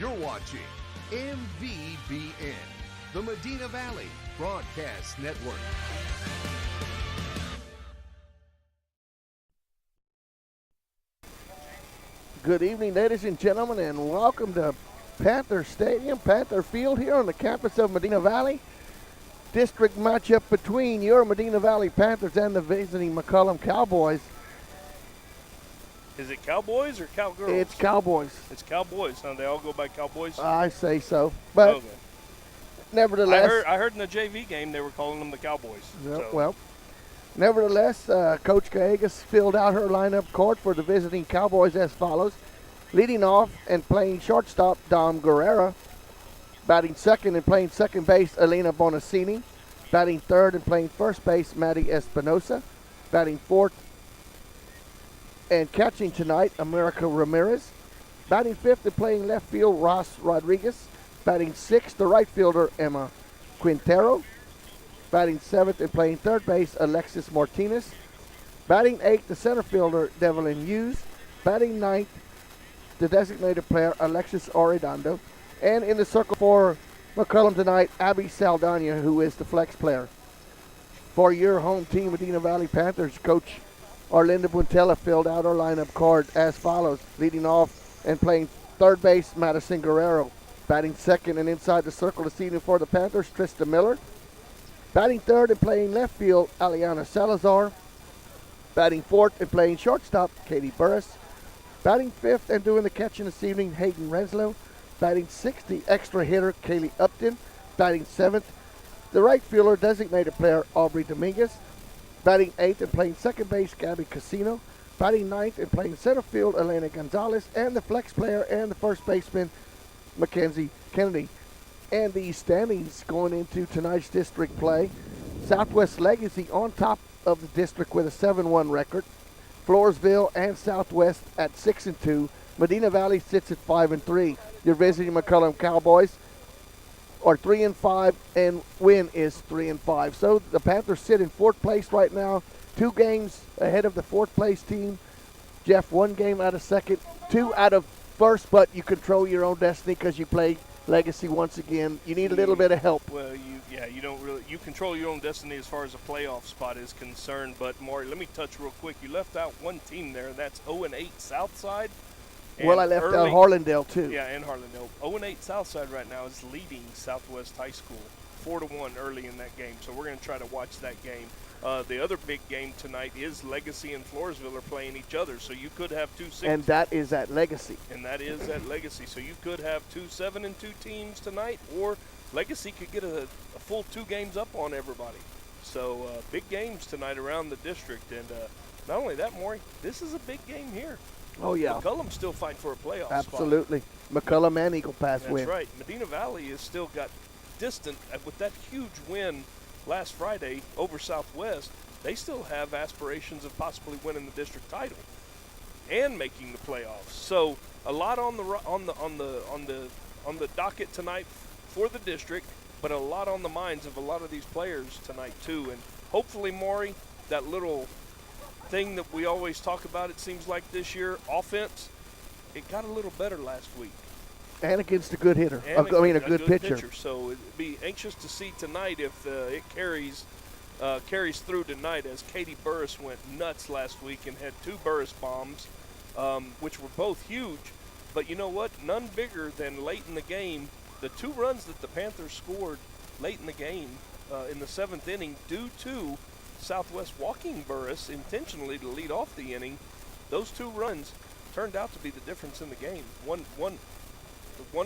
You're watching MVBN, the Medina Valley Broadcast Network. Good evening, ladies and gentlemen, and welcome to Panther Stadium, Panther Field here on the campus of Medina Valley. District matchup between your Medina Valley Panthers and the visiting McCollum Cowboys. Is it Cowboys or Cowgirls? It's Cowboys. It's Cowboys, huh? They all go by Cowboys? I say so. But okay. Nevertheless. I heard in the JV game they were calling them the Cowboys. Well, nevertheless, Coach Gallegos filled out her lineup card for the visiting Cowboys as follows. Leading off and playing shortstop, Dom Guerrera. Batting second and playing second base, Elena Bonacini. Batting third and playing first base, Maddie Espinosa. Batting fourth and catching tonight, America Ramirez. Batting fifth and playing left field, Ross Rodriguez. Batting sixth, the right fielder, Emma Quintero. Batting seventh and playing third base, Alexis Martinez. Batting eighth, the center fielder, Devlin Hughes. Batting ninth, the designated player, Alexis Arredondo. And in the circle for McCollum tonight, Abby Saldana, who is the flex player. For your home team, Medina Valley Panthers, Coach Arlinda Buntella filled out our lineup card as follows. Leading off and playing third base, Madison Guerrero. Batting second and inside the circle this evening for the Panthers, Trista Miller. Batting third and playing left field, Aliana Salazar. Batting fourth and playing shortstop, Katie Burris. Batting fifth and doing the catching this evening, Hayden Reslow. Batting sixth, the extra hitter, Kaylee Upton. Batting seventh, the right fielder, designated player, Aubrey Dominguez. Batting eighth and playing second base, Gabby Casino. Batting ninth and playing center field, Elena Gonzalez. And the flex player and the first baseman, Mackenzie Kennedy. And the standings going into tonight's district play. Southwest Legacy on top of the district with a 7-1 record. Floresville and Southwest at 6-2. Medina Valley sits at 5-3. You're visiting McCollum Cowboys are 3-5, and win is 3-5. So the Panthers sit in fourth place right now, 2 games ahead of the fourth place team. Jeff, 1 game out of second, 2 out of first, but you control your own destiny because you play Legacy once again. You need a little bit of help. Well, you control your own destiny as far as a playoff spot is concerned. But Maury, let me touch real quick. You left out one team there. That's 0-8 Southside. Well, I left out Harlandale too. Yeah, and Harlandale. 0-8 Southside right now is leading Southwest High School 4-1 early in that game. So we're going to try to watch that game. The other big game tonight is Legacy and Floresville are playing each other. So you could have 2 6. And that is at Legacy. So you could have 2 7-2 teams tonight, or Legacy could get a full 2 games up on everybody. So big games tonight around the district. And not only that, Maury, this is a big game here. Oh, yeah. McCollum's still fighting for a playoff Absolutely. spot. McCollum and Eagle Pass win. That's right. Medina Valley has still got distant. With that huge win last Friday over Southwest, they still have aspirations of possibly winning the district title and making the playoffs. So a lot on the docket tonight for the district, but a lot on the minds of a lot of these players tonight too. And hopefully, Maury, that little thing that we always talk about, it seems like this year, offense, it got a little better last week. And against a good hitter. A good pitcher. So it'd be anxious to see tonight if it carries through tonight, as Katie Burris went nuts last week and had 2 Burris bombs, which were both huge. But you know what? None bigger than late in the game. The 2 runs that the Panthers scored late in the game in the 7th inning due to Southwest walking Burris intentionally to lead off the inning. Those 2 runs turned out to be the difference in the game. One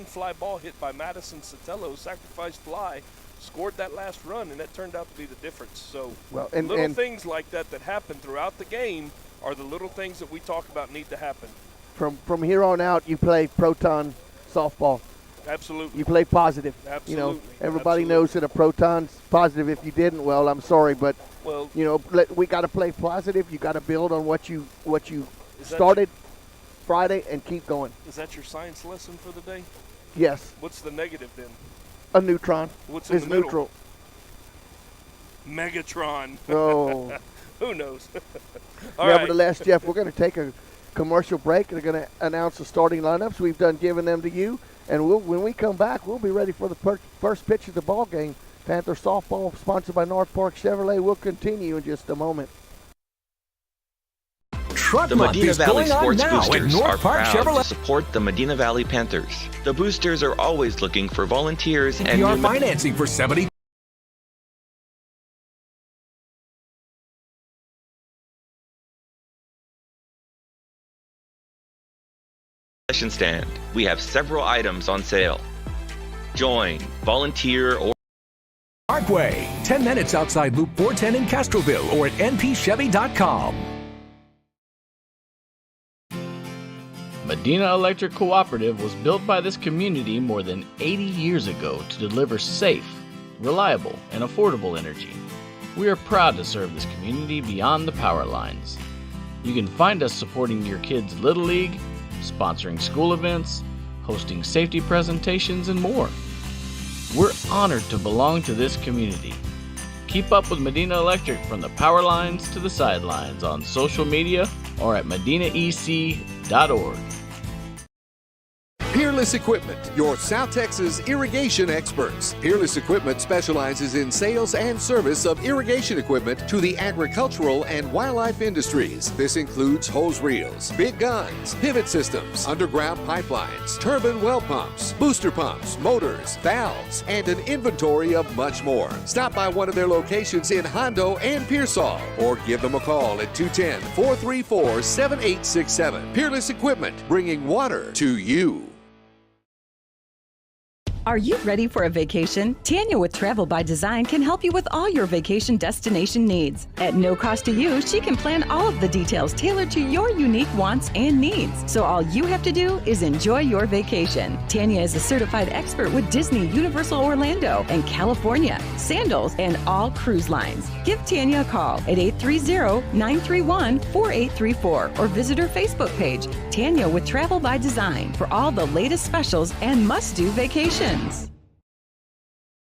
fly ball hit by Madison Sotelo, sacrifice fly, scored that last run, and that turned out to be the difference. So little things like that happen throughout the game are the little things that we talk about need to happen. From here on out, you play Proton softball. Absolutely. You play positive. Absolutely. You know, everybody knows that a Proton's positive. If you didn't, well, I'm sorry, but we got to play positive. You got to build on what you started Friday and keep going. Is that your science lesson for the day? Yes. What's the negative then? A neutron. What's in the middle? Neutral. Megatron. Oh. Who knows? Nevertheless, Jeff, we're going to take a commercial break and are going to announce the starting lineups. We've given them to you. And when we come back, we'll be ready for the first pitch of the ball game. Panther softball, sponsored by North Park Chevrolet, will continue in just a moment. The Medina Valley Sports Boosters are proud to support the Medina Valley Panthers. The Boosters are always looking for volunteers and your financing for 70. concession stand. We have several items on sale. Join, volunteer, or Parkway, 10 minutes outside Loop 410 in Castroville or at npchevy.com. Medina Electric Cooperative was built by this community more than 80 years ago to deliver safe, reliable, and affordable energy. We are proud to serve this community beyond the power lines. You can find us supporting your kids' Little League, sponsoring school events, hosting safety presentations, and more. We're honored to belong to this community. Keep up with Medina Electric from the power lines to the sidelines on social media or at medinaec.org. Peerless Equipment, your South Texas irrigation experts. Peerless Equipment specializes in sales and service of irrigation equipment to the agricultural and wildlife industries. This includes hose reels, big guns, pivot systems, underground pipelines, turbine well pumps, booster pumps, motors, valves, and an inventory of much more. Stop by one of their locations in Hondo and Pearsall or give them a call at 210-434-7867. Peerless Equipment, bringing water to you. Are you ready for a vacation? Tanya with Travel by Design can help you with all your vacation destination needs. At no cost to you, she can plan all of the details tailored to your unique wants and needs. So all you have to do is enjoy your vacation. Tanya is a certified expert with Disney, Universal Orlando, and California, Sandals, and all cruise lines. Give Tanya a call at 830-931-4834 or visit her Facebook page, Tanya with Travel by Design, for all the latest specials and must-do vacations.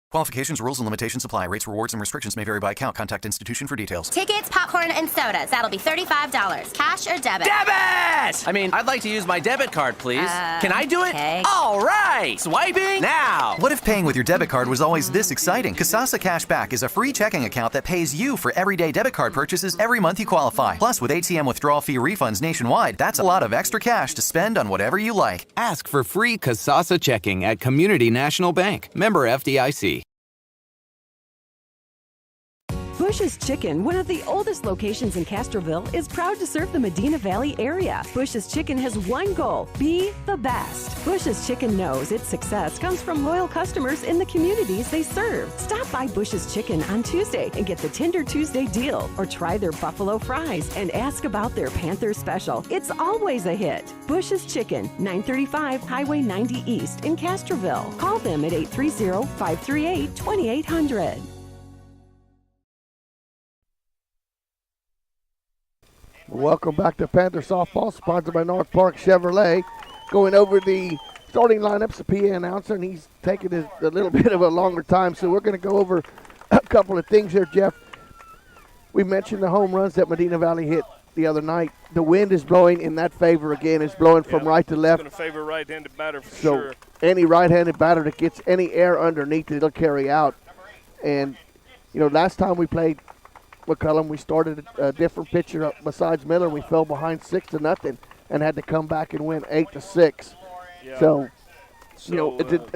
Qualifications, rules, and limitations apply. Rates, rewards, and restrictions may vary by account. Contact institution for details. Tickets, popcorn, and sodas. That'll be $35. Cash or debit? Debit! I'd like to use my debit card, please. Can I do it? Okay. All right! Swiping now! What if paying with your debit card was always this exciting? Kasasa Cashback is a free checking account that pays you for everyday debit card purchases every month you qualify. Plus, with ATM withdrawal fee refunds nationwide, that's a lot of extra cash to spend on whatever you like. Ask for free Kasasa checking at Community National Bank. Member FDIC. Bush's Chicken, one of the oldest locations in Castroville, is proud to serve the Medina Valley area. Bush's Chicken has one goal: be the best. Bush's Chicken knows its success comes from loyal customers in the communities they serve. Stop by Bush's Chicken on Tuesday and get the Tender Tuesday deal, or try their buffalo fries and ask about their Panther special. It's always a hit. Bush's Chicken, 935 Highway 90 East in Castroville. Call them at 830-538-2800. Welcome back to Panther Softball, sponsored by North Park Chevrolet. Going over the starting lineups, the PA announcer, and he's taking a little bit of a longer time, so we're going to go over a couple of things here, Jeff. We mentioned the home runs that Medina Valley hit the other night. The wind is blowing in that favor again. It's blowing from right to left. It's going to favor right-handed batter for So sure. any right-handed batter that gets any air underneath it, it'll carry out. And, last time we played McCollum, we started a different pitcher besides Miller. We fell behind 6-0 and had to come back and win 8-6. Yeah. So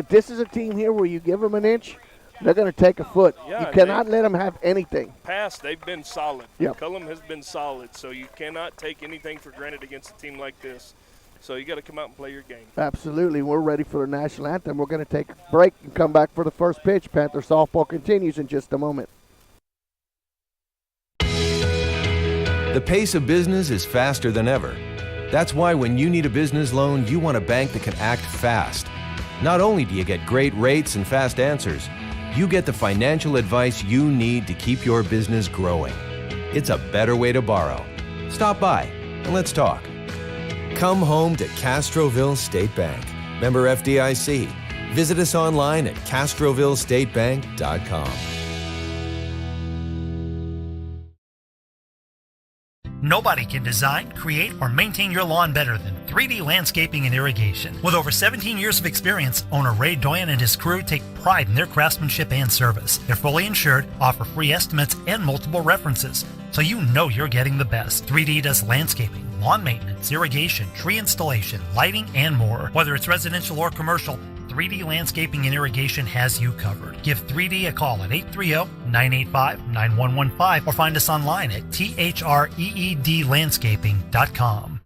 this is a team here where you give them an inch, they're going to take a foot. Yeah, you cannot let them have anything. Past, they've been solid. Yep. McCollum has been solid, so you cannot take anything for granted against a team like this. So you got to come out and play your game. Absolutely. We're ready for the national anthem. We're going to take a break and come back for the first pitch. Panther softball continues in just a moment. The pace of business is faster than ever. That's why when you need a business loan, you want a bank that can act fast. Not only do you get great rates and fast answers, you get the financial advice you need to keep your business growing. It's a better way to borrow. Stop by and let's talk. Come home to Castroville State Bank. Member FDIC. Visit us online at CastrovilleStateBank.com. Nobody can design, create, or maintain your lawn better than 3D Landscaping and Irrigation. With over 17 years of experience, owner Ray Doyen and his crew take pride in their craftsmanship and service. They're fully insured, offer free estimates and multiple references, so you know you're getting the best. 3D does landscaping, lawn maintenance, irrigation, tree installation, lighting, and more. Whether it's residential or commercial, 3D Landscaping and Irrigation has you covered. Give 3D a call at 830-985-9115 or find us online at threedlandscaping.com.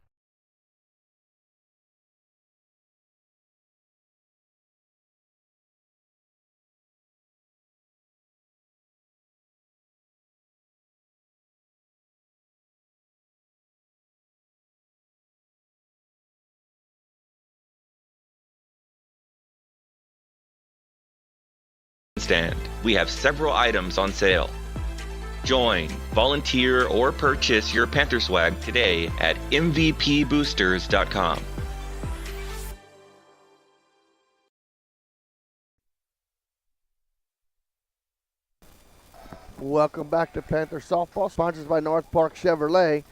Stand. We have several items on sale. Join, volunteer, or purchase your Panther swag today at mvpboosters.com. Welcome back to Panther Softball, sponsored by North Park Chevrolet.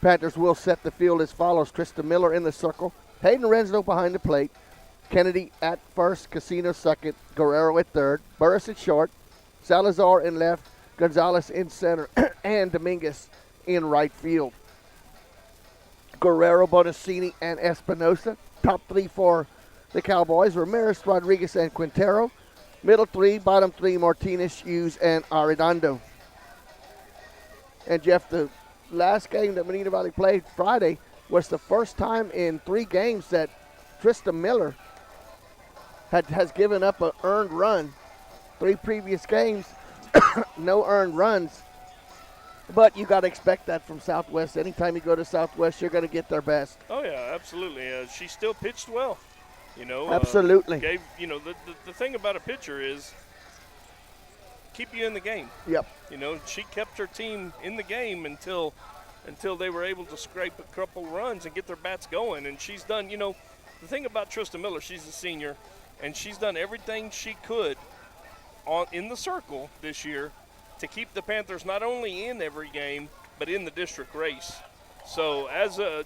Panthers will set the field as follows. Krista Miller in the circle. Hayden Renslow behind the plate. Kennedy at first, Casino second, Guerrero at third, Burris at short, Salazar in left, Gonzalez in center, and Dominguez in right field. Guerrero, Bonacini, and Espinosa. Top three for the Cowboys, Ramirez, Rodriguez, and Quintero. Middle three, bottom three, Martinez, Hughes, and Arredondo. And Jeff, the last game that Medina Valley played Friday was the first time in 3 games that Trista Miller has given up an earned run. 3 previous games, no earned runs. But you got to expect that from Southwest. Anytime you go to Southwest, you're going to get their best. Oh, yeah, absolutely. She still pitched well. Absolutely. The thing about a pitcher is keep you in the game. Yep. She kept her team in the game until they were able to scrape a couple runs and get their bats going. And she's done, the thing about Trista Miller, she's a senior, and she's done everything she could in the circle this year to keep the Panthers not only in every game, but in the district race. So as a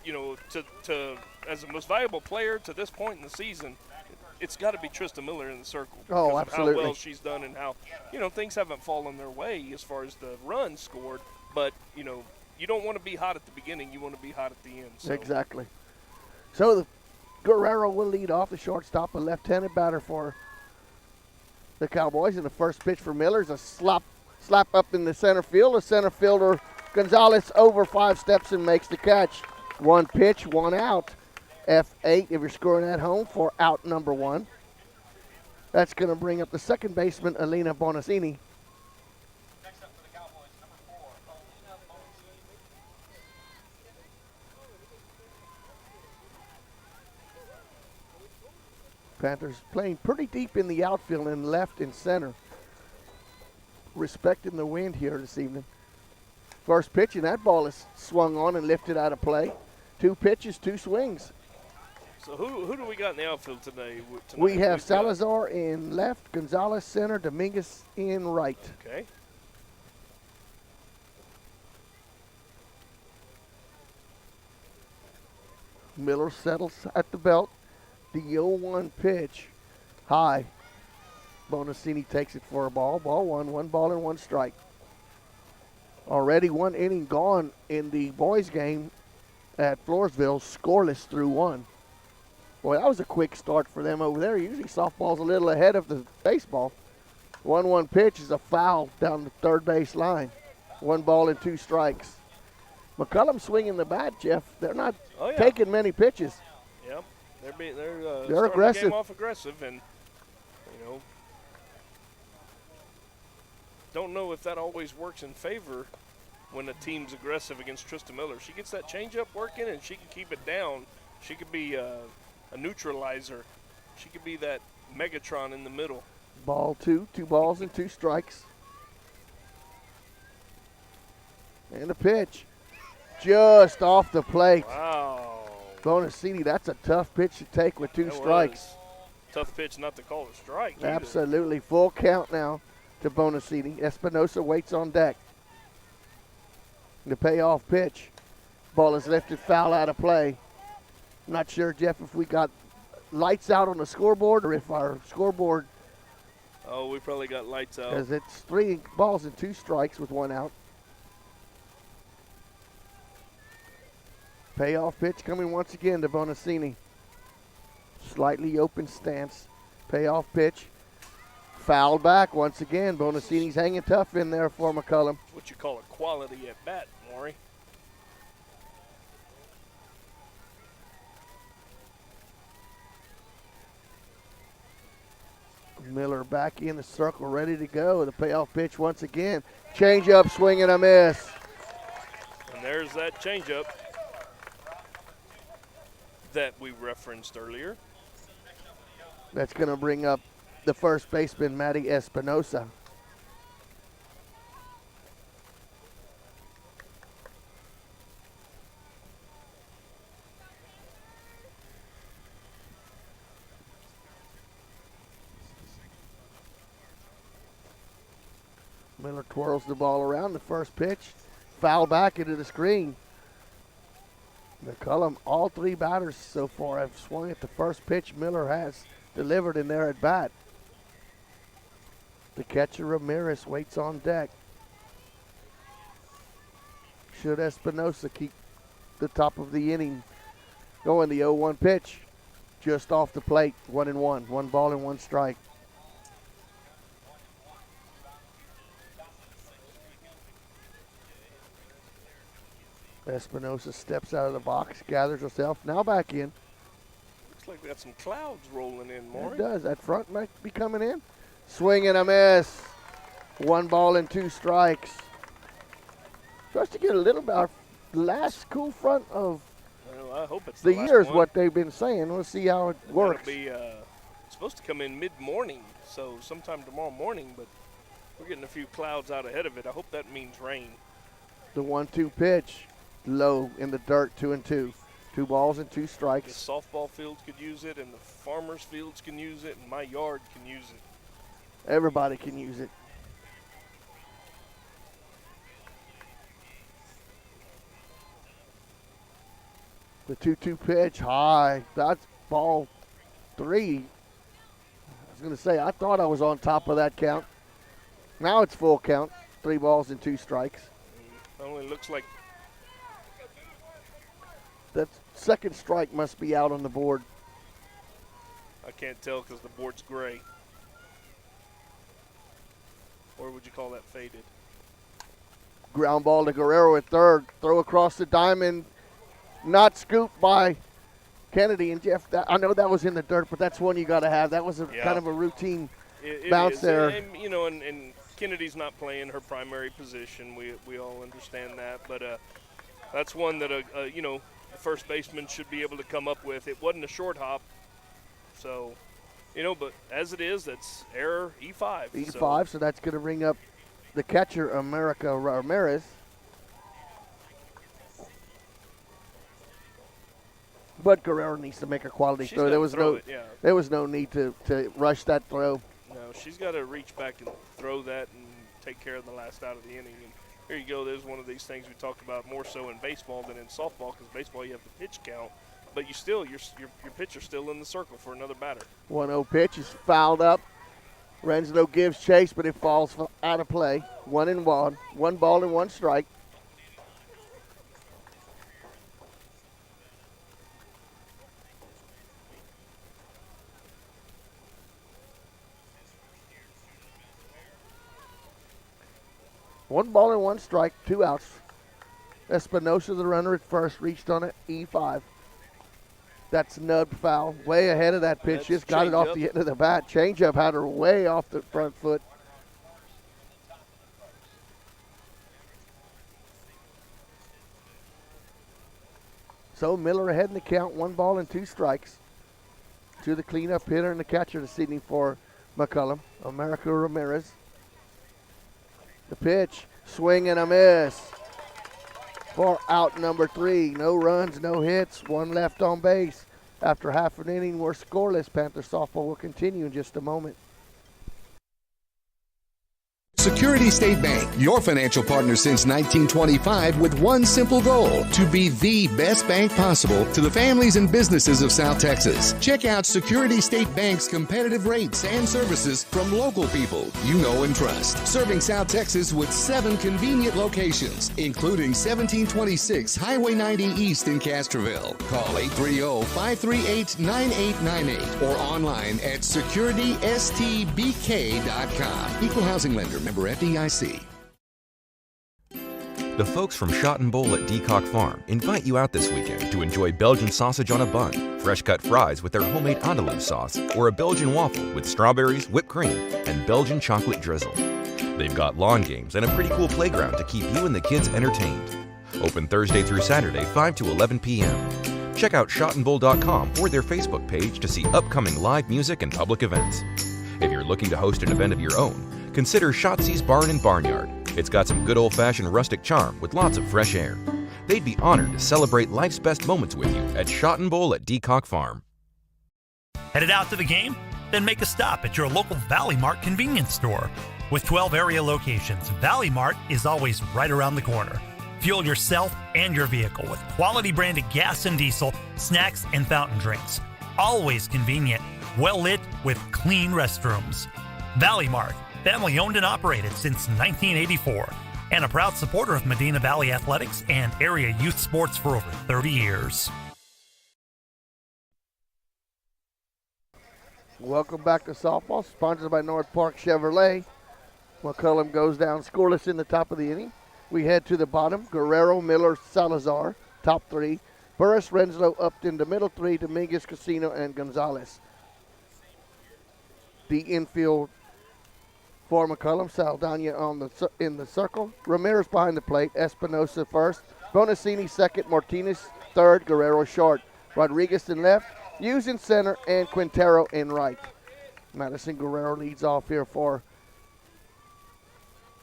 as a most valuable player to this point in the season, it's got to be Trista Miller in the circle. Oh, absolutely. Of how well she's done and how, things haven't fallen their way as far as the runs scored. But, you don't want to be hot at the beginning. You want to be hot at the end. So. Exactly. So the Guerrero will lead off, the shortstop, a left-handed batter for the Cowboys. And the first pitch for Miller is a slap up in the center field. The center fielder, Gonzalez, over 5 steps and makes the catch. 1 pitch, 1 out. F8 if you're scoring at home for out number 1. That's going to bring up the second baseman, Alina Bonacini. Next up for the Cowboys, number 4, Alina Bonacini. Panthers playing pretty deep in the outfield and left and center. Respecting the wind here this evening. First pitch, and that ball is swung on and lifted out of play. 2 pitches, 2 swings. So who do we got in the outfield today? We have Salazar in left, Gonzalez center, Dominguez in right. Okay. Miller settles at the belt. The 0-1 pitch, high. Bonacini takes it for a ball. Ball 1, 1 ball and 1 strike. Already 1 inning gone in the boys' game at Floresville, scoreless through 1. Boy, that was a quick start for them over there. Usually softball's a little ahead of the baseball. 1-1 pitch is a foul down the third base line. 1 ball and 2 strikes. McCollum swinging the bat, Jeff. They're not taking many pitches. Yep, they're aggressive. The game off aggressive, and don't know if that always works in favor when a team's aggressive against Trista Miller. She gets that changeup working, and she can keep it down. She could be a neutralizer. She could be that Megatron in the middle. Ball 2, 2 balls and 2 strikes. And a pitch. Just off the plate. Wow. Bonacini, that's a tough pitch to take with 2 strikes. Tough pitch not to call a strike either. Absolutely. Full count now to Bonacini. Espinosa waits on deck. The payoff pitch. Ball is lifted foul out of play. Not sure, Jeff, if we got lights out on the scoreboard or if our scoreboard. Oh, we probably got lights out. Because it's 3 balls and 2 strikes with 1 out. Payoff pitch coming once again to Bonacini. Slightly open stance. Payoff pitch. Foul back once again. Bonacini's hanging tough in there for McCollum. What you call a quality at bat, Maury. Miller back in the circle, ready to go. The payoff pitch once again. Change up, swing and a miss. And there's that changeup that we referenced earlier. That's going to bring up the first baseman, Maddie Espinosa. Miller twirls the ball around. The first pitch, foul back into the screen. McCollum, all 3 batters so far have swung at the first pitch Miller has delivered in there at bat. The catcher Ramirez waits on deck. Should Espinosa keep the top of the inning going? The 0-1 pitch just off the plate, 1-1, 1 ball and 1 strike. Espinosa steps out of the box, gathers herself, now back in. Looks like we got some clouds rolling in, Maury. It does. That front might be coming in. Swing and a miss. 1 ball and 2 strikes. Supposed to get a little bit our last cool front of well, I hope it's the last year is one. what they've been saying. We'll see how it works. It'll be supposed to come in mid-morning, so sometime tomorrow morning, but we're getting a few clouds out ahead of it. I hope that means rain. The 1-2 pitch. Low in the dirt, 2-2. 2 balls and 2 strikes. The softball fields could use it, and the farmers' fields can use it, and my yard can use it. Everybody can use it. The 2-2 pitch, high. That's ball 3. I was going to say, I thought I was on top of that count. Now it's full count. 3 balls and 2 strikes. Only looks like that second strike must be out on the board. I can't tell because the board's gray. Or would you call that faded? Ground ball to Guerrero at third. Throw across the diamond. Not scooped by Kennedy. And Jeff, I know that was in the dirt, but that's one you got to have. That was kind of a routine bounce there. And, you know, and Kennedy's not playing her primary position. We all understand that. But that's one that, you know, the first baseman should be able to come up with. It wasn't a short hop. So, you know, but as it is, that's error E5. E5, so that's going to bring up the catcher, America Ramirez. But Guerrero needs to make a quality throw. There was no need to rush that throw. No, she's got to reach back and throw that and take care of the last out of the inning. And here you go. There's one of these things we talk about more so in baseball than in softball, because baseball you have the pitch count, but you still your pitcher's still in the circle for another batter. 1-0 pitch is fouled up. Renslow gives chase, but it falls out of play. 1-1, 1 ball and 1 strike. One ball and 1 strike, 2 outs. Espinosa, the runner at first, reached on it, E5. That's nubbed foul, way ahead of that pitch. Just got it off the end of the bat. Changeup had her way off the front foot. So Miller ahead in the count, 1 ball and 2 strikes. To the cleanup hitter and the catcher this evening for McCollum, America Ramirez. The pitch, swing and a miss for out number 3. No runs, no hits, 1 left on base. After half an inning, we're scoreless. Panther softball will continue in just a moment. Security State Bank, your financial partner since 1925 with one simple goal, to be the best bank possible to the families and businesses of South Texas. Check out Security State Bank's competitive rates and services from local people you know and trust. Serving South Texas with 7 convenient locations, including 1726 Highway 90 East in Castroville. Call 830-538-9898 or online at securitystbk.com. Equal housing lender. Member FDIC. The folks from Shot and Bowl at Decock Farm invite you out this weekend to enjoy Belgian sausage on a bun, fresh cut fries with their homemade andalouse sauce, or a Belgian waffle with strawberries, whipped cream, and Belgian chocolate drizzle. They've got lawn games and a pretty cool playground to keep you and the kids entertained. Open Thursday through Saturday, 5 to 11 p.m. Check out shotandbowl.com or their Facebook page to see upcoming live music and public events. If you're looking to host an event of your own, consider Shotzi's Barn and Barnyard. It's got some good old-fashioned rustic charm with lots of fresh air. They'd be honored to celebrate life's best moments with you at Shot and Bowl at Decock Farm. Headed out to the game? Then make a stop at your local Valley Mart convenience store. With 12 area locations, Valley Mart is always right around the corner. Fuel yourself and your vehicle with quality branded gas and diesel, snacks, and fountain drinks. Always convenient, well lit with clean restrooms. Valley Mart, family owned and operated since 1984, and a proud supporter of Medina Valley athletics and area youth sports for over 30 years. Welcome back to softball, sponsored by North Park Chevrolet. McCollum goes down scoreless in the top of the inning. We head to the bottom. Guerrero, Miller, Salazar, top 3. Burris, Renslow, Upton, the middle 3. Dominguez, Casino, and Gonzalez. The infield for McCollum. Saldana in the circle. Ramirez behind the plate. Espinosa first. Bonacini second. Martinez third. Guerrero short. Rodriguez in left. Hughes in center. And Quintero in right. Madison Guerrero leads off here for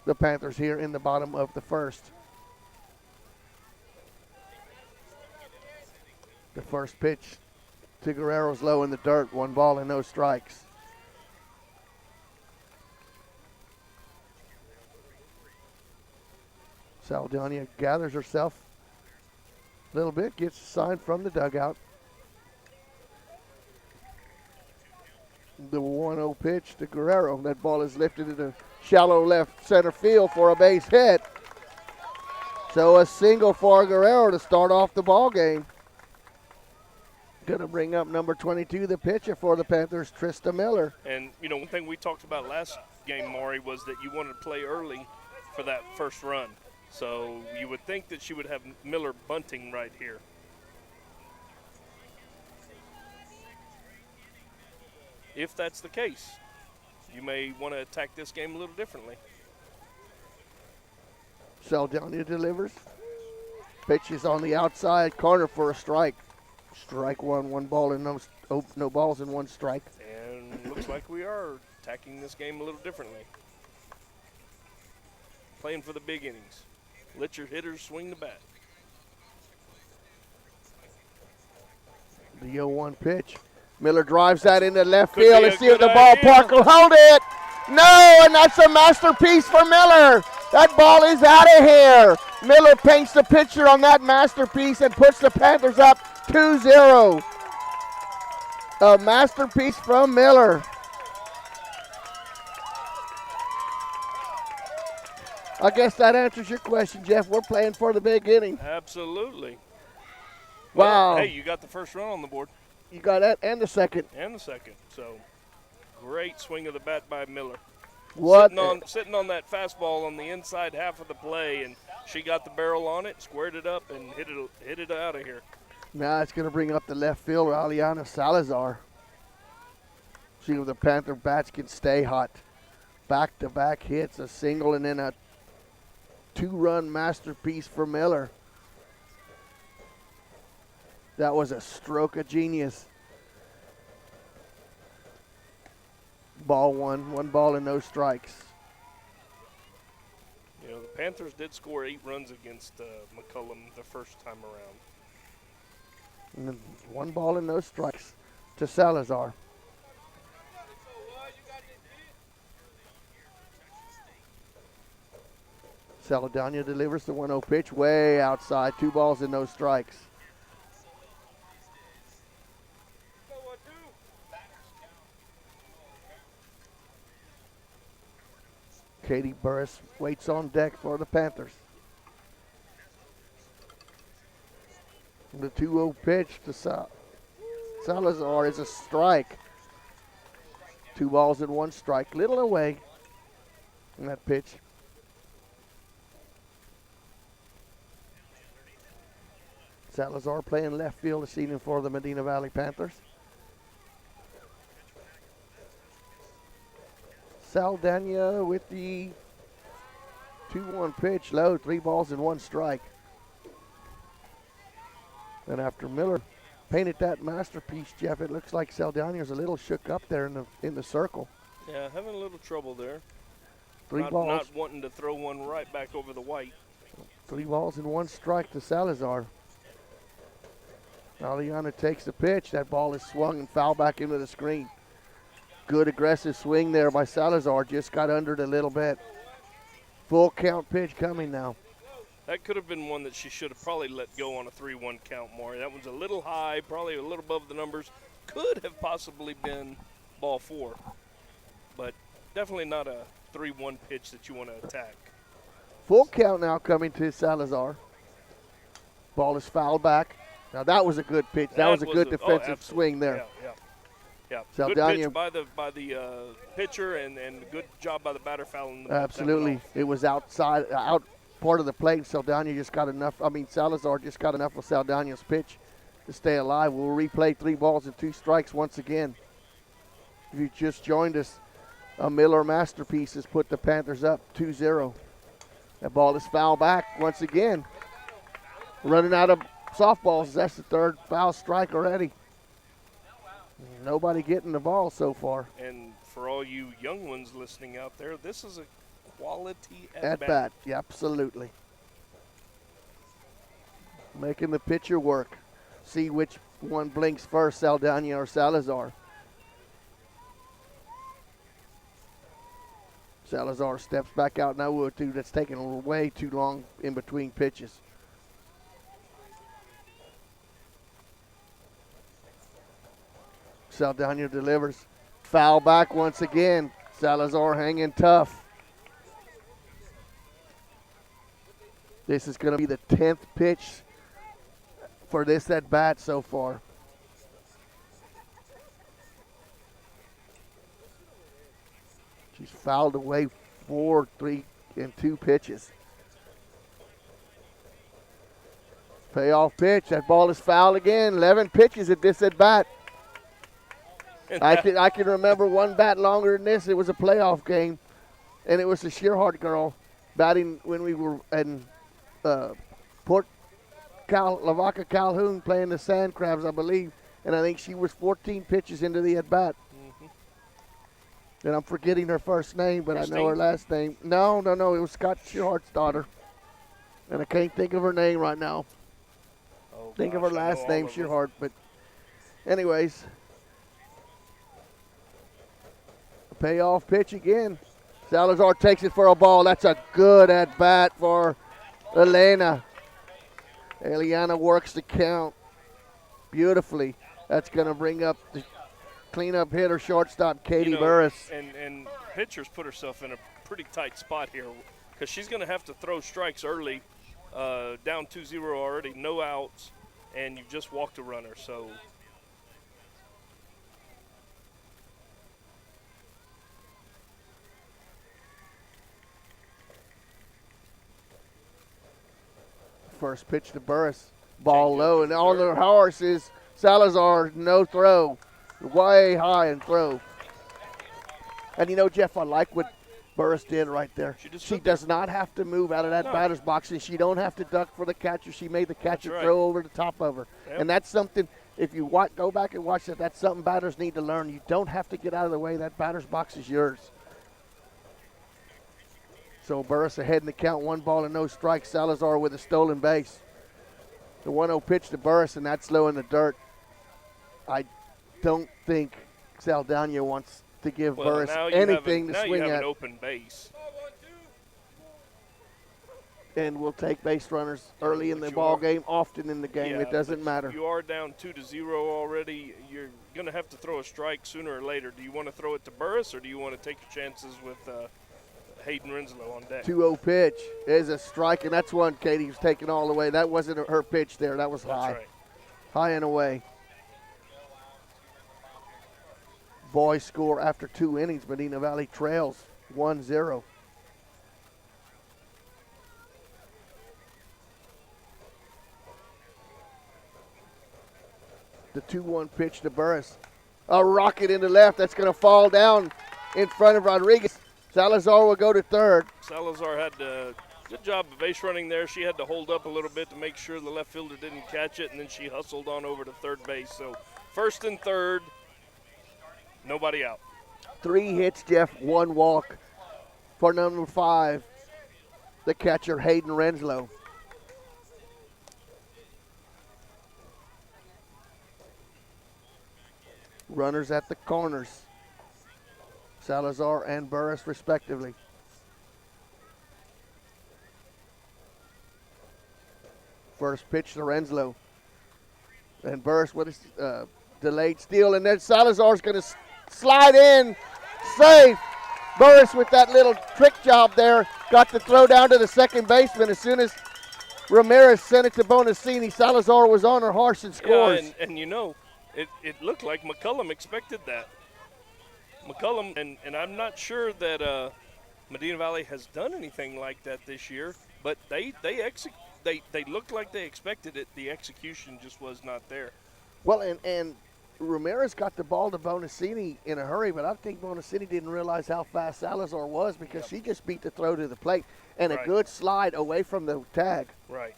the Panthers here in the bottom of the first. The first pitch to Guerrero's low in the dirt. 1 ball and no strikes. Saldana gathers herself a little bit, gets a sign from the dugout. The 1-0 pitch to Guerrero. That ball is lifted into shallow left center field for a base hit. So a single for Guerrero to start off the ball game. Going to bring up number 22, the pitcher for the Panthers, Trista Miller. And, you know, one thing we talked about last game, Maury, was that you wanted to play early for that first run. So you would think that she would have Miller bunting right here. If that's the case, you may want to attack this game a little differently. Saldana delivers. Pitch is on the outside corner for a strike. Strike 1, 1 ball and no balls and 1 strike. And looks like we are attacking this game a little differently. Playing for the big innings. Let your hitters swing the bat. The 0-1 pitch. Miller drives that into left field. Let's see if the ballpark will hold it. No, and that's a masterpiece for Miller. That ball is out of here. Miller paints the picture on that masterpiece and puts the Panthers up 2-0. A masterpiece from Miller. I guess that answers your question, Jeff. We're playing for the big inning. Absolutely. Wow. Well, hey, you got the first run on the board. You got that and the second. And the second. So, great swing of the bat by Miller. What? Sitting on that fastball on the inside half of the play, and she got the barrel on it, squared it up, and hit it out of here. Now it's going to bring up the left fielder, Aliana Salazar. See if the Panther bats can stay hot. Back-to-back hits, a single, and then a 2-run masterpiece for Miller. That was a stroke of genius. Ball 1 ball and no strikes. You know, the Panthers did score 8 runs against McCollum the first time around. And then 1 ball and no strikes to Salazar. Saldana delivers the 1-0 pitch way outside. 2 balls and no strikes. Katie Burris waits on deck for the Panthers. The 2-0 pitch to Salazar is a strike. 2 balls and 1 strike. Little away in that pitch. Salazar playing left field this evening for the Medina Valley Panthers. Saldana with the 2-1 pitch, low, 3 balls and 1 strike. And after Miller painted that masterpiece, Jeff, it looks like Saldana's a little shook up there in the circle. Yeah, having a little trouble there. 3 balls. Not wanting to throw one right back over the white. 3 balls and 1 strike to Salazar. Aliana takes the pitch. That ball is swung and foul back into the screen. Good aggressive swing there by Salazar. Just got under it a little bit. Full count pitch coming now. That could have been one that she should have probably let go on a 3-1 count more. That one's a little high, probably a little above the numbers. Could have possibly been ball 4. But definitely not a 3-1 pitch that you want to attack. Full count now coming to Salazar. Ball is fouled back. Now that was a good pitch. That was a good defensive swing there. Yeah. Saldana, good pitch by the pitcher and good job by the batter fouling the absolutely. It was out part of the plate. Salazar just got enough with Saldana's pitch to stay alive. We'll replay 3 balls and 2 strikes once again. If you just joined us, a Miller masterpiece has put the Panthers up 2-0. That ball is foul back once again. Running out of softballs. That's the 3rd foul strike already. Nobody getting the ball so far. And for all you young ones listening out there, this is a quality at-bat. Yeah, absolutely. Making the pitcher work. See which one blinks first, Saldana or Salazar. Salazar steps back out now, too. That's taking way too long in between pitches. Saldana delivers. Foul back once again. Salazar hanging tough. This is going to be the 10th pitch for this at bat so far. She's fouled away 4, 3, and 2 pitches. Payoff pitch. That ball is fouled again. 11 pitches at this at bat. I can remember one bat longer than this. It was a playoff game, and it was the Shearhart girl batting when we were in Lavaca Calhoun playing the Sand Crabs, I believe, and I think she was 14 pitches into the at bat. And I'm forgetting her first name, but Christine? I know her last name. No. It was Scott Shearhart's daughter, and I can't think of her name right now. Think of her last name, Shearhart, but anyways. Payoff pitch again. Salazar takes it for a ball. That's a good at-bat for Eliana works the count beautifully. That's going to bring up the cleanup hitter, shortstop, Katie Burris. And pitchers put herself in a pretty tight spot here because she's going to have to throw strikes early, down 2-0 already, no outs, and you've just walked a runner. So first pitch to Burris. Ball low, and on the horse is Salazar, no throw. Way high and throw. And Jeff, I like what Burris did right there. She does not have to move out of that batter's box, and she don't have to duck for the catcher. She made the catcher throw over the top of her. Yep. And that's something, if you go back and watch that, that's something batters need to learn. You don't have to get out of the way. That batter's box is yours. So Burris ahead in the count, 1 ball and no strikes. Salazar with a stolen base. The 1-0 pitch to Burris, and that's low in the dirt. I don't think Saldana wants to give Burris anything to swing at. Now you have an open base. And we'll take base runners early in the ball game, often in the game. Yeah, it doesn't matter. You are down 2-0 already. You're going to have to throw a strike sooner or later. Do you want to throw it to Burris, or do you want to take your chances with Hayden Renslow on deck? 2-0 pitch is a strike, and that's one Katie's taking all the way. That wasn't her pitch there. That was high. That's right. High and away. Boys score after 2 innings. Medina Valley trails 1-0. The 2-1 pitch to Burris. A rocket into left. That's going to fall down in front of Rodriguez. Salazar will go to third. Salazar had a good job of base running there. She had to hold up a little bit to make sure the left fielder didn't catch it, and then she hustled on over to third base. So first and third, nobody out. 3 hits, Jeff, 1 walk for number 5, the catcher, Hayden Renslow. Runners at the corners, Salazar and Burris respectively. First pitch to Renslow. And Burris with a delayed steal, and then Salazar's going to slide in, safe. Burris with that little trick job there, got the throw down to the second baseman. As soon as Ramirez sent it to Bonacini, Salazar was on her horse and scores. Yeah, and you know, it looked like McCollum expected that. McCollum, and I'm not sure that Medina Valley has done anything like that this year, but they looked like they expected it. The execution just was not there. Well, and Ramirez got the ball to Bonacini in a hurry, but I think Bonacini didn't realize how fast Salazar was because she just beat the throw to the plate and a good slide away from the tag. Right.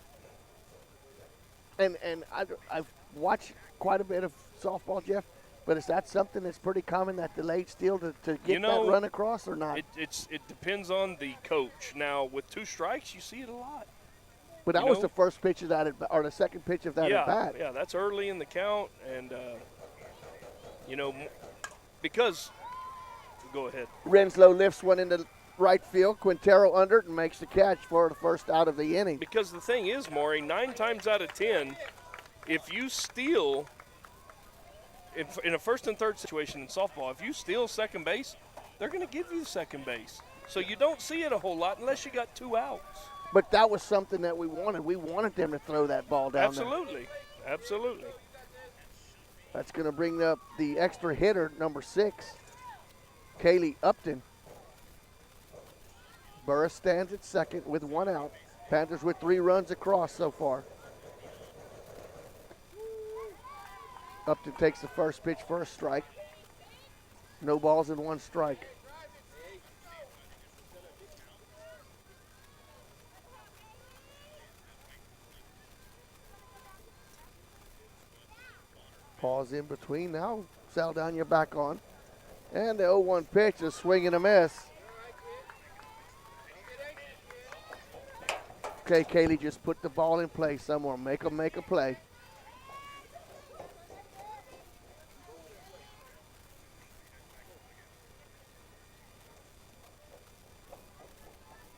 And I've watched quite a bit of softball, Jeff, but is that something that's pretty common, that delayed steal to get that run across or not? It depends on the coach. Now, with 2 strikes, you see it a lot. But that was the first pitch of that, or the second pitch of that at bat. Yeah, that's early in the count, and because go ahead. Renslow lifts one into right field. Quintero under it and makes the catch for the first out of the inning. Because the thing is, Maury, 9 times out of 10, if you steal in a first and third situation in softball, if you steal second base, they're going to give you second base. So you don't see it a whole lot unless you got 2 outs. But that was something that we wanted. We wanted them to throw that ball down Absolutely. there. Absolutely. That's going to bring up the extra hitter, number 6, Kaylee Upton. Burris stands at second with 1 out. Panthers with 3 runs across so far. Upton takes the first pitch for a strike. No balls and 1 strike. Pause in between. Now Saldana back on. And the 0-1 pitch, a swing and a miss. Okay, Kaylee, just put the ball in play somewhere. Make a play.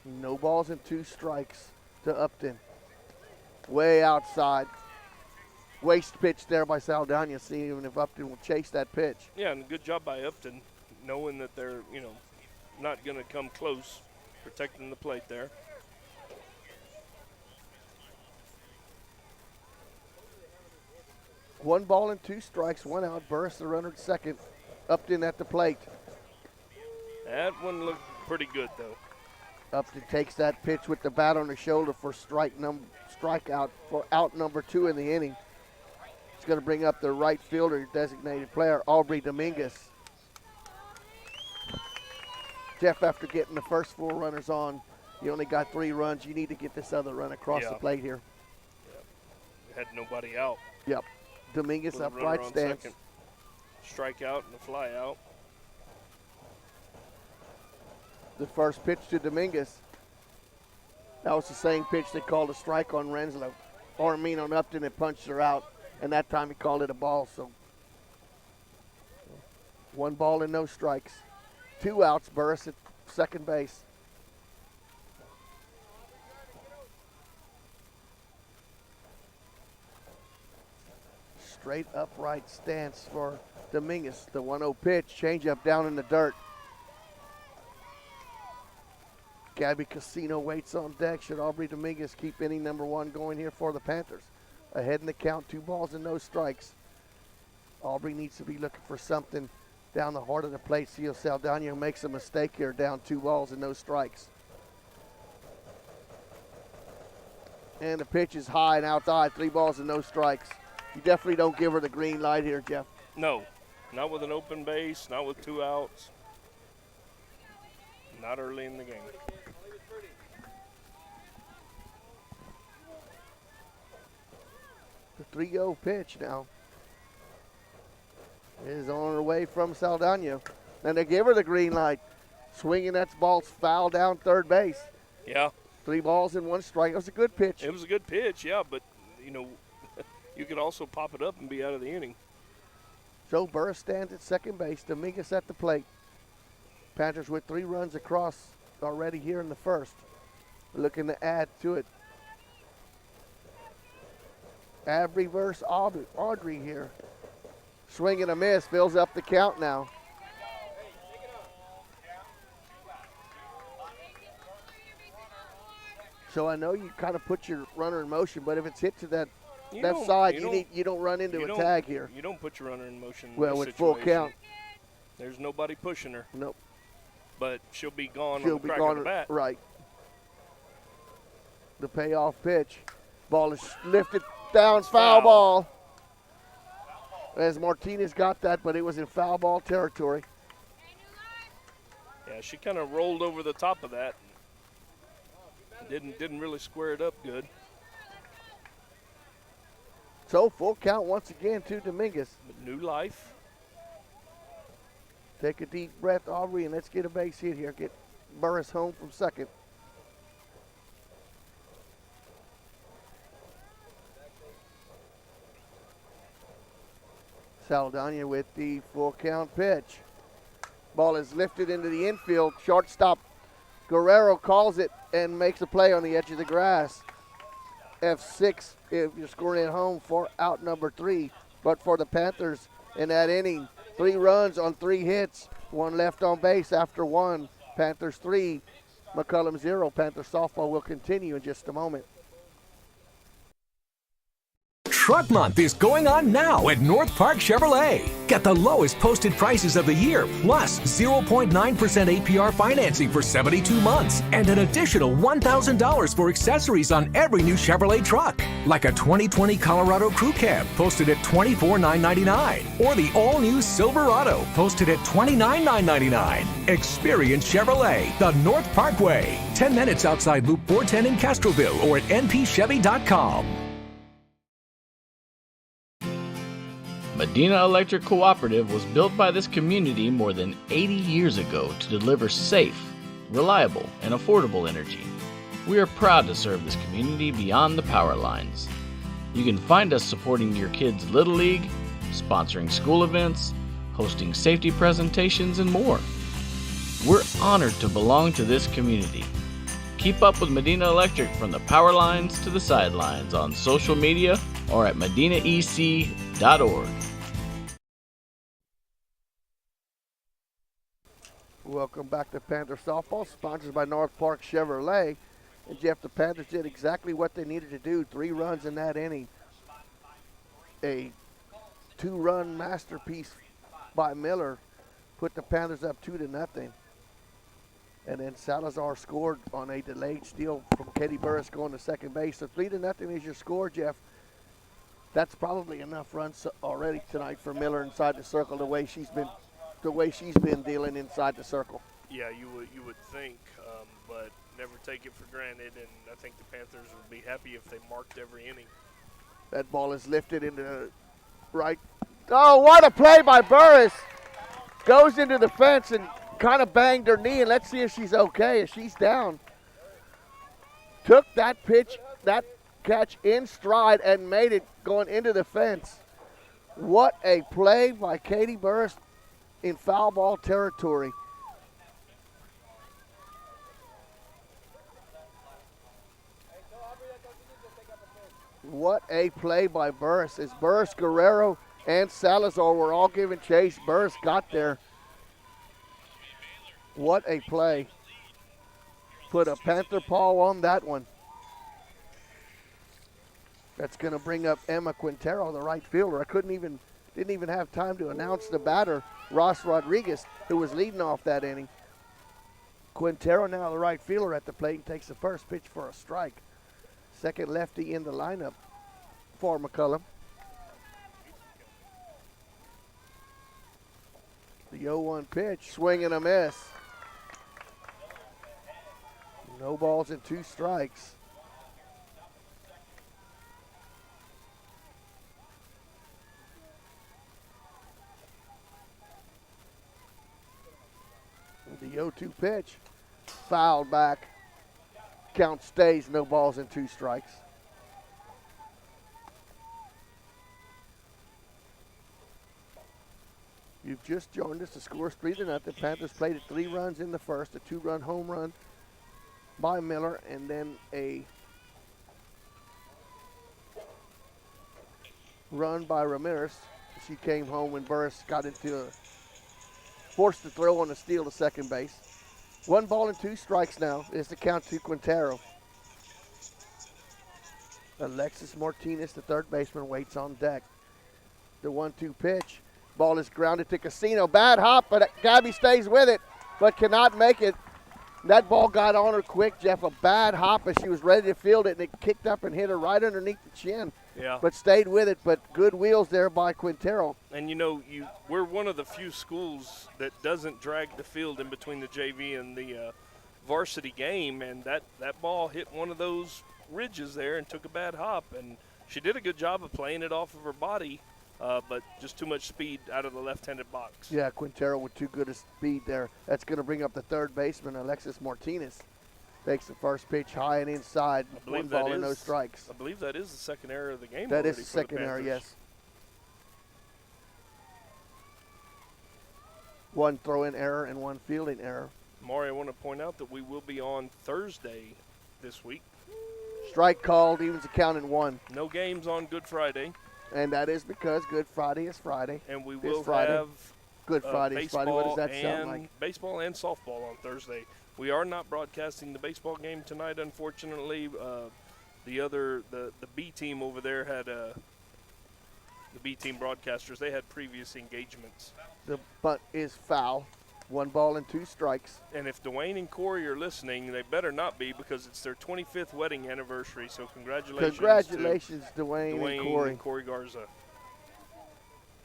No balls and 2 strikes to Upton. Way outside. Waste pitch there by Saldana, seeing if Upton will chase that pitch. Yeah, and good job by Upton, knowing that they're, not going to come close, protecting the plate there. One ball and 2 strikes, 1 out. Burris the runner at second. Upton at the plate. That one looked pretty good, though. Upton takes that pitch with the bat on the shoulder for strikeout for out number 2 in the inning. It's going to bring up the right fielder, designated player, Aubrey Dominguez. Jeff, after getting the first 4 runners on, you only got 3 runs. You need to get this other run across the plate here. Had nobody out. Yep. Dominguez upright stance. Strikeout and a fly out. The first pitch to Dominguez. That was the same pitch they called a strike on Renslow. Or on Upton and punched her out. And that time he called it a ball. So 1 ball and no strikes. 2 outs. Burris at second base. Great upright stance for Dominguez. The 1-0 pitch, changeup down in the dirt. Gabby Casino waits on deck. Should Aubrey Dominguez keep inning number 1 going here for the Panthers? Ahead in the count, 2 balls and no strikes. Aubrey needs to be looking for something down the heart of the plate. Cio Saldana makes a mistake here, down 2 balls and no strikes. And the pitch is high and outside, 3 balls and no strikes. You definitely don't give her the green light here, Jeff. No, not with an open base, not with 2 outs. Not early in the game. The 3-0 pitch now is on her way from Saldana. And they give her the green light. Swinging, that ball's foul down third base. Yeah. 3 balls and 1 strike. It was a good pitch. It was a good pitch, yeah, but, you could also pop it up and be out of the inning. Joe Burris stands at second base. Dominguez at the plate. Panthers with 3 runs across already here in the first. Looking to add to it. Avery versus Audrey here. Swing and a miss, fills up the count now. So I know you kind of put your runner in motion, but if it's hit to that side, you don't run into a tag here. You don't put your runner in motion. Well, with full count. There's nobody pushing her. Nope. But she'll be gone on the crack of the bat. Right. The payoff pitch. Ball is lifted down, foul ball. As Martinez got that, but it was in foul ball territory. Yeah, she kind of rolled over the top of that. Didn't really square it up good. So full count once again to Dominguez. New life. Take a deep breath, Aubrey, and let's get a base hit here. Get Burris home from second. Saldana with the full count pitch. Ball is lifted into the infield. Shortstop Guerrero calls it and makes a play on the edge of the grass. F6 if you're scoring at home for out number 3. But for the Panthers in that inning, 3 runs on 3 hits, 1 left on base after 1. Panthers 3, McCollum 0. Panther softball will continue in just a moment. Truck Month is going on now at North Park Chevrolet. Get the lowest posted prices of the year, plus 0.9% APR financing for 72 months, and an additional $1,000 for accessories on every new Chevrolet truck, like a 2020 Colorado Crew Cab, posted at $24,999, or the all-new Silverado, posted at $29,999. Experience Chevrolet, the North Parkway, 10 minutes outside Loop 410 in Castroville, or at npchevy.com. Medina Electric Cooperative was built by this community more than 80 years ago to deliver safe, reliable, and affordable energy. We are proud to serve this community beyond the power lines. You can find us supporting your kids' Little League, sponsoring school events, hosting safety presentations, and more. We're honored to belong to this community. Keep up with Medina Electric from the power lines to the sidelines on social media or at medinaec.org. Welcome back to Panther Softball, sponsored by North Park Chevrolet. And Jeff, the Panthers did exactly what they needed to do. 3 runs in that inning. A 2-run masterpiece by Miller put the Panthers up 2-0. And then Salazar scored on a delayed steal from Katie Burris going to second base. So 3-0 is your score, Jeff. That's probably enough runs already tonight for Miller inside the circle, the way she's been dealing inside the circle. Yeah, you would think, but never take it for granted, and I think the Panthers would be happy if they marked every inning. That ball is lifted into right. Oh, what a play by Burris. Goes into the fence and kind of banged her knee, and let's see if she's okay, if she's down. Took that pitch, that catch in stride and made it going into the fence. What a play by Katie Burris in foul ball territory. what a play by Burris. As Burris, Guerrero, and Salazar were all giving chase, Burris got there. What a play. Put a Panther paw on that one. That's going to bring up Emma Quintero, the right fielder. Didn't even have time to announce the batter, Ross Rodriguez, who was leading off that inning. Quintero now the right fielder at the plate and takes the first pitch for a strike. Second lefty in the lineup for McCollum. The 0-1 pitch, swing and a miss. No balls and 2 strikes. The 0-2 pitch, fouled back. Count stays, no balls and 2 strikes. You've just joined us. The score is 3-0. Panthers played at 3 runs in the first, a 2-run home run by Miller, and then a run by Ramirez. She came home when Burris got into forced to throw on a steal to second base. 1 ball and 2 strikes now is the count to Quintero. Alexis Martinez, the third baseman, waits on deck. The 1-2 pitch. Ball is grounded to Casino. Bad hop, but Gabby stays with it, but cannot make it. That ball got on her quick, Jeff. A bad hop as she was ready to field it, and it kicked up and hit her right underneath the chin. Yeah. But stayed with it, but good wheels there by Quintero. And, you know, we're one of the few schools that doesn't drag the field in between the JV and the varsity game, and that ball hit one of those ridges there and took a bad hop. And she did a good job of playing it off of her body, but just too much speed out of the left-handed box. Yeah, Quintero with too good a speed there. That's going to bring up the third baseman, Alexis Martinez. Takes the first pitch high and inside. 1 ball and no strikes. I believe that is the second error of the game. That is the second error, yes. 1 throw-in error and 1 fielding error. Maury, I want to point out that we will be on Thursday this week. Strike called, evens the count in 1. No games on Good Friday. And that is because Good Friday is Friday. And we will have Good Friday is Friday. What does that sound like? Baseball and softball on Thursday. We are not broadcasting the baseball game tonight, unfortunately. The B team over there had the B team broadcasters. They had previous engagements. The bunt is foul. 1 ball and 2 strikes. And if Dwayne and Corey are listening, they better not be because it's their 25th wedding anniversary. So congratulations. Congratulations, Dwayne and Corey Garza.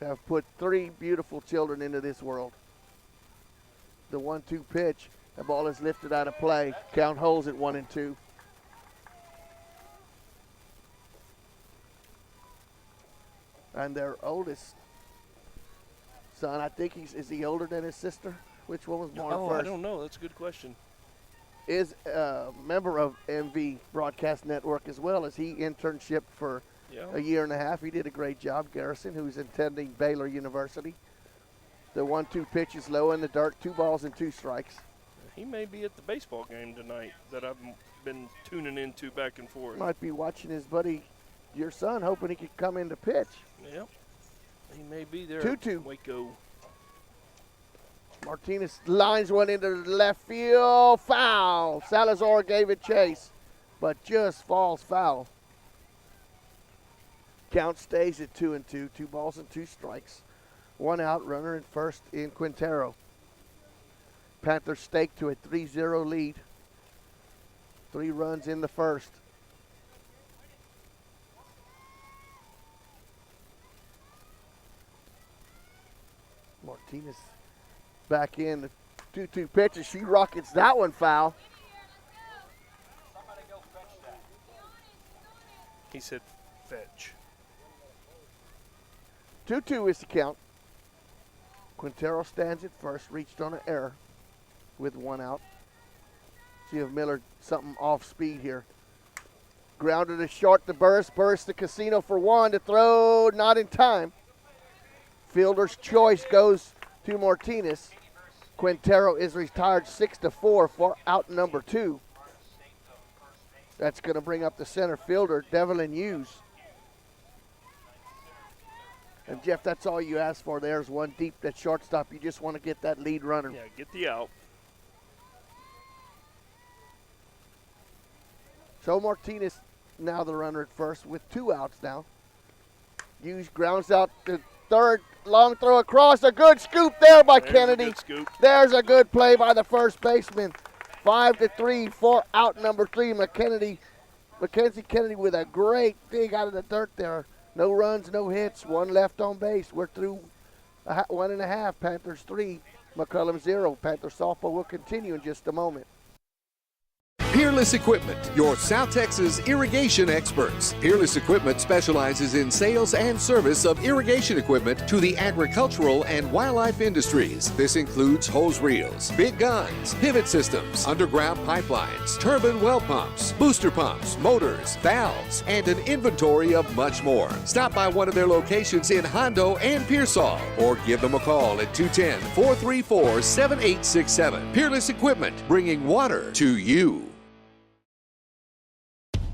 Have put 3 beautiful children into this world. The 1-2 pitch. The ball is lifted out of play. Count holds at 1-2. And their oldest son, I think is he older than his sister? Which one was born first? I don't know. That's a good question. Is a member of MV Broadcast Network as well as he internship for a year and a half. He did a great job. Garrison, who's attending Baylor University. The 1-2 pitch is low in the dirt. 2 balls and 2 strikes. He may be at the baseball game tonight that I've been tuning into back and forth. Might be watching his buddy, your son, hoping he could come in to pitch. Yep. He may be there. 2-2. Waco. Martinez lines one into the left field. Foul. Salazar gave it chase, but just falls foul. Count stays at 2-2. 2 balls and 2 strikes. 1 out, runner in first in Quintero. Panthers stake to a 3-0 lead. 3 runs in the first. Martinez back in. The 2-2 pitch, and she rockets that one foul. Somebody go fetch that. He said fetch. 2-2 is the count. Quintero stands at first, reached on an error with 1 out. See if Miller something off speed here. Grounded to short to Burris. Burris to Casino for 1 to throw, not in time. Fielder's choice goes to Martinez. Quintero is retired 6-4 for out number 2. That's going to bring up the center fielder, Devlin Hughes. And, Jeff, that's all you ask for there is one deep at shortstop. You just want to get that lead runner. Yeah, get the out. So Martinez now the runner at first with 2 outs now. Hughes grounds out to third. Long throw across. A good scoop there by Kennedy. There's a good play by the first baseman. 5-3 for out number 3. Mackenzie Kennedy with a great dig out of the dirt there. No runs, no hits, 1 left on base. We're through 1.5. Panthers 3, McCollum 0. Panther softball will continue in just a moment. Peerless Equipment, your South Texas irrigation experts. Peerless Equipment specializes in sales and service of irrigation equipment to the agricultural and wildlife industries. This includes hose reels, big guns, pivot systems, underground pipelines, turbine well pumps, booster pumps, motors, valves, and an inventory of much more. Stop by one of their locations in Hondo and Pearsall or give them a call at 210-434-7867. Peerless Equipment, bringing water to you.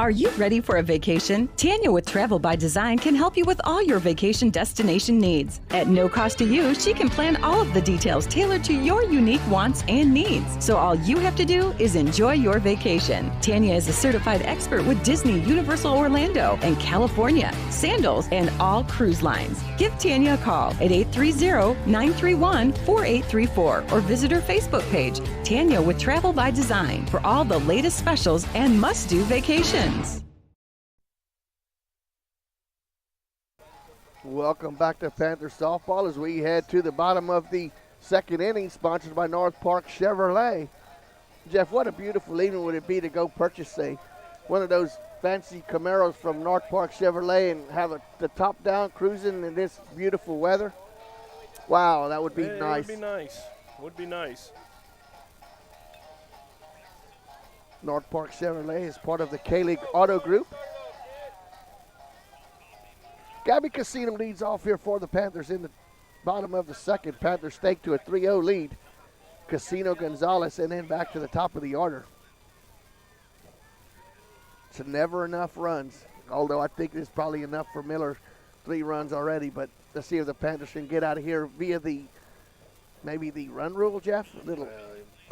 Are you ready for a vacation? Tanya with Travel by Design can help you with all your vacation destination needs. At no cost to you, she can plan all of the details tailored to your unique wants and needs. So all you have to do is enjoy your vacation. Tanya is a certified expert with Disney, Universal Orlando, and California, Sandals, and all cruise lines. Give Tanya a call at 830-931-4834 or visit her Facebook page, Tanya with Travel by Design, for all the latest specials and must-do vacations. Welcome back to Panther Softball as we head to the bottom of the second inning, sponsored by North Park Chevrolet. Jeff, what a beautiful evening would it be to go purchase one of those fancy Camaros from North Park Chevrolet and have the top down cruising in this beautiful weather? Wow, that would be nice. It would be nice. Would be nice. North Park Chevrolet is part of the Kaylee Auto Group. Gabby Casino leads off here for the Panthers in the bottom of the second. Panthers stake to a 3-0 lead. Casino, Gonzalez, and then back to the top of the order. It's never enough runs, although I think it's probably enough for Miller. 3 runs already, but let's see if the Panthers can get out of here via maybe the run rule, Jeff. A little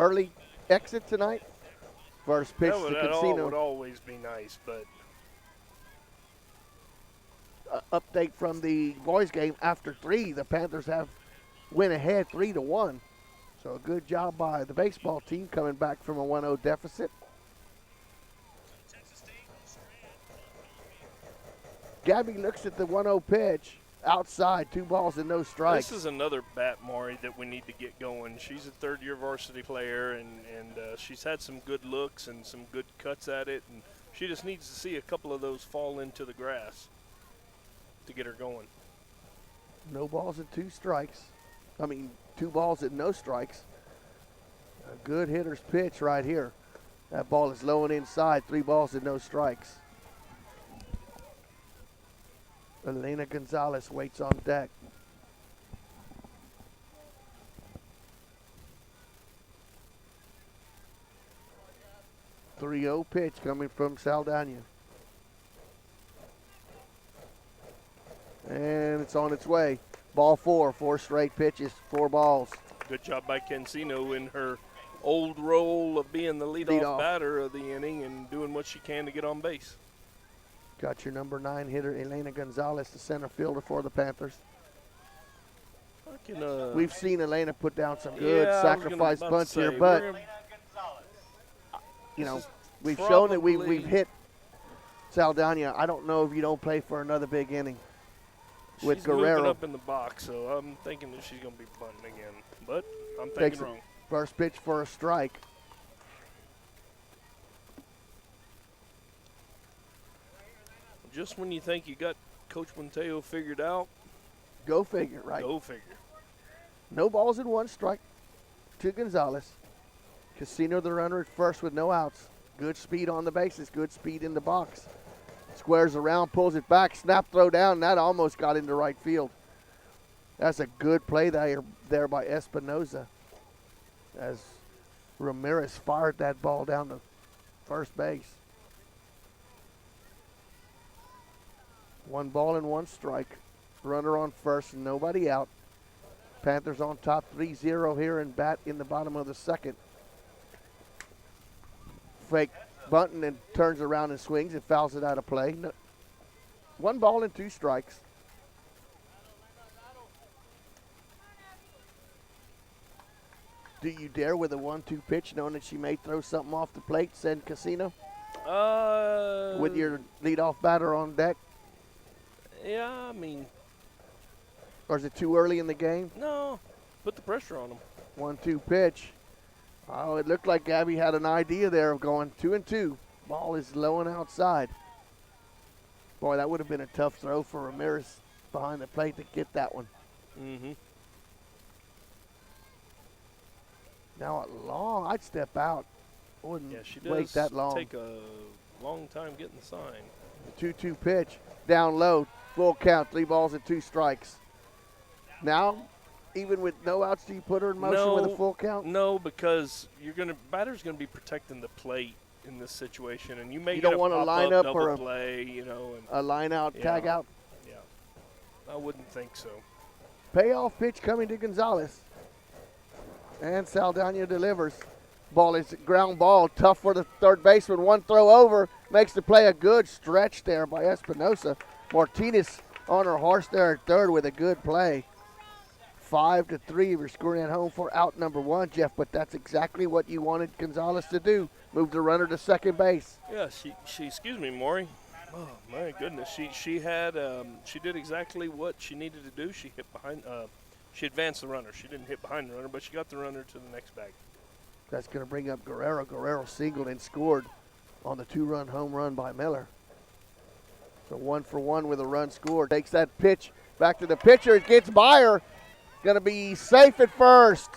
early exit tonight. First pitch to Casino. That would always be nice, but update from the boys game after 3. The Panthers went ahead 3-1. So a good job by the baseball team coming back from a 1-0 deficit. Gabby looks at the 1-0 pitch. Outside, 2 balls and no strikes. This is another bat, Maury, that we need to get going. She's a third-year varsity player, and she's had some good looks and some good cuts at it, and she just needs to see a couple of those fall into the grass to get her going. No balls and 2 strikes. 2 balls and no strikes. A good hitter's pitch right here. That ball is low and inside, 3 balls and no strikes. Elena Gonzalez waits on deck. The 3-0 pitch coming from Saldana. And it's on its way. Ball 4, 4 straight pitches, 4 balls. Good job by Cancino in her old role of being the leadoff batter of the inning and doing what she can to get on base. Got your number 9 hitter, Elena Gonzalez, the center fielder for the Panthers. We've seen Elena put down some good sacrifice bunts here, but we've shown that we've hit Saldana. I don't know if you don't play for another big inning with Guerrero. She's moving up in the box, so I'm thinking that she's going to be bunting again, but I'm thinking wrong. First pitch for a strike. Just when you think you got Coach Monteo figured out. Go figure, right? Go figure. No balls and 1 strike to Gonzalez. Casino the runner at first with no outs. Good speed on the bases, good speed in the box. Squares around, pulls it back, snap throw down. That almost got into right field. That's a good play there by Espinosa as Ramirez fired that ball down to first base. 1 ball and 1 strike. Runner on first, nobody out. Panthers on top 3-0 here and bat in the bottom of the second. Fake bunting and turns around and swings and fouls it out of play. No, 1 ball and 2 strikes. Do you dare with a 1-2 pitch knowing that she may throw something off the plate, send Casino? With your leadoff batter on deck? Yeah, I mean. Or is it too early in the game? No, put the pressure on them. 1-2 pitch. Oh, it looked like Gabby had an idea there of going 2-2. Ball is low and outside. Boy, that would have been a tough throw for Ramirez behind the plate to get that one. Mm-hmm. Now I'd step out. I wouldn't wait that long. Take a long time getting the sign. The 2-2 pitch, down low, full count, 3 balls and 2 strikes. Now, even with no outs, do you put her in motion with a full count? No, because batter's gonna be protecting the plate in this situation, and you don't want a lineup or a play, a line out, tag out. Yeah, I wouldn't think so. Payoff pitch coming to Gonzalez, and Saldana delivers. Ball is ground ball, tough for the third baseman. 1 throw over makes the play. A good stretch there by Espinosa. Martinez on her horse there at third with a good play. 5-3. We're scoring at home for out number 1, Jeff, but that's exactly what you wanted Gonzalez to do. Move the runner to second base. Yeah, she excuse me, Maury. Oh my goodness, she did exactly what she needed to do. She hit behind. She advanced the runner. She didn't hit behind the runner, but she got the runner to the next bag. That's going to bring up Guerrero. Guerrero singled and scored on the 2-run home run by Miller. So 1 for 1 with a run scored. Takes that pitch back to the pitcher. It gets by her. Going to be safe at first.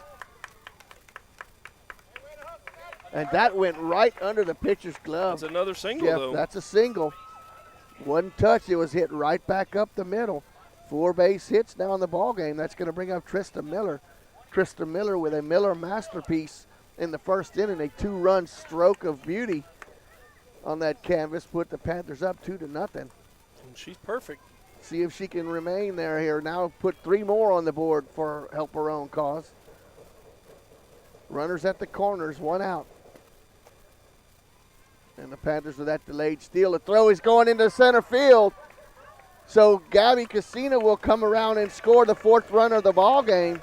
And that went right under the pitcher's glove. That's another single, Jeff, though. That's a single. 1 touch. It was hit right back up the middle. 4 base hits now in the ball game. That's going to bring up Trista Miller. Trista Miller with a Miller masterpiece in the first inning. A 2-run stroke of beauty on that canvas put the Panthers up 2-0. And she's perfect. See if she can remain there here. Now put 3 more on the board for help her own cause. Runners at the corners, 1 out. And the Panthers with that delayed steal. The throw is going into center field. So Gabby Casino will come around and score the 4th run of the ball game.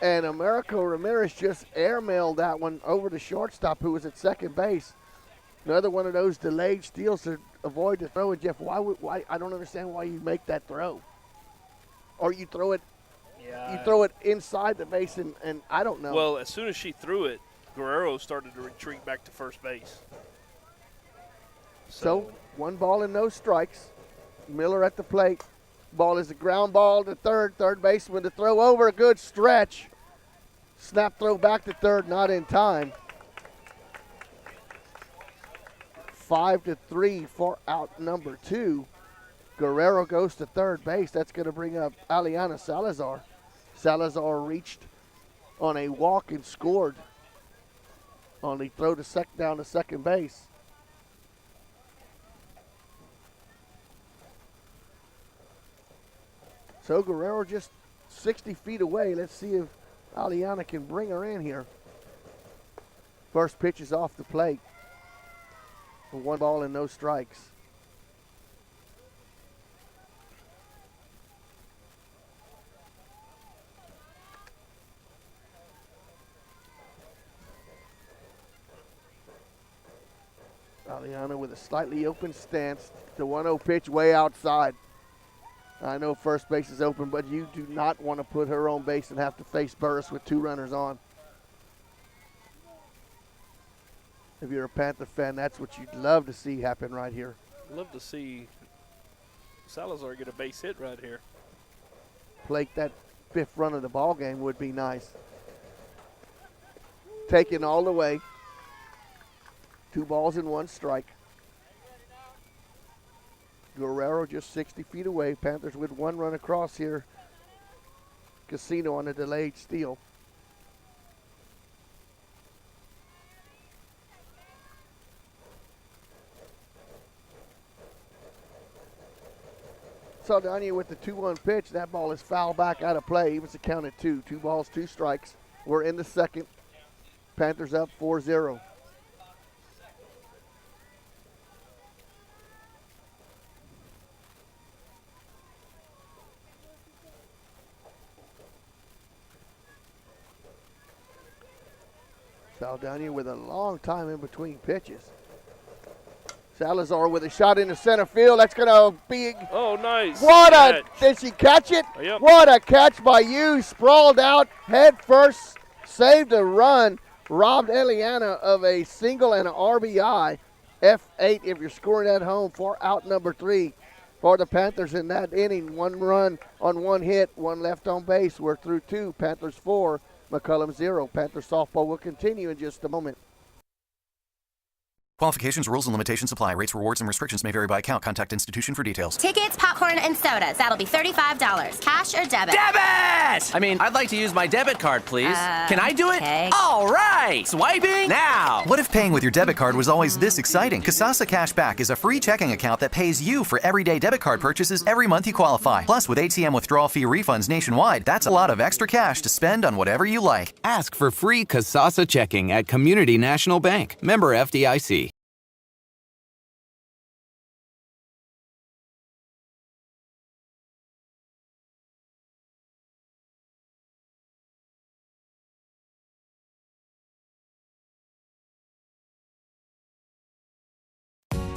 And Americo Ramirez just airmailed that one over the shortstop who was at second base. Another one of those delayed steals to avoid the throw. And Jeff, why? I don't understand why you make that throw. Or you throw it. Yeah. You throw it inside the base, and I don't know. Well, as soon as she threw it, Guerrero started to retreat back to first base. So 1 ball and no strikes. Miller at the plate. Ball is a ground ball to third. Third baseman to throw over. A good stretch. Snap throw back to third, not in time. 5-3 for out number 2. Guerrero goes to third base. That's going to bring up Aliana Salazar. Salazar reached on a walk and scored on the throw to down to second base. So Guerrero just 60 feet away. Let's see if Aliana can bring her in here. First pitch is off the plate. 1 ball and no strikes. Aliana with a slightly open stance. The 1-0 pitch way outside. I know first base is open, but you do not want to put her on base and have to face Burris with 2 runners on. If you're a Panther fan, that's what you'd love to see happen right here. Love to see Salazar get a base hit right here. Plate that 5th run of the ball game would be nice. Taken all the way. 2 balls and 1 strike. Guerrero just 60 feet away. Panthers with 1 run across here. Casino on a delayed steal. Saldana with the 2-1 pitch. That ball is fouled back out of play. He was accounted 2. 2 balls, 2 strikes. We're in the second. Panthers up 4-0. Saldana with a long time in between pitches. Salazar with a shot into center field. That's going to be. Oh, nice. What catch. Did she catch it? Yep. What a catch by you. Sprawled out, head first, saved a run, robbed Eliana of a single and an RBI. F8 if you're scoring at home for out number 3 for the Panthers in that inning. 1 run on 1 hit, 1 left on base. We're through 2. Panthers 4, McCollum 0. Panthers softball will continue in just a moment. Qualifications, rules, and limitations apply. Rates, rewards, and restrictions may vary by account. Contact institution for details. Tickets, popcorn, and sodas. That'll be $35. Cash or debit? Debit! I'd like to use my debit card, please. Can I do it? Okay. All right! Swiping now! What if paying with your debit card was always this exciting? Kasasa Cashback is a free checking account that pays you for everyday debit card purchases every month you qualify. Plus, with ATM withdrawal fee refunds nationwide, that's a lot of extra cash to spend on whatever you like. Ask for free Kasasa checking at Community National Bank. Member FDIC.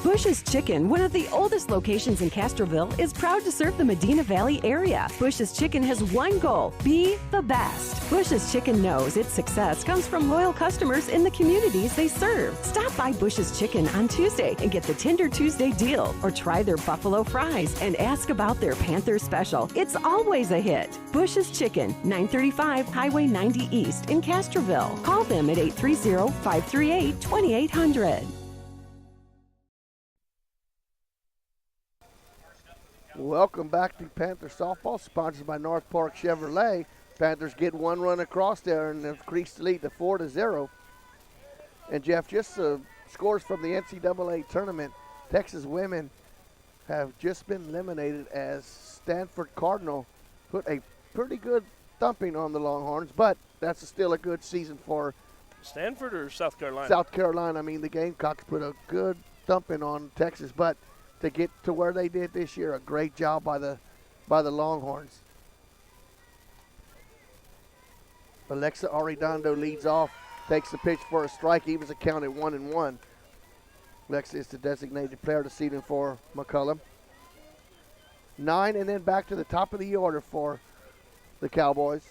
Bush's Chicken, one of the oldest locations in Castroville, is proud to serve the Medina Valley area. Bush's Chicken has one goal: be the best. Bush's Chicken knows its success comes from loyal customers in the communities they serve. Stop by Bush's Chicken on Tuesday and get the Tender Tuesday deal, or try their buffalo fries and ask about their Panther special. It's always a hit. Bush's Chicken, 935 Highway 90 East in Castroville. Call them at 830-538-2800. Welcome back to Panther Softball, sponsored by North Park Chevrolet. Panthers get 1 run across there and increase the lead to 4-0. And Jeff, just scores from the NCAA tournament. Texas women have just been eliminated as Stanford Cardinal put a pretty good thumping on the Longhorns, but that's still a good season for Stanford or South Carolina? South Carolina. I mean, the Gamecocks put a good thumping on Texas, but to get to where they did this year, a great job by the Longhorns. Alexa Arredondo leads off, takes the pitch for a strike. He was accounted 1-1. Alexa is the designated player this evening for McCollum. 9, and then back to the top of the order for the Cowboys.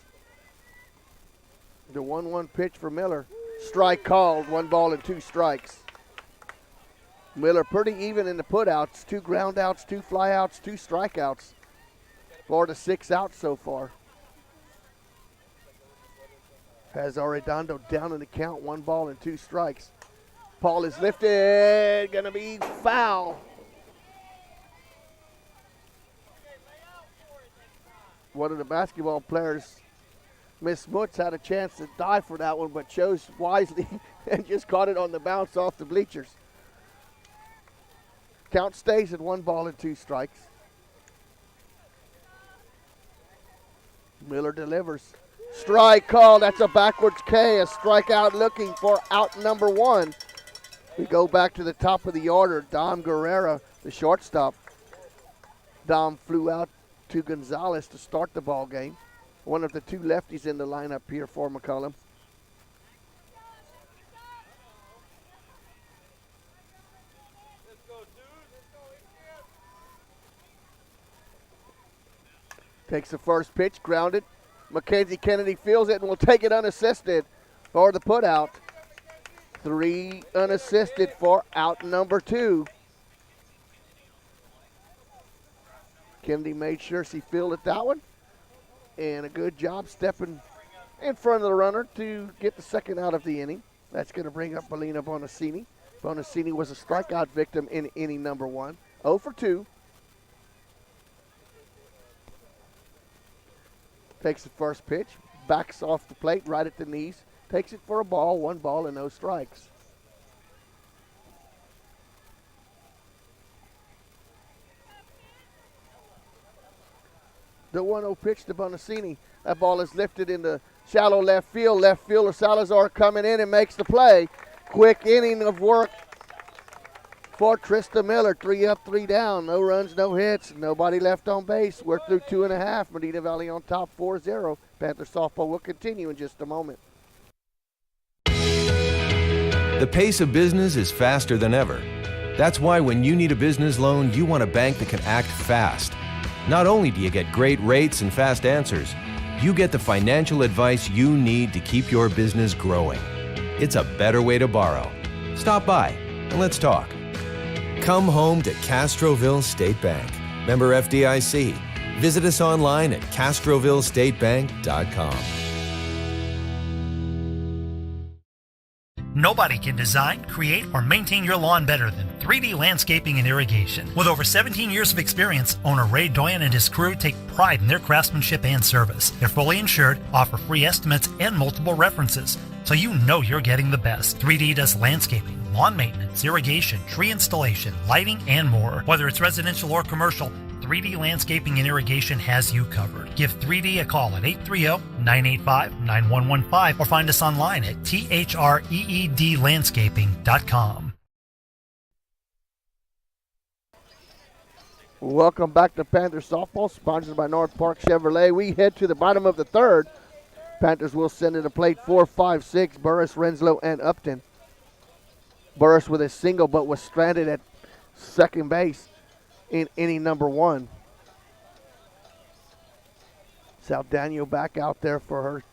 The 1-1 pitch for Miller. Strike called, 1 ball and 2 strikes. Miller pretty even in the putouts. 2 groundouts, 2 flyouts, 2 strikeouts. 4 to 6 outs so far. Has Arredondo down in the count, 1 ball and 2 strikes. Paul is lifted, gonna be foul. One of the basketball players, Miss Smuts, had a chance to dive for that one, but chose wisely and just caught it on the bounce off the bleachers. Count stays at 1 ball and 2 strikes. Miller delivers. Strike call. That's a backwards K. A strikeout looking for out number 1. We go back to the top of the order. Dom Guerrera, the shortstop. Dom flew out to Gonzalez to start the ball game. One of the 2 lefties in the lineup here for McCollum. Takes the first pitch, grounded. Mackenzie Kennedy feels it and will take it unassisted for the putout. 3 unassisted for out number 2. Kennedy made sure she fielded that one. And a good job stepping in front of the runner to get the second out of the inning. That's going to bring up Belina Bonacini. Bonacini was a strikeout victim in inning number 1. 0 for 2. Takes the first pitch, backs off the plate right at the knees, takes it for a ball, 1 ball and no strikes. The 1-0 pitch to Bonacini. That ball is lifted into shallow left field. Left fielder Salazar coming in and makes the play. Quick inning of work for Trista Miller. 3 up, 3 down. No runs, no hits. Nobody left on base. We're through 2.5. Medina Valley on top 4-0. Panther softball will continue in just a moment. The pace of business is faster than ever. That's why when you need a business loan, you want a bank that can act fast. Not only do you get great rates and fast answers, you get the financial advice you need to keep your business growing. It's a better way to borrow. Stop by and let's talk. Come home to Castroville State Bank. Member FDIC. Visit us online at castrovillestatebank.com. Nobody can design, create, or maintain your lawn better than 3D Landscaping and Irrigation. With over 17 years of experience, owner Ray Doyen and his crew take pride in their craftsmanship and service. They're fully insured, offer free estimates and multiple references, so you know you're getting the best. 3D does landscaping, lawn maintenance, irrigation, tree installation, lighting, and more. Whether it's residential or commercial, 3D Landscaping and Irrigation has you covered. Give 3D a call at 830-985-9115 or find us online at threedlandscaping.com. Welcome back to Panthers softball, sponsored by North Park Chevrolet. We head to the bottom of the third. Panthers will send to the plate 4, 5, 6, Burris, Renslow, and Upton. Burris with a single but was stranded at second base in inning number 1. Saldana back out there for her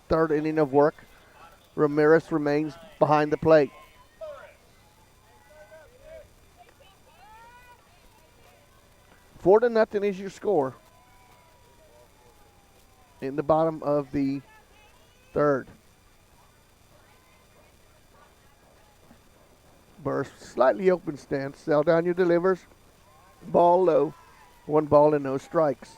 third inning of work. Ramirez remains behind the plate. Four to nothing is your score in the bottom of the third. Burst slightly open stance. Saldana delivers. Ball low. 1 ball and no strikes.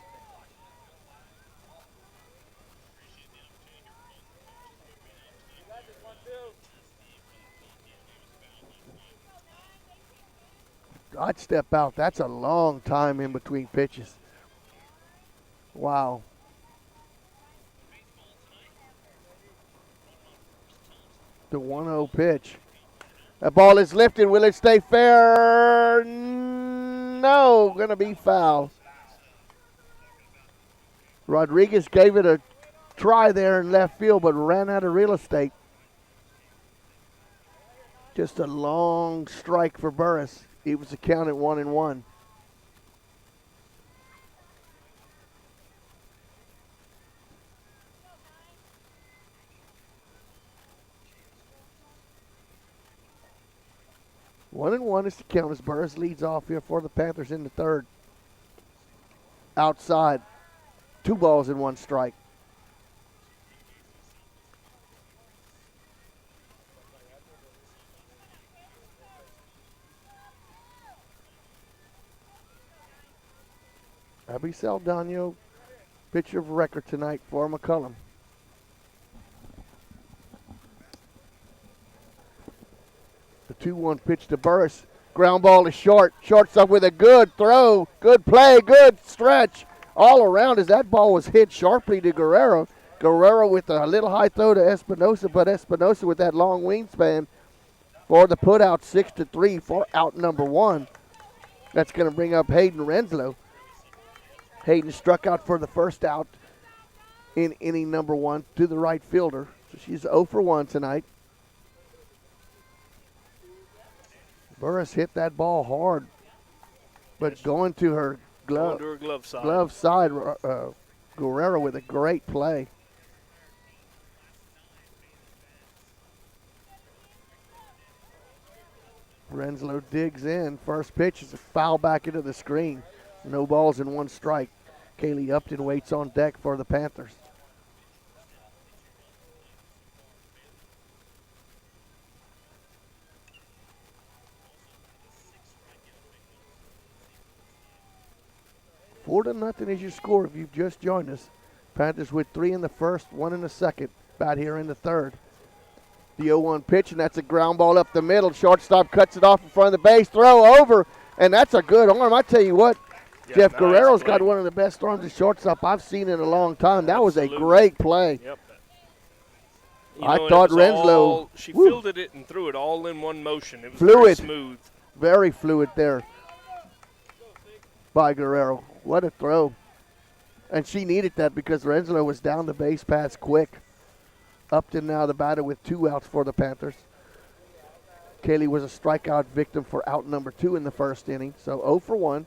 I'd step out. That's a long time in between pitches. Wow. The 1-0 pitch. That ball is lifted. Will it stay fair? No, going to be foul. Rodriguez gave it a try there in left field, but ran out of real estate. Just a long strike for Burris. It was a count at 1-1. One and one is the count as Burris leads off here for the Panthers in the third. Outside, 2 balls and 1 strike. Abby Saldana, pitcher of record tonight for McCollum. The 2-1 pitch to Burris. Ground ball is short. Shortstop with a good throw, good play, good stretch all around as that ball was hit sharply to Guerrero. Guerrero with a little high throw to Espinosa, but Espinosa with that long wingspan for the putout 6-3 for out number 1. That's going to bring up Hayden Renslow. Hayden struck out for the first out in inning number 1 to the right fielder. So she's 0 for 1 tonight. Burris hit that ball hard, but going to her glove side. Guerrero with a great play. Renslow digs in. First pitch is a foul back into the screen. No balls and 1 strike. Kaylee Upton waits on deck for the Panthers. Four to nothing is your score if you've just joined us. Panthers with 3 in the first, 1 in the second. About here in the third. The 0-1 pitch, and that's a ground ball up the middle. Shortstop cuts it off in front of the base. Throw over, and that's a good arm. I tell you what, Yeah, Jeff nice Guerrero's play. got one of the best arms at shortstop I've seen in a long time. That was a great play. Yep. I thought Renslow. She fielded it and threw it all in one motion. It was Fluid. very smooth. Very fluid there by Guerrero. What a throw. And she needed that because Renslow was down the base paths quick. Upton now the batter with 2 outs for the Panthers. Kaylee was a strikeout victim for out number 2 in the first inning. So 0 for 1.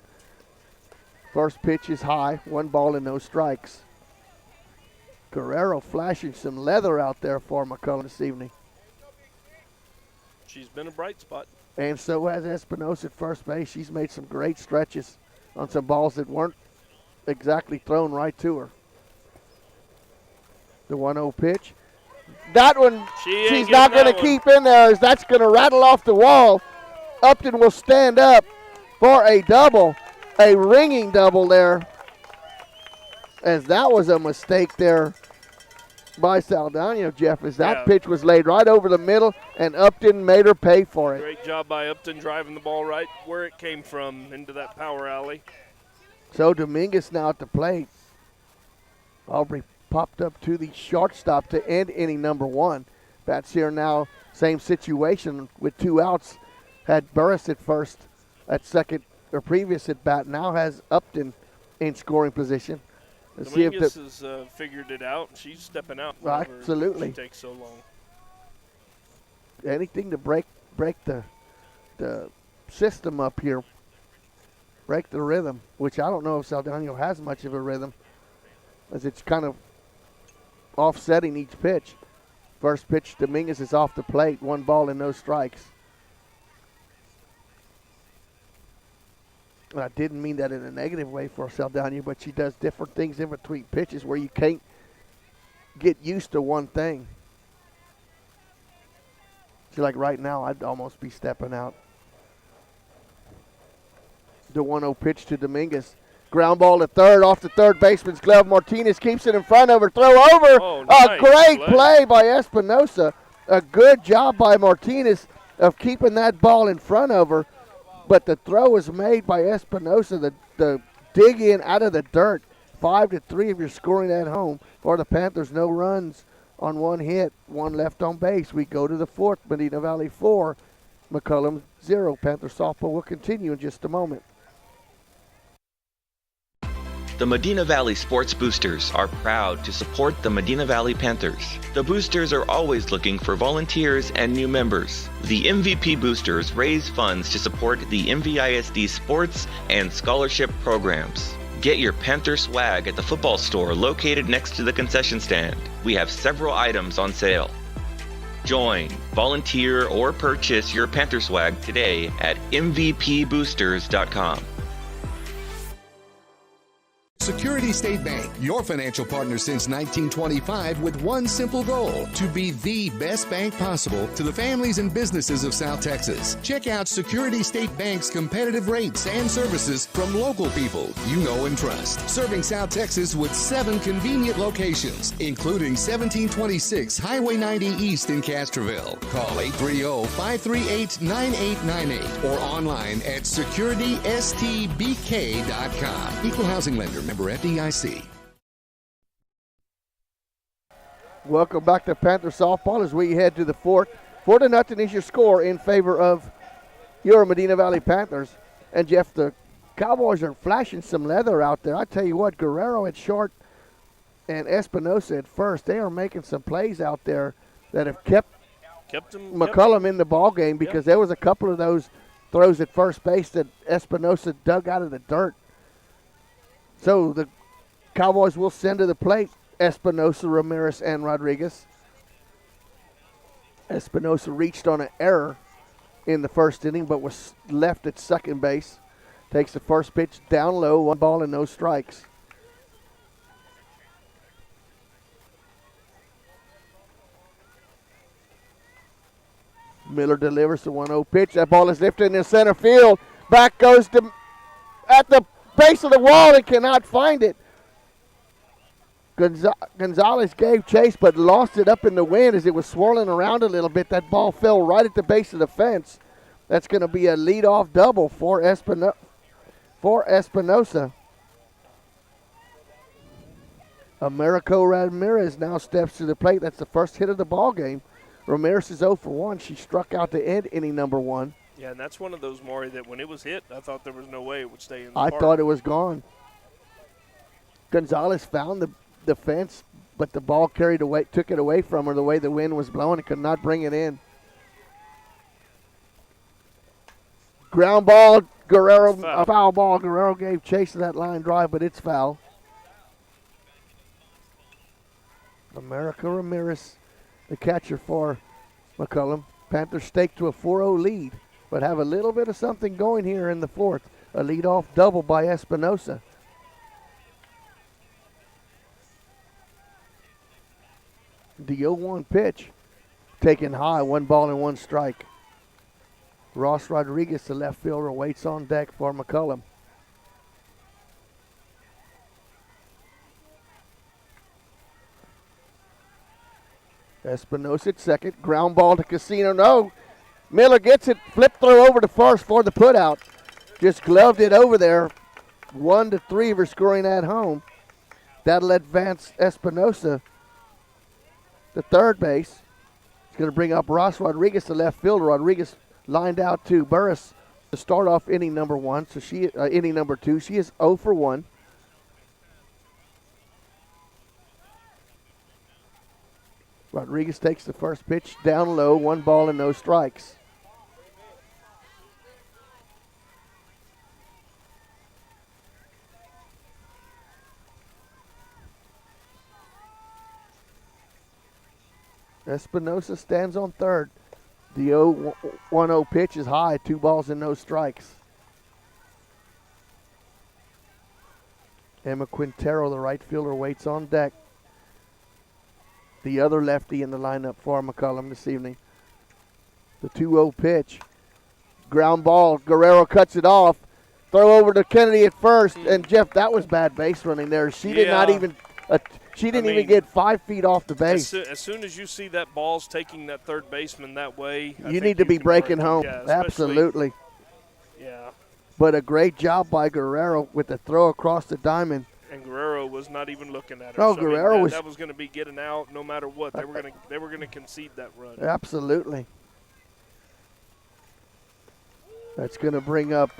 First pitch is high. 1 ball and no strikes. Guerrero flashing some leather out there for McCollum this evening. She's been a bright spot. And so has Espinosa at first base. She's made some great stretches on some balls that weren't exactly thrown right to her. The 1-0 pitch. That one she's not going to keep in there as that's going to rattle off the wall. Upton will stand up for a double, a ringing double there, as that was a mistake there by Saldana, Jeff, as that pitch was laid right over the middle, and Upton made her pay for it. Great job by Upton driving the ball right where it came from into that power alley. So Dominguez now at the plate. Aubrey popped up to the shortstop to end inning number 1. Bats here now, same situation with 2 outs. Had Burris at first, at second, or previous at bat. Now has Upton in scoring position. Let's see if Dominguez has figured it out. She's stepping out. Absolutely. She takes so long. Anything to break the system up here. Break the rhythm, which I don't know if Saldana has much of a rhythm, as it's kind of offsetting each pitch. First pitch, Dominguez is off the plate. 1 ball and no strikes. I didn't mean that in a negative way for Saldana, but she does different things in between pitches where you can't get used to one thing. See, like right now, I'd almost be stepping out. The 1-0 pitch to Dominguez. Ground ball to third, off the third baseman's glove. Martinez keeps it in front of her. Throw over. Oh, a great play by Espinosa. A good job by Martinez of keeping that ball in front of her. But the throw was made by Espinosa. The dig in out of the dirt. 5-3 if you're scoring at home. For the Panthers, no runs on 1 hit. 1 left on base. We go to the 4th. Medina Valley 4. McCollum 0. Panther softball will continue in just a moment. The Medina Valley Sports Boosters are proud to support the Medina Valley Panthers. The Boosters are always looking for volunteers and new members. The MVP Boosters raise funds to support the MVISD sports and scholarship programs. Get your Panther swag at the football store located next to the concession stand. We have several items on sale. Join, volunteer, or purchase your Panther swag today at mvpboosters.com. Security State Bank, your financial partner since 1925 with one simple goal, to be the best bank possible to the families and businesses of South Texas. Check out Security State Bank's competitive rates and services from local people you know and trust. Serving South Texas with 7 convenient locations, including 1726 Highway 90 East in Castroville. Call 830-538-9898 or online at securitystbk.com. Equal housing lender. Member FDIC. Welcome back to Panther softball as we head to the 4th. 4-0 is your score in favor of your Medina Valley Panthers. And Jeff, the Cowboys are flashing some leather out there. I tell you what, Guerrero at short and Espinosa at first, they are making some plays out there that have kept McCollum in the ball game, because there was a couple of those throws at first base that Espinosa dug out of the dirt. So the Cowboys will send to the plate Espinosa, Ramirez, and Rodriguez. Espinosa reached on an error in the first inning, but was left at second base. Takes the first pitch down low, 1 ball and no strikes. Miller delivers the 1-0 pitch. That ball is lifted in the center field. Back goes to at the base of the wall and cannot find it. Gonzalez gave chase but lost it up in the wind as it was swirling around a little bit. That ball fell right at the base of the fence. That's going to be a leadoff double for for Espinosa. Americo Ramirez now steps to the plate. That's the first hit of the ball game. Ramirez is 0 for 1. She struck out to end inning number 1. Yeah, and that's one of those, Maury, that when it was hit, I thought there was no way it would stay in the I park. thought it was gone. Gonzalez found the fence, but the ball took it away from her the way the wind was blowing. It could not bring it in. Ground ball, Guerrero, a foul ball. Guerrero gave chase to that line drive, but it's foul. America Ramirez, the catcher for McCollum. Panthers stake to a 4-0 lead, but have a little bit of something going here in the fourth. A leadoff double by Espinosa. The 0-1 pitch, taken high, 1 ball and 1 strike. Ross Rodriguez, the left fielder, waits on deck for McCollum. Espinosa at second, ground ball to Casino, no. Miller gets it, flip throw over to first for the putout. Just gloved it over there. 1-3 for scoring at home. That'll advance Espinosa to third base. It's going to bring up Ross Rodriguez, the left fielder. Rodriguez lined out to Burris to start off inning number 1. So inning number 2. She is 0 for 1. Rodriguez takes the first pitch down low, 1 ball and no strikes. Espinosa stands on third. The 0-1-0 pitch is high, 2 balls and no strikes. Emma Quintero, the right fielder, waits on deck. The other lefty in the lineup for McCollum this evening. The 2-0 pitch. Ground ball. Guerrero cuts it off. Throw over to Kennedy at first. And, Jeff, that was bad base running there. She did not even even get 5 feet off the base. As soon as you see that ball's taking that third baseman that way, you need to be breaking home. Yeah, absolutely. Yeah. But a great job by Guerrero with the throw across the diamond. And Guerrero was not even looking at her. No, so, Guerrero that was going to be getting out no matter what. They were going to concede that run. Absolutely. That's going to bring up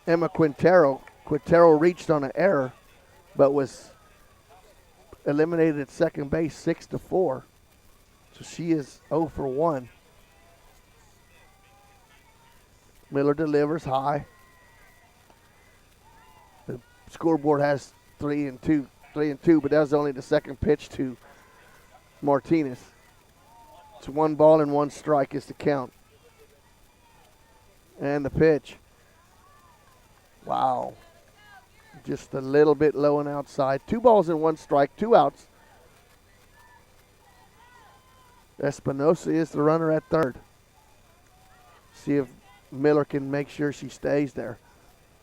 Emma Quintero. Quintero reached on an error, but was eliminated at second base 6-4. So she is 0 for 1. Miller delivers high. The scoreboard has 3-2, but that was only the second pitch to Martinez. It's 1 ball and 1 strike is the count. And the pitch. Wow. Just a little bit low and outside. 2 balls and 1 strike, 2 outs. Espinosa is the runner at third. See if Miller can make sure she stays there.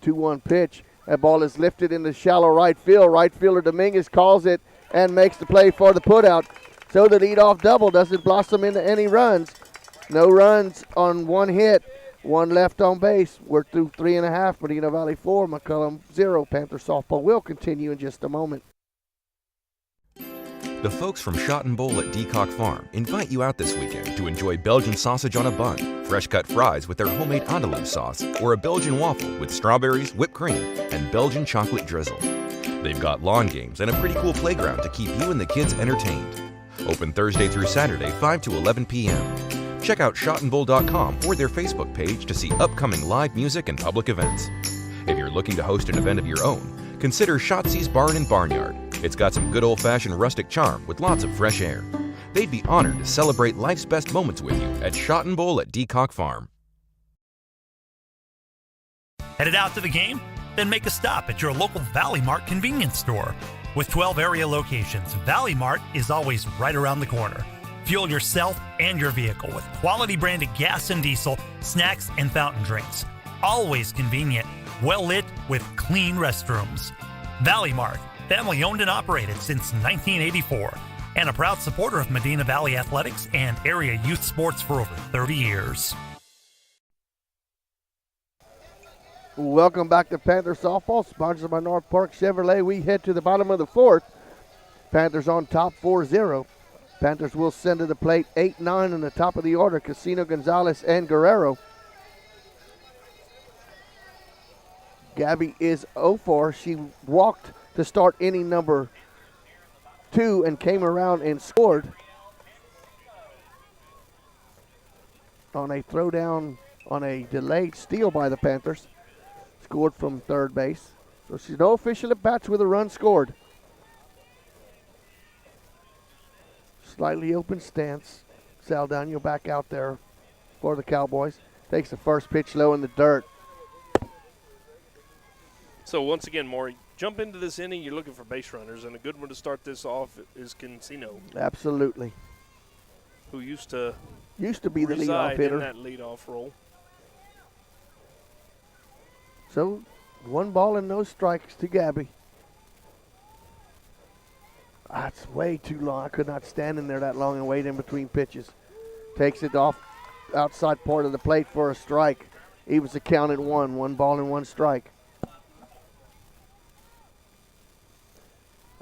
2-1 pitch. That ball is lifted in the shallow right field. Right fielder Dominguez calls it and makes the play for the putout. So the leadoff double doesn't blossom into any runs. No runs on 1 hit. 1 left on base. We're through 3.5. Medina Valley 4, McCollum 0. Panther softball will continue in just a moment. The folks from Shot and Bowl at Decock Farm invite you out this weekend to enjoy Belgian sausage on a bun, fresh cut fries with their homemade andalouse sauce, or a Belgian waffle with strawberries, whipped cream, and Belgian chocolate drizzle. They've got lawn games and a pretty cool playground to keep you and the kids entertained. Open Thursday through Saturday, 5 to 11 p.m. Check out shotandbowl.com or their Facebook page to see upcoming live music and public events. If you're looking to host an event of your own, consider Shotzi's Barn and Barnyard. It's got some good old-fashioned rustic charm with lots of fresh air. They'd be honored to celebrate life's best moments with you at Shot and Bowl at Decock Farm. Headed out to the game? Then make a stop at your local Valley Mart convenience store. With 12 area locations, Valley Mart is always right around the corner. Fuel yourself and your vehicle with quality branded gas and diesel, snacks, and fountain drinks. Always convenient, well lit with clean restrooms. Valley Mart, family owned and operated since 1984, and a proud supporter of Medina Valley athletics and area youth sports for over 30 years. Welcome back to Panther Softball, sponsored by North Park Chevrolet. We head to the bottom of the fourth. Panthers on top 4-0. Panthers will send to the plate 8-9 in the top of the order. Casino, Gonzalez, and Guerrero. Gabby is 0-4. She walked to start inning number 2 and came around and scored on a throwdown on a delayed steal by the Panthers. Scored from third base. So she's no official at bats with a run scored. Slightly open stance. Saldana back out there for the Cowboys. Takes the first pitch low in the dirt. So once again, Maury, jump into this inning, you're looking for base runners, and a good one to start this off is Casino. Absolutely. Who used to be the leadoff hitter. in that leadoff role. So 1 ball and no strikes to Gabby. That's way too long. I could not stand in there that long and wait in between pitches. Takes it off outside part of the plate for a strike. Evens the count at 1. 1 ball and 1 strike. I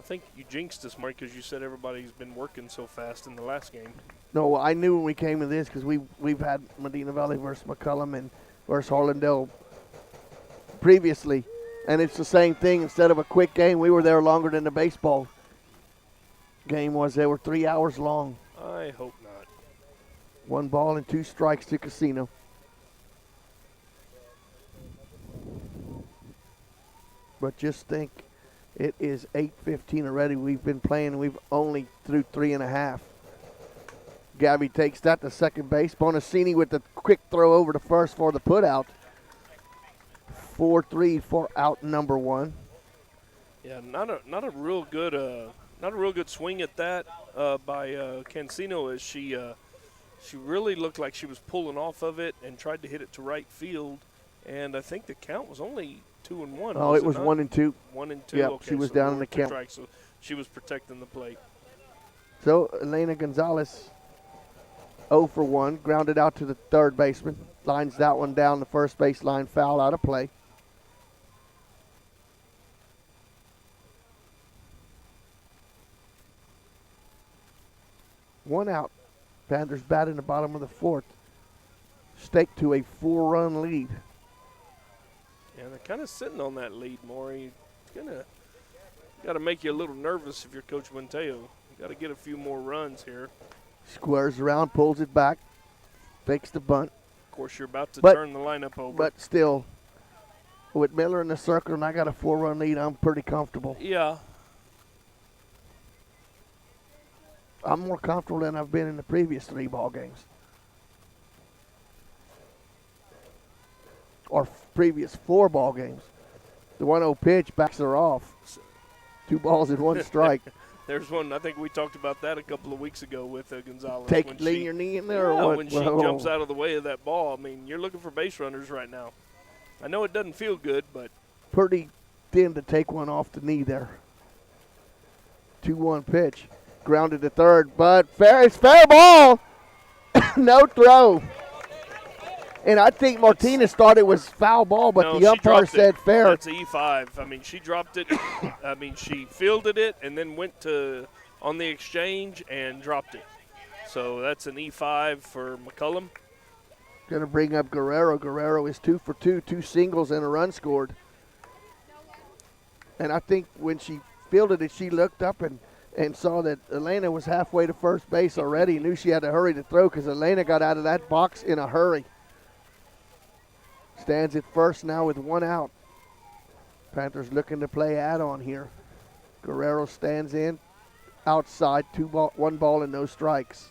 think you jinxed us, Mike, because you said everybody's been working so fast in the last game. No, I knew when we came to this because we've had Medina Valley versus McCollum and versus Harlandale previously, and it's the same thing. Instead of a quick game, we were there longer than the baseball game was. They were 3 hours long. I hope not. 1 ball and 2 strikes to Casino. But just think, it is 8:15 already. We've been playing. We've only threw 3.5. Gabby takes that to second base. Bonacini with the quick throw over to first for the putout. 4-3 for out number 1. Yeah, not a real good swing at that by Cancino, as she really looked like she was pulling off of it and tried to hit it to right field, and I think the count was only 2-1. Oh, it was 1-2. 1-2. Yep, okay, she was so down in the count. strike, so she was protecting the plate. So Elena Gonzalez 0 for 1, grounded out to the third baseman. Lines that one down the first base line, foul out of play. One out. Panthers bat in the bottom of the fourth. Stake to a 4-run lead. Yeah, they're kind of sitting on that lead, Maury. It's got to make you a little nervous if you're Coach Monteo. You got to get a few more runs here. Squares around, pulls it back, fakes the bunt. Of course, you're about to turn the lineup over. But still, with Miller in the circle and I got a 4-run lead, I'm pretty comfortable. Yeah. I'm more comfortable than I've been in the previous 3 ball games. Or previous 4 ball games. The 1-0 pitch backs her off. 2 balls and 1 strike. There's one, I think we talked about that a couple of weeks ago with Gonzalez. Lean your knee in there yeah, or what? when she jumps out of the way of that ball. I mean, you're looking for base runners right now. I know it doesn't feel good, but. Pretty thin to take one off the knee there. 2-1 pitch. Grounded to third, but it's fair ball. No throw. And I think Martinez thought it was foul ball, but no, the umpire said fair. That's an E5. I mean, she dropped it. I mean, she fielded it and then went on the exchange and dropped it. So that's an E5 for McCollum. Going to bring up Guerrero. Guerrero is 2 for 2, 2 singles and a run scored. And I think when she fielded it, she looked up and saw that Elena was halfway to first base already. Knew she had to hurry to throw because Elena got out of that box in a hurry. Stands at first now with 1 out. Panthers looking to play add-on here. Guerrero stands in, outside, 1 ball and no strikes.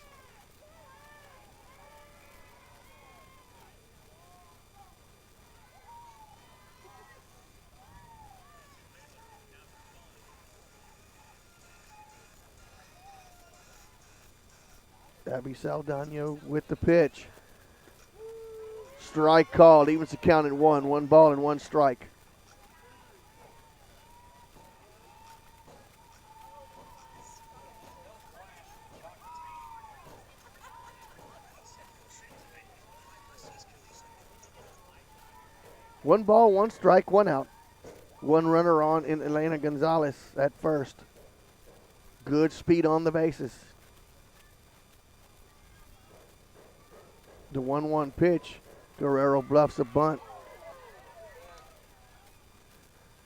Abby Saldana with the pitch. Strike called. Evens the count at 1. 1 ball and 1 strike. 1 ball, 1 strike, 1 out. 1 runner on in Elena Gonzalez at first. Good speed on the bases. The 1-1 pitch. Guerrero bluffs a bunt.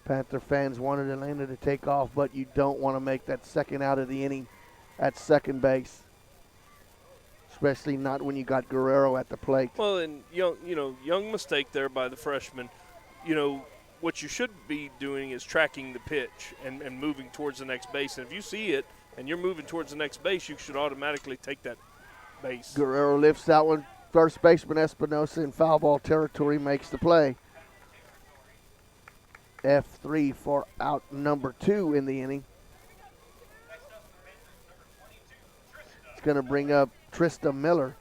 Panther fans wanted Elena to take off, but you don't want to make that second out of the inning at second base. Especially not when you got Guerrero at the plate. Well, and young mistake there by the freshman. What you should be doing is tracking the pitch and moving towards the next base. And if you see it and you're moving towards the next base, you should automatically take that base. Guerrero lifts that one. First baseman Espinosa in foul ball territory makes the play. F3 for out number 2 in the inning. It's going to bring up Trista Miller.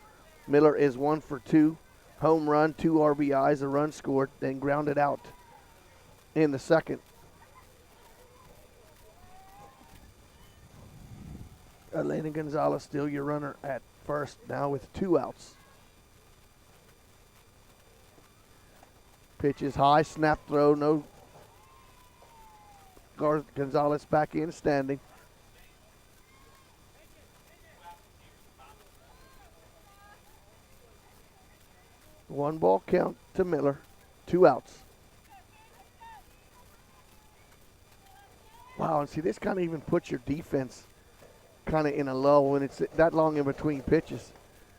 Miller is 1 for 2. Home run, 2 RBIs, a run scored, then grounded out in the second. Elena Gonzalez still your runner at first now with 2 outs. Pitch is high, snap throw, no. Gonzalez back in, standing. One ball count to Miller, 2 outs. Wow, and see, this kind of even puts your defense kind of in a lull when it's that long in between pitches.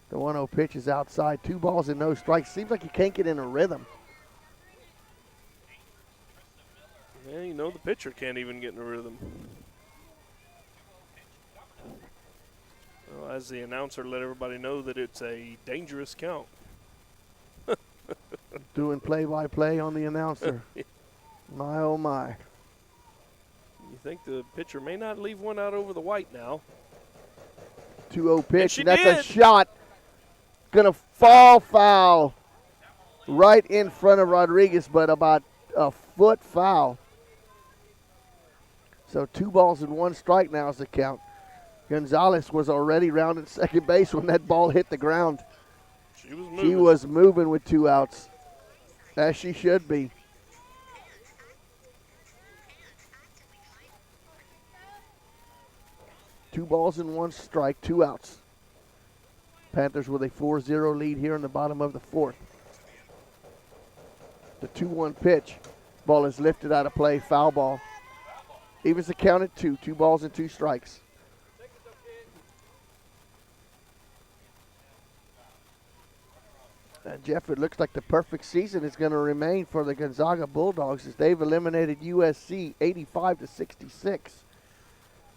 The 1-0 pitch is outside, 2 balls and no strikes. Seems like you can't get in a rhythm. Yeah, the pitcher can't even get in a rhythm. Well, as the announcer let everybody know that it's a dangerous count. Doing play-by-play on the announcer. My, oh, my. You think the pitcher may not leave one out over the white now. 2-0 pitch, and that's a shot. Gonna fall foul right in front of Rodriguez, but about a foot foul. So 2 balls and 1 strike now is the count. Gonzalez was already rounded second base when that ball hit the ground. She was moving with 2 outs, as she should be. Two balls and 1 strike, 2 outs. Panthers with a 4-0 lead here in the bottom of the 4th. The 2-1 pitch. Ball is lifted out of play, foul ball. Evens the count at 2, 2 balls and 2 strikes. And Jeff, it looks like the perfect season is going to remain for the Gonzaga Bulldogs as they've eliminated USC 85-66.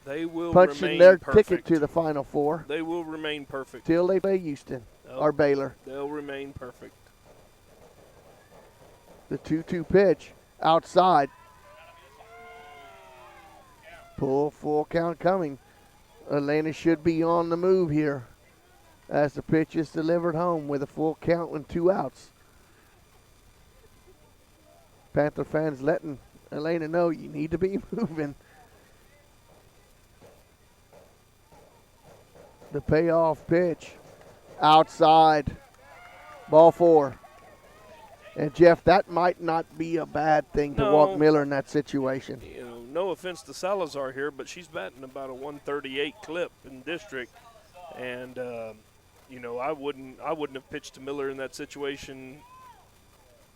They will punching remain their perfect. ticket to the Final Four. They will remain perfect. Till they play Houston or Baylor. They'll remain perfect. The 2-2 pitch outside. Full count coming. Elena should be on the move here as the pitch is delivered home with a full count and 2 outs. Panther fans letting Elena know you need to be moving. The payoff pitch outside. Ball 4. And Jeff, that might not be a bad thing to walk Miller in that situation. No offense to Salazar here, but she's batting about a 138 clip in district, and I wouldn't have pitched to Miller in that situation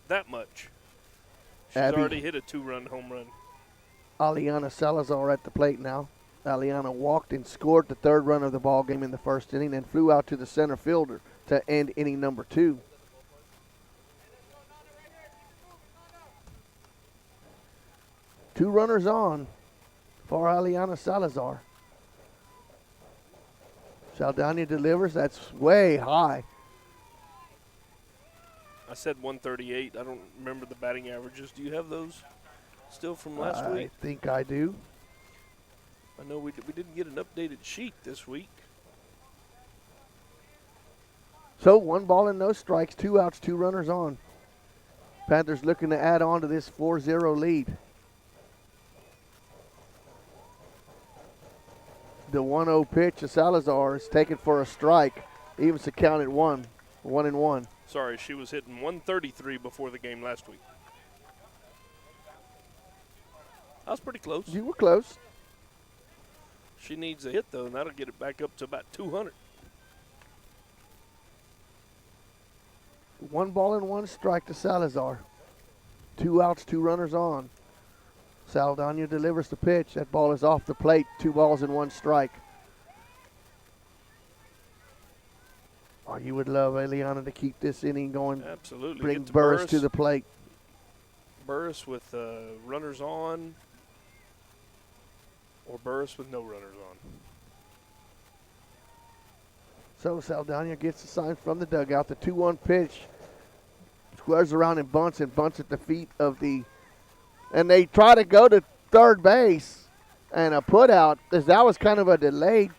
that much. She's already hit a 2-run home run. Aliana Salazar at the plate now. Aliana walked and scored the 3rd run of the ball game in the 1st inning, and flew out to the center fielder to end inning number 2. Two runners on for Aliana Salazar. Saldana delivers. That's way high. I said 138. I don't remember the batting averages. Do you have those still from last week? I think I do. I know we didn't get an updated sheet this week. So 1 ball and no strikes, 2 outs, 2 runners on. Panthers looking to add on to this 4-0 lead. The 1-0 pitch to Salazar is taken for a strike. Evens the count at 1. 1-1. Sorry, she was hitting 133 before the game last week. I was pretty close. You were close. She needs a hit, though, and that'll get it back up to about 200. 1 ball and 1 strike to Salazar. 2 outs, 2 runners on. Saldana delivers the pitch. That ball is off the plate. 2 balls and 1 strike. Oh, you would love Eliana to keep this inning going. Absolutely. Bring Burris to the plate. Burris with runners on, or Burris with no runners on. So Saldana gets the sign from the dugout. The 2-1 pitch. Squares around and bunts at the feet of the. And they try to go to third base and a put out. That was kind of a delayed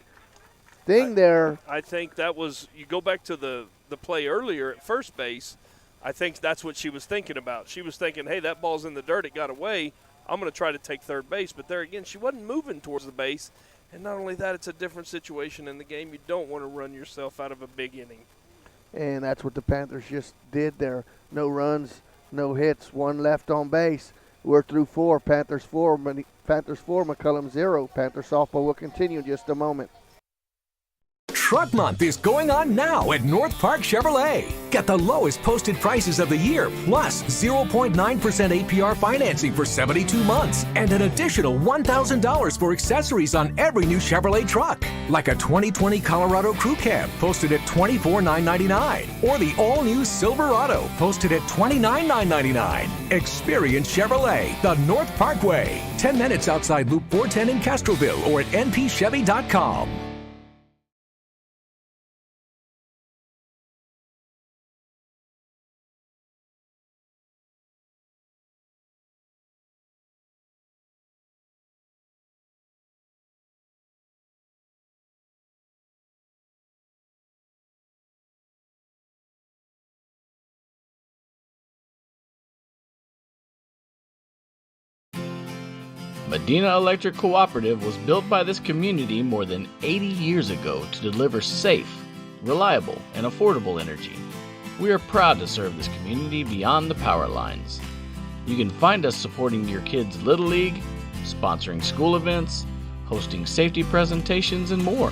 thing there. I think that was, you go back to the play earlier at first base, I think that's what she was thinking about. She was thinking, hey, that ball's in the dirt, it got away, I'm going to try to take third base. But there again, she wasn't moving towards the base. And not only that, it's a different situation in the game. You don't want to run yourself out of a big inning. And that's what the Panthers just did there. No runs, no hits, 1 left on base. We're through 4. Panthers 4, McCollum 0. Panther softball will continue in just a moment. Truck Month is going on now at North Park Chevrolet. Get the lowest posted prices of the year, plus 0.9% APR financing for 72 months, and an additional $1,000 for accessories on every new Chevrolet truck, like a 2020 Colorado Crew Cab, posted at $24,999, or the all-new Silverado, posted at $29,999. Experience Chevrolet, the North Parkway, 10 minutes outside Loop 410 in Castroville, or at npchevy.com. Medina Electric Cooperative was built by this community more than 80 years ago to deliver safe, reliable, and affordable energy. We are proud to serve this community beyond the power lines. You can find us supporting your kids' Little League, sponsoring school events, hosting safety presentations, and more.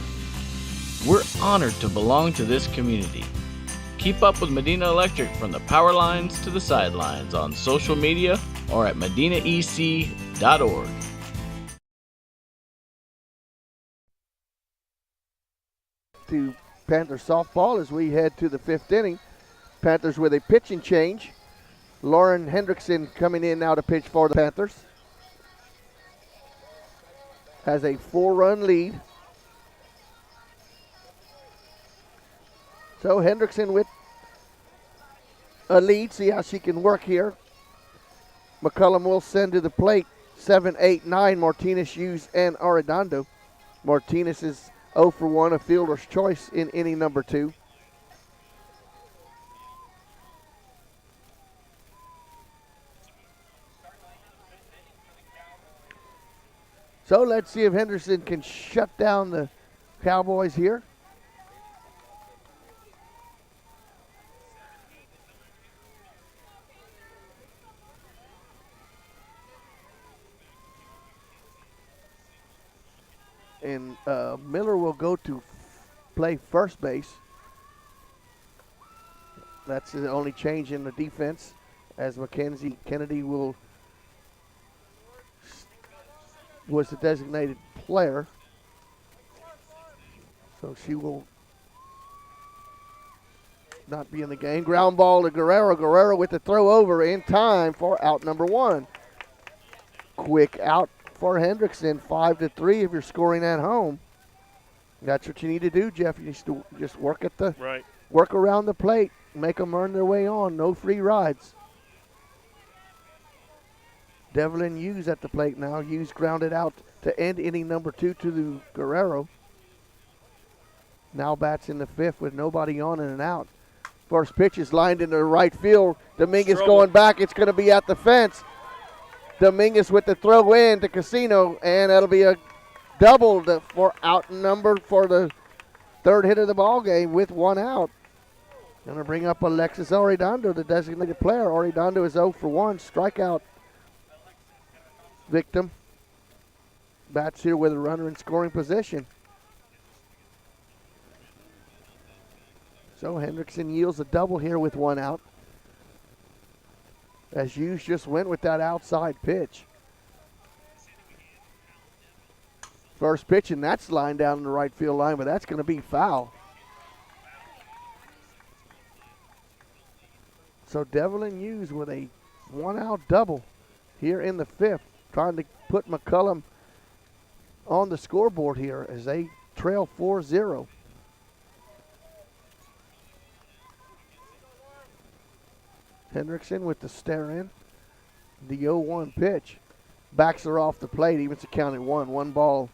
We're honored to belong to this community. Keep up with Medina Electric from the power lines to the sidelines on social media or at medinaec.org. To Panther softball as we head to the 5th inning. Panthers with a pitching change. Lauren Hendrickson coming in now to pitch for the Panthers. Has a 4-run lead. So Hendrickson with a lead. See how she can work here. McCollum will send to the plate 7, 8, 9. Martinez, Hughes, and Arredondo. Martinez is 0 for 1, a fielder's choice in inning number 2. So let's see if Henderson can shut down the Cowboys here. And Miller will go to play first base. That's the only change in the defense, as Mackenzie Kennedy was the designated player. So she will not be in the game. Ground ball to Guerrero. Guerrero with the throw over in time for out number 1. Quick out for Hendrickson, 5-3 if you're scoring at home. That's what you need to do, Jeff. You need to just work at the work around the plate, make them earn their way on. No free rides. Devlin Hughes at the plate now. Hughes grounded out to end inning number 2 to the Guerrero. Now bats in the 5th with nobody on and an out. First pitch is lined into the right field. Dominguez going back. It's going to be at the fence. Dominguez with the throw in to Casino, and that'll be a double for out number for the 3rd hit of the ball game with 1 out. Going to bring up Alexis Arredondo, the designated player. Arredondo is 0 for 1, strikeout. victim bats here with a runner in scoring position. So Hendrickson yields a double here with one out, as Hughes just went with that outside pitch. First pitch, and that's lined down in the right field line, but that's going to be foul. So Devlin Hughes with a one-out double here in the fifth, trying to put McCollum on the scoreboard here as they trail 4-0. Hendrickson with the stare in. The 0-1 pitch. Backs her off the plate, evens the count at 1. 1 ball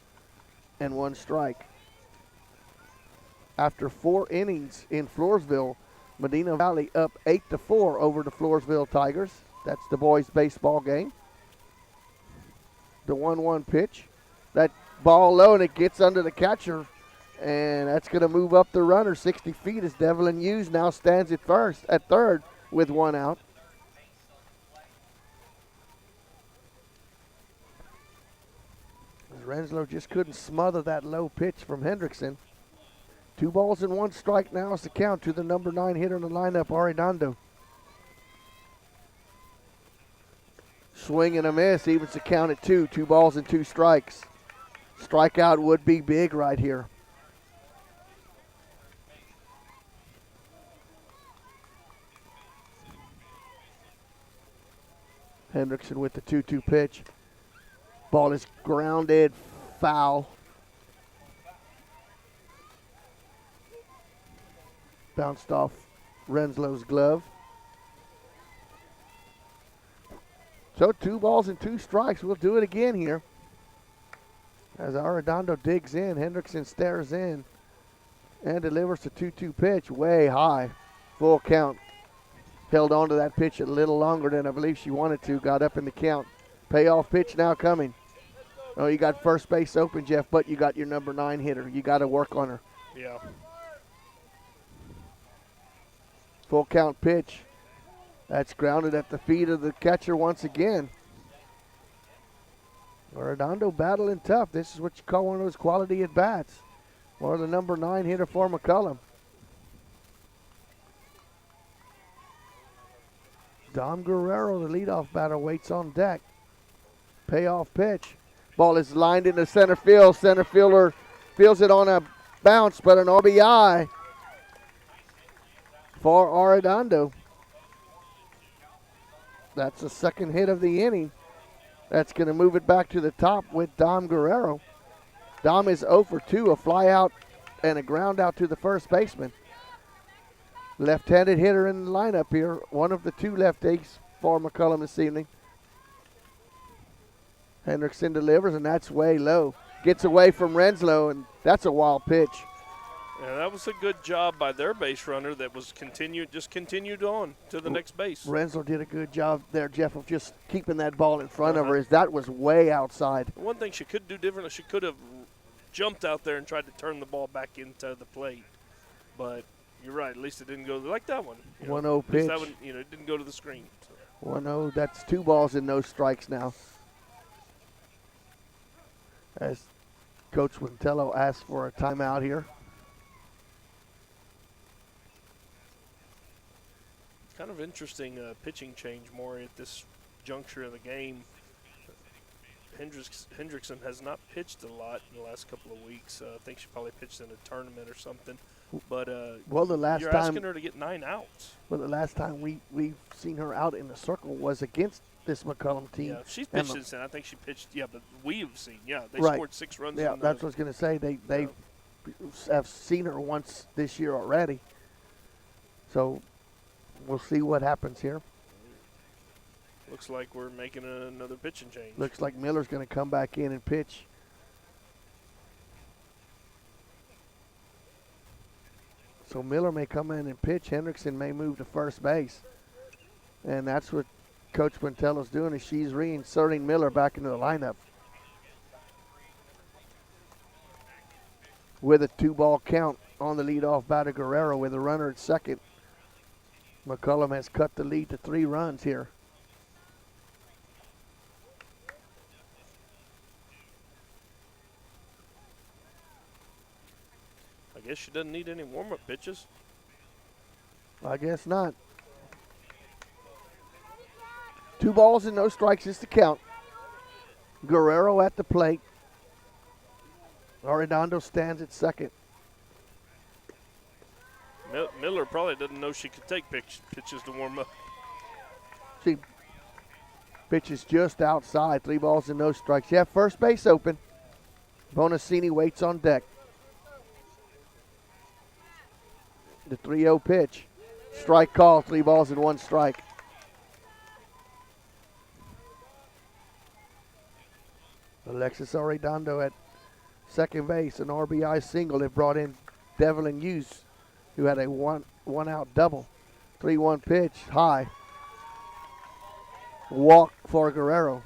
and 1 strike. After 4 innings in Floresville, Medina Valley up 8-4 over the Floresville Tigers. That's the boys' baseball game. The 1-1 pitch. That ball low, and it gets under the catcher, and that's going to move up the runner 60 feet as Devlin Hughes now stands at third with 1 out. As Renslow just couldn't smother that low pitch from Hendrickson. 2 balls and 1 strike now is the count to the number 9 hitter in the lineup, Arredondo. Swing and a miss, evens the count at 2. 2 balls and 2 strikes. Strikeout would be big right here. Hendrickson with the 2-2 pitch. Ball is grounded, foul. Bounced off Renslow's glove. So 2 balls and 2 strikes. We'll do it again here. As Arredondo digs in, Hendrickson stares in and delivers the 2-2 pitch way high. Full count. Held on to that pitch a little longer than I believe she wanted to. Got up in the count. Payoff pitch now coming. Oh, you got first base open, Jeff, but you got your number 9 hitter. You got to work on her. Yeah. Full count pitch. That's grounded at the feet of the catcher once again. Arredondo battling tough. This is what you call one of those quality at-bats. Or the number 9 hitter for McCollum. Dom Guerrero, the leadoff batter, waits on deck. Payoff pitch. Ball is lined into center field. Center fielder feels it on a bounce, but an RBI for Arredondo. That's the second hit of the inning. That's going to move it back to the top with Dom Guerrero. Dom is 0 for 2, a fly out and a ground out to the first baseman. Left-handed hitter in the lineup here. One of the 2 lefties for McCollum this evening. Hendrickson delivers, and that's way low. Gets away from Renslow, and that's a wild pitch. Yeah, that was a good job by their base runner that was continued on to the next base. Renslow did a good job there, Jeff, of just keeping that ball in front of her, as that was way outside. One thing she could do differently, she could have jumped out there and tried to turn the ball back into the plate. But you're right, at least it didn't go like that one. 1-0 pitch. That one, it didn't go to the screen. So. 1-0, that's 2 balls and no strikes now. As Coach Wintello asks for a timeout here. Kind of interesting pitching change, Maury, at this juncture of the game. Hendrickson has not pitched a lot in the last couple of weeks. I think she probably pitched in a tournament or something. But well, the last you're time, asking her to get 9 outs. Well, the last time we've seen her out in the circle was against this McCollum team. Yeah, she's pitched since then. I think she pitched, but we've seen, they right. scored 6 runs. Yeah, that's what I was going to say. They have seen her once this year already. So we'll see what happens here. Looks like we're making another pitching change. Looks like Miller's going to come back in and pitch. So Miller may come in and pitch. Hendrickson may move to first base. And that's what Coach Quintelo's doing, is she's reinserting Miller back into the lineup. With a 2-ball count on the leadoff batter, Guerrero, with a runner at second. McCollum has cut the lead to 3 runs here. guess she doesn't need any warm-up pitches. I guess not. 2 balls and no strikes is the count. Guerrero at the plate. Arredondo stands at second. Miller probably doesn't know she could take pitches to warm up. She pitches just outside. 3 balls and no strikes. You have first base open. Bonacini waits on deck. The 3-0 pitch. Strike call, 3 balls and 1 strike. Alexis Arredondo at second base, an RBI single. They brought in Devlin Hughes, who had a one-out double. 3-1 pitch, high. Walk for Guerrero.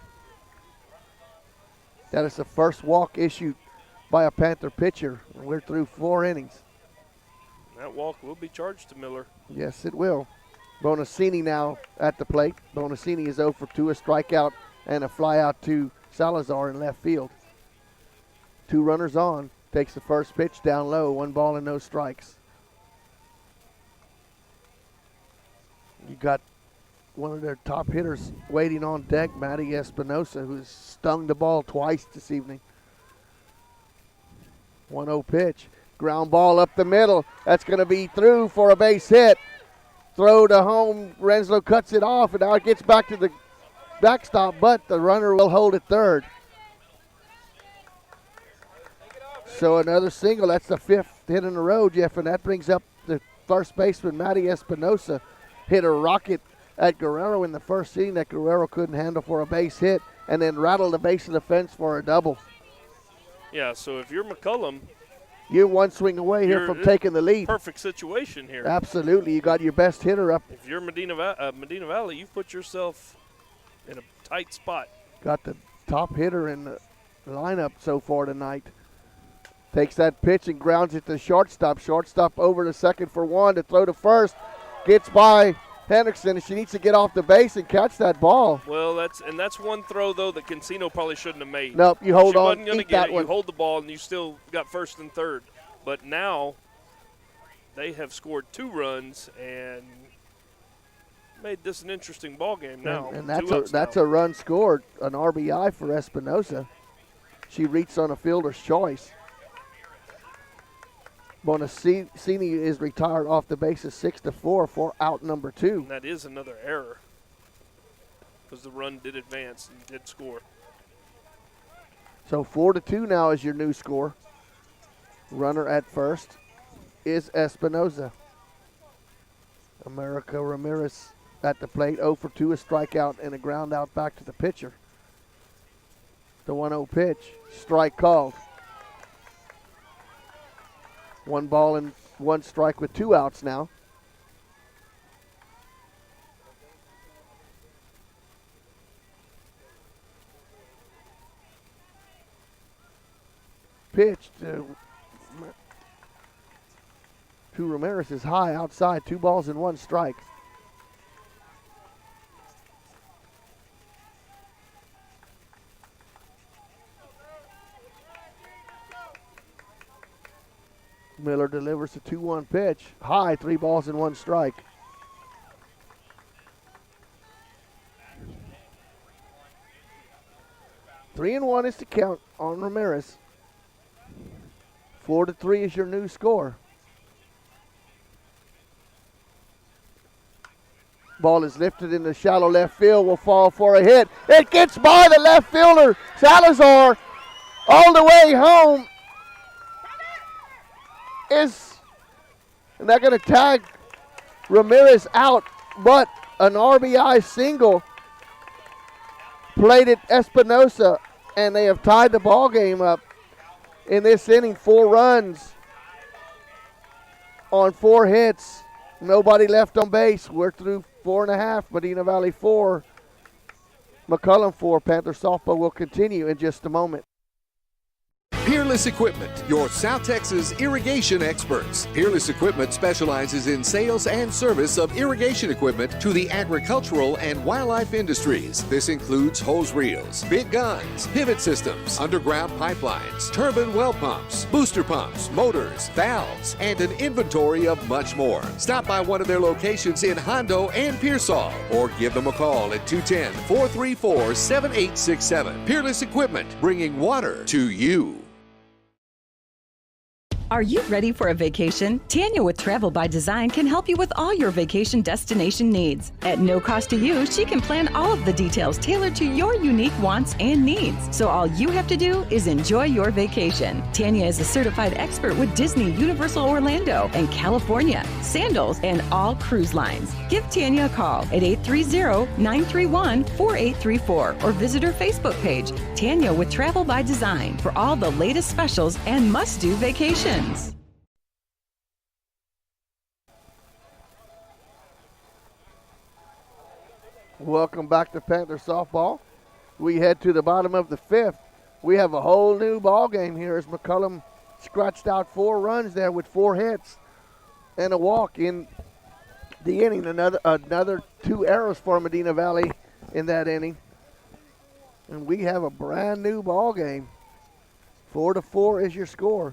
That is the first walk issued by a Panther pitcher. We're through 4 innings. That walk will be charged to Miller. Yes, it will. Bonacini now at the plate. Bonacini is 0 for 2, a strikeout and a fly out to Salazar in left field. 2 runners on. Takes the first pitch down low. 1 ball and no strikes. You got one of their top hitters waiting on deck, Maddie Espinosa, who's stung the ball twice this evening. 1-0 pitch. Ground ball up the middle. That's going to be through for a base hit. Throw to home. Renslow cuts it off, and now it gets back to the backstop, but the runner will hold at third. So another single. That's the 5th hit in a row, Jeff, and that brings up the first baseman, Maddie Espinosa. Hit a rocket at Guerrero in the first inning that Guerrero couldn't handle for a base hit, and then rattled the base of the fence for a double. Yeah, so if you're McCollum, you're 1 swing away here from taking the lead. Perfect situation here. Absolutely. You got your best hitter up. If you're Medina Valley, you've put yourself in a tight spot. Got the top hitter in the lineup so far tonight. Takes that pitch and grounds it to shortstop. Shortstop over to second for 1 to throw to first. Gets by Hendrickson, and she needs to get off the base and catch that ball. Well, that's one throw, though, that Cancino probably shouldn't have made. Nope, you hold she on, wasn't gonna eat get that it. one. You hold the ball, and you still got first and third. But now they have scored 2 runs and made this an interesting ball game now. And that's a run scored, an RBI for Espinosa. She reached on a fielder's choice. Bonacini is retired off the bases 6-4 for out number 2. And that is another error because the run did advance and did score. So 4-2 now is your new score. Runner at first is Espinosa. America Ramirez at the plate, 0 for 2, a strikeout and a ground out back to the pitcher. The 1-0 pitch, strike called. 1 ball and 1 strike with 2 outs now. Pitch to Ramirez is high outside, 2 balls and 1 strike. Miller delivers a 2-1 pitch. High, 3 balls and 1 strike. Three and 1 is the count on Ramirez. 4-3 is your new score. Ball is lifted in the shallow left field, will fall for a hit. It gets by the left fielder, Salazar, all the way home. And they're going to tag Ramirez out, but an RBI single played at Espinosa, and they have tied the ball game up in this inning. 4 runs on 4 hits. Nobody left on base. We're through 4.5. Medina Valley 4. McCollum 4. Panther softball will continue in just a moment. Peerless Equipment, your South Texas irrigation experts. Peerless Equipment specializes in sales and service of irrigation equipment to the agricultural and wildlife industries. This includes hose reels, big guns, pivot systems, underground pipelines, turbine well pumps, booster pumps, motors, valves, and an inventory of much more. Stop by one of their locations in Hondo and Pearsall, or give them a call at 210-434-7867. Peerless Equipment, bringing water to you. Are you ready for a vacation? Tanya with Travel by Design can help you with all your vacation destination needs. At no cost to you, she can plan all of the details tailored to your unique wants and needs. So all you have to do is enjoy your vacation. Tanya is a certified expert with Disney, Universal Orlando, and California, Sandals, and all cruise lines. Give Tanya a call at 830-931-4834 or visit her Facebook page, Tanya with Travel by Design, for all the latest specials and must-do vacations. Welcome back to Panther softball. We head to the bottom of the fifth. We have a whole new ball game here as McCollum scratched out 4 runs there with 4 hits and a walk in the inning. Another 2 errors for Medina Valley in that inning. And we have a brand new ball game. 4-4 is your score.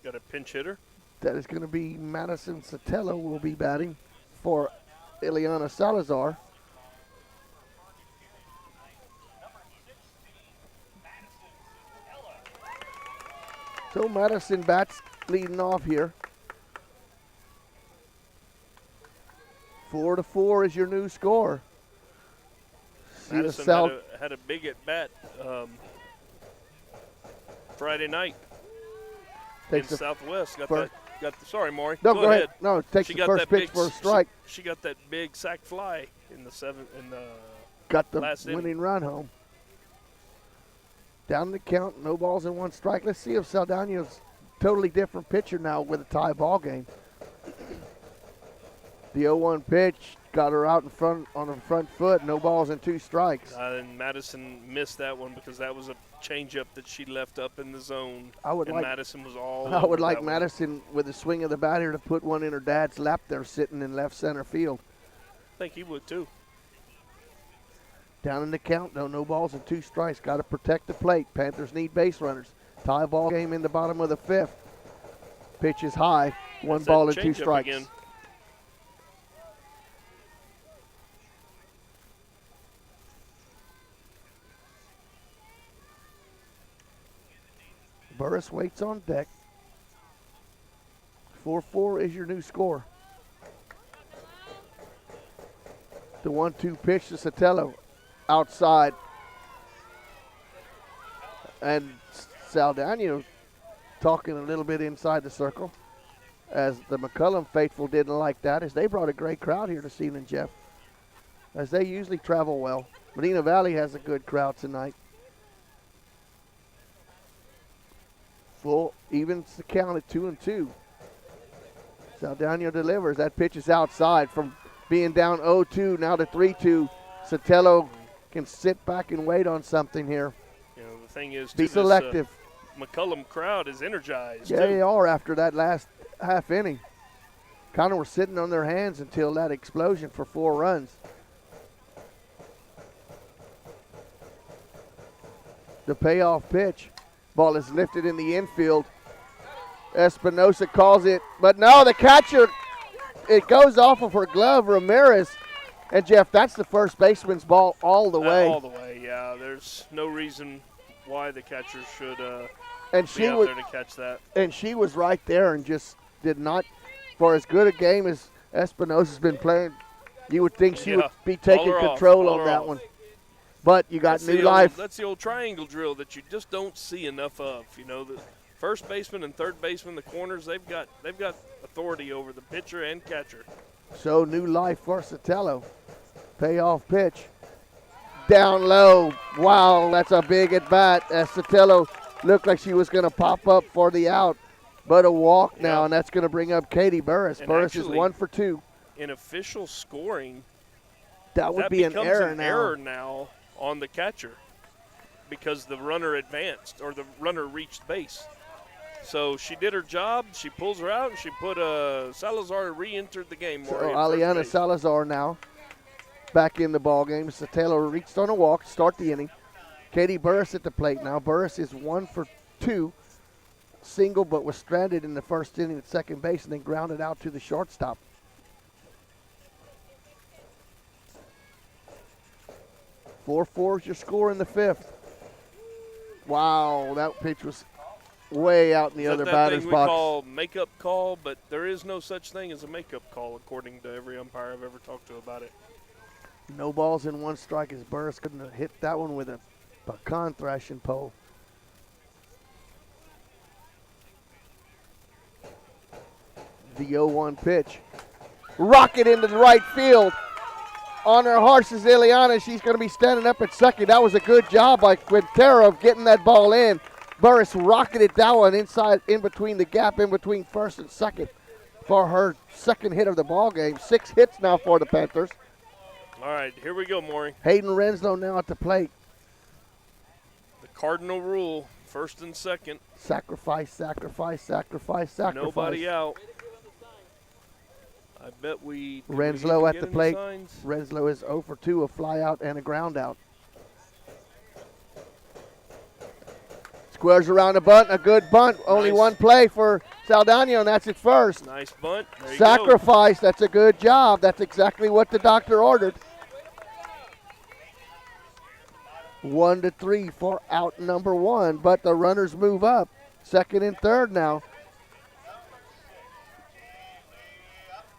Got a pinch hitter. That is going to be Madison Sotelo will be batting for Ileana Salazar. So Madison bats leading off here. 4-4 is your new score. Madison had a big at bat Friday night. In Southwest, sorry, Maury. No, go ahead. ahead. No, it takes the first pitch for a strike. She got that big sac fly in the seventh. Got the last winning run home. Down the count, no balls and 1 strike. Let's see if Saldana's totally different pitcher now with a tie ball game. The 0-1 pitch got her out in front on the front foot. No balls and 2 strikes. And Madison missed that one because that was a changeup that she left up in the zone. Madison was all. I would like Madison with the swing of the bat here to put one in her dad's lap there, sitting in left center field. I think he would too. Down in the count, though, no balls and 2 strikes. Got to protect the plate. Panthers need base runners. Tie ball game in the bottom of the 5th. Pitch is high. 1 ball and 2 strikes. Again. Burris waits on deck. 4-4 is your new score. The 1-2 pitch to Sotelo outside. And Saldana talking a little bit inside the circle, as the McCollum faithful didn't like that, as they brought a great crowd here this evening, Jeff, as they usually travel well. Medina Valley has a good crowd tonight. Full evens the count at 2-2. Saldana delivers. That pitch is outside from being down 0-2 now to 3-2. Sotelo can sit back and wait on something here. You know, the thing is, be selective. McCollum crowd is energized. Yeah, they are after that last half inning. Kind of were sitting on their hands until that explosion for 4 runs. The payoff pitch. Ball is lifted in the infield. Espinosa calls it, but no, the catcher, it goes off of her glove, Ramirez. And, Jeff, that's the first baseman's ball all the way. All the way, yeah. There's no reason why the catcher should be out there to catch that. And she was right there and just did not, for as good a game as Espinosa's been playing, you would think she would be taking control on that one. But you got new life. That's the old triangle drill that you just don't see enough of. You know, the first baseman and third baseman, the corners, they've got authority over the pitcher and catcher. So new life for Sotelo. Payoff pitch. Down low. Wow, that's a big at bat. As Sotelo looked like she was going to pop up for the out, but a walk now, and that's going to bring up Katie Burris. And Burris is 1 for 2. In official scoring, that would be an error now. On the catcher, because the runner advanced or the runner reached base. So she did her job. She pulls her out, and she put Salazar re-entered the game. So Aliana Salazar now back in the ball game. So Taylor reached on a walk to start the inning. Katie Burris at the plate now. Burris is 1 for 2. Single, but was stranded in the first inning at second base and then grounded out to the shortstop. Four is your score in the 5th. Wow, that pitch was way out in the other batter's box. That thing we call makeup call, but there is no such thing as a makeup call according to every umpire I've ever talked to about it. No balls in 1 strike as Burris couldn't have hit that one with a pecan thrashing pole. The 0-1 pitch. Rocket into the right field. On her horse is Ileana. She's going to be standing up at second. That was a good job by Quintero of getting that ball in. Burris rocketed that one inside, in between the gap, in between first and second for her second hit of the ball game. 6 hits now for the Panthers. All right, here we go, Maury. Hayden Renslow now at the plate. The cardinal rule, first and second. Sacrifice. Nobody out. I bet Renslow at the plate. Renslow is 0 for 2, a fly out and a ground out. Squares around a bunt, a good bunt. Only Nice. 1 play for Saldana, and that's at first. Nice bunt. There you Sacrifice, that's a good job. That's exactly what the doctor ordered. 1-3 for out number 1, but the runners move up. Second and third now.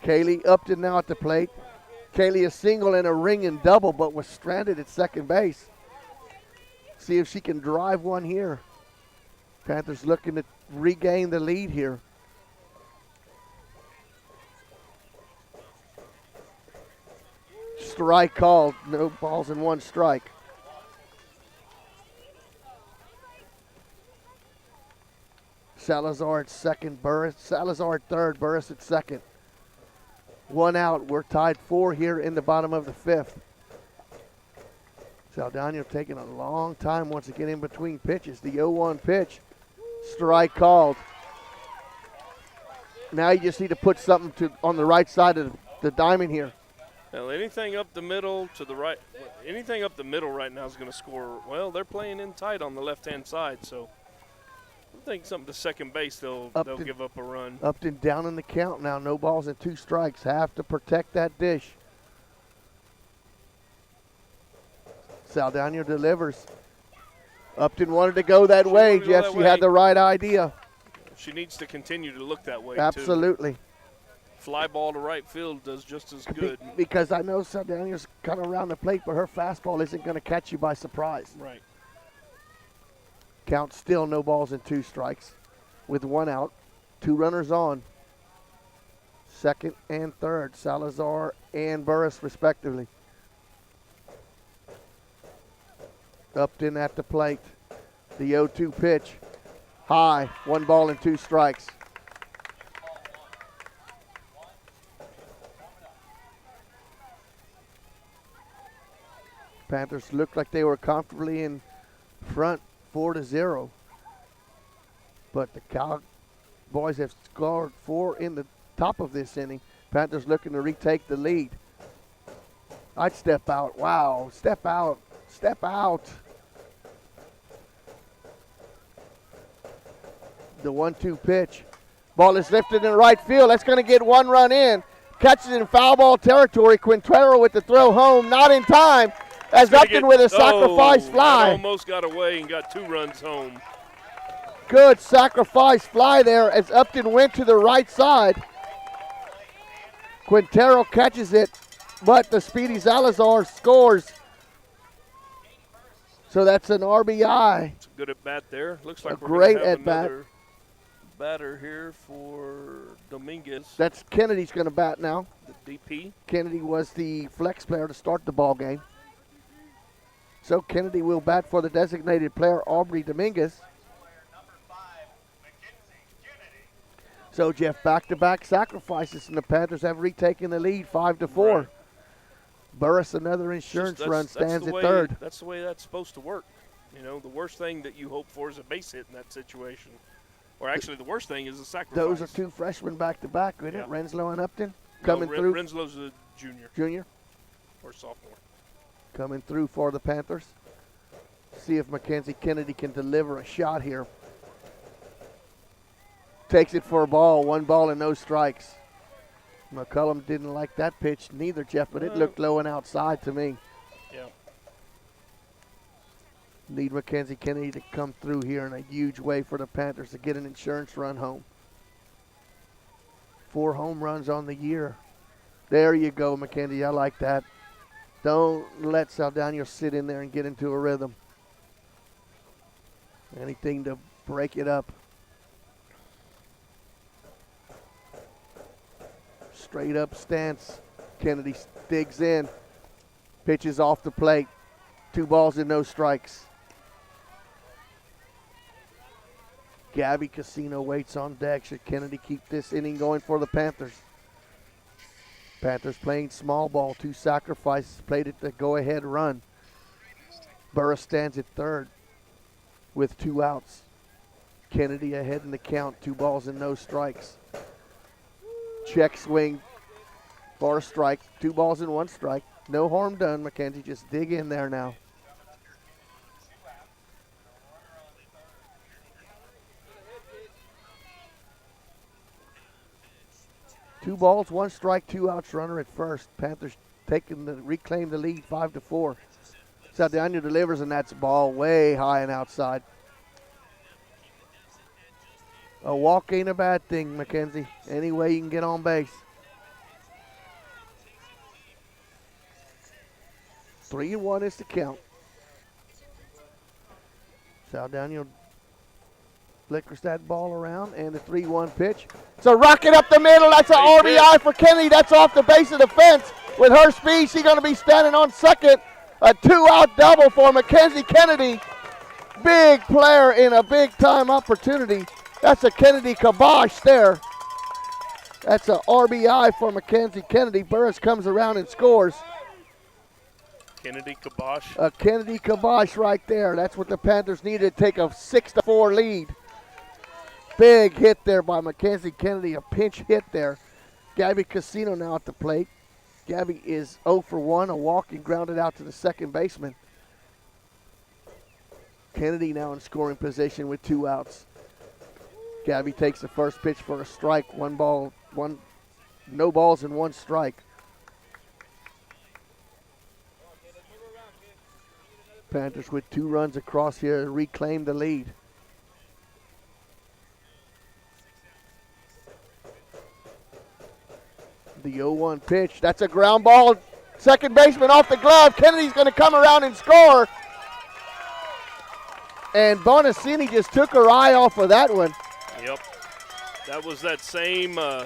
Kaylee Upton now at the plate. Kaylee a single and a ring and double, but was stranded at second base. See if she can drive one here. Panthers looking to regain the lead here. Strike called. No balls in 1 strike. Salazar at second. Salazar at third. Burris at second. 1 out. We're tied 4 here in the bottom of the 5th. Saldana taking a long time once again in between pitches. The 0-1 pitch. Strike called. Now you just need to put something on the right side of the diamond here. Well, anything up the middle to the right, anything up the middle right now is going to score. Well, they're playing in tight on the left-hand side, so I think something to second base, they'll give up a run. Upton down in the count now. No balls and 2 strikes. Have to protect that dish. Saldana delivers. Upton wanted to go that way, Jeff. She had the right idea. She needs to continue to look that way, Absolutely. too. Fly ball to right field does just as good. Because I know Saldana's kind of around the plate, but her fastball isn't going to catch you by surprise. Right. Count still no balls and 2 strikes with 1 out. 2 runners on. Second and third, Salazar and Burris respectively. Upton at the plate. The 0-2 pitch. High. 1 ball and 2 strikes. Panthers looked like they were comfortably in front 4-0. But the Cowboys have scored 4 in the top of this inning. Panthers looking to retake the lead. I'd step out. Wow. Step out. Step out. The 1-2 pitch. Ball is lifted in right field. That's going to get 1 run in. Catches in foul ball territory. Quintero with the throw home. Not in time. As Upton with a sacrifice fly. Almost got away and got 2 runs home. Good sacrifice fly there as Upton went to the right side. Quintero catches it, but the speedy Salazar scores. So that's an RBI. It's a good at bat there. Looks like a we're great gonna have at bat. another batter here for Dominguez. That's Kennedy's going to bat now. The DP. Kennedy was the flex player to start the ball game. So Kennedy will bat for the designated player, Aubrey Dominguez. So, Jeff, back-to-back sacrifices, and the Panthers have retaken the lead 5-4. Right. Burris, another insurance run, stands at third. That's the way that's supposed to work. You know, the worst thing that you hope for is a base hit in that situation. Or actually, the worst thing is a sacrifice. Those are two freshmen back-to-back, isn't it? Renslow and Upton coming no, through. Renslow's a junior. Junior? Or sophomore. Coming through for the Panthers. See if Mackenzie Kennedy can deliver a shot here. Takes it for a ball. 1 ball and no strikes. McCollum didn't like that pitch neither, Jeff, but it looked low and outside to me. Yeah. Need Mackenzie Kennedy to come through here in a huge way for the Panthers to get an insurance run home. 4 home runs on the year. There you go, Mackenzie. I like that. Don't let Saldana sit in there and get into a rhythm. Anything to break it up. Straight up stance. Kennedy digs in. Pitches off the plate. 2 balls and no strikes. Gabby Casino waits on deck. Should Kennedy keep this inning going for the Panthers? Panthers playing small ball. 2 sacrifices. Played it the go-ahead run. Burris stands at third with 2 outs. Kennedy ahead in the count. 2 balls and no strikes. Check swing for a strike. 2 balls and 1 strike. No harm done. Mackenzie just dig in there now. Two balls, 1 strike, 2 outs, runner at first. Panthers reclaim the lead 5-4. Saldana delivers, and that's a ball way high and outside. A walk ain't a bad thing, Mackenzie. Any way you can get on base. 3-1 is the count. Saldana flickers that ball around, and the 3-1 pitch. It's a rocket up the middle. That's an RBI for Kennedy. That's off the base of the fence. With her speed, she's going to be standing on second. A 2-out double for Mackenzie Kennedy. Big player in a big-time opportunity. That's a Kennedy kibosh there. That's an RBI for Mackenzie Kennedy. Burris comes around and scores. Kennedy kibosh. A Kennedy kibosh right there. That's what the Panthers needed to take a 6-4 lead. Big hit there by Mackenzie Kennedy. A pinch hit there. Gabby Casino now at the plate. Gabby is 0 for 1. A walk and grounded out to the second baseman. Kennedy now in scoring position with 2 outs. Gabby takes the first pitch for a strike. No balls and 1 strike. Panthers with 2 runs across here to reclaim the lead. The 0-1 pitch. That's a ground ball. Second baseman off the glove. Kennedy's going to come around and score. And Bonassini just took her eye off of that one. Yep. That was that same little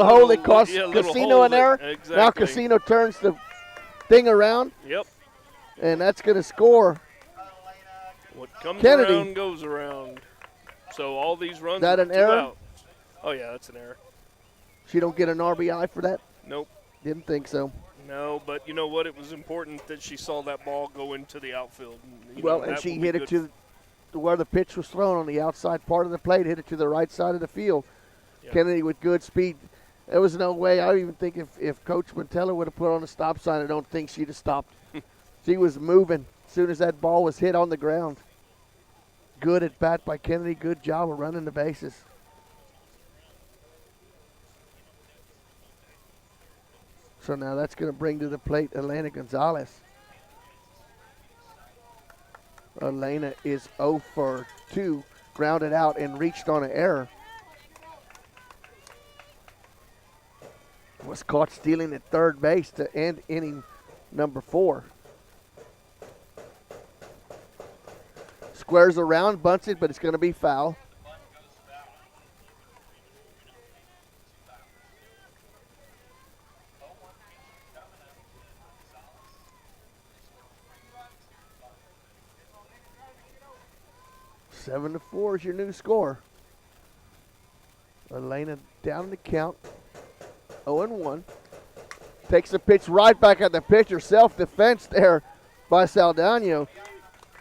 hole that cost Casino an error. Exactly. Now Casino turns the thing around. Yep. And that's going to score. What comes Kennedy. around goes around. So all these runs. Is that are an 2 error? out. Oh yeah, that's an error. She don't get an RBI for that? Nope. Didn't think so. No, but you know what? It was important that she saw that ball go into the outfield. And she hit it to where the pitch was thrown on the outside part of the plate, hit it to the right side of the field. Yep. Kennedy with good speed. There was no way. I even think if Coach Montella would have put on a stop sign, I don't think she'd have stopped. She was moving as soon as that ball was hit on the ground. Good at bat by Kennedy. Good job of running the bases. So now that's going to bring to the plate Elena Gonzalez. Elena is 0 for 2, grounded out and reached on an error. Was caught stealing at third base to end inning number 4. Squares around, bunts it, but it's going to be foul. Seven to 4 is your new score. Elena down the count. 0-1. Takes the pitch right back at the pitcher. Self-defense there by Saldano.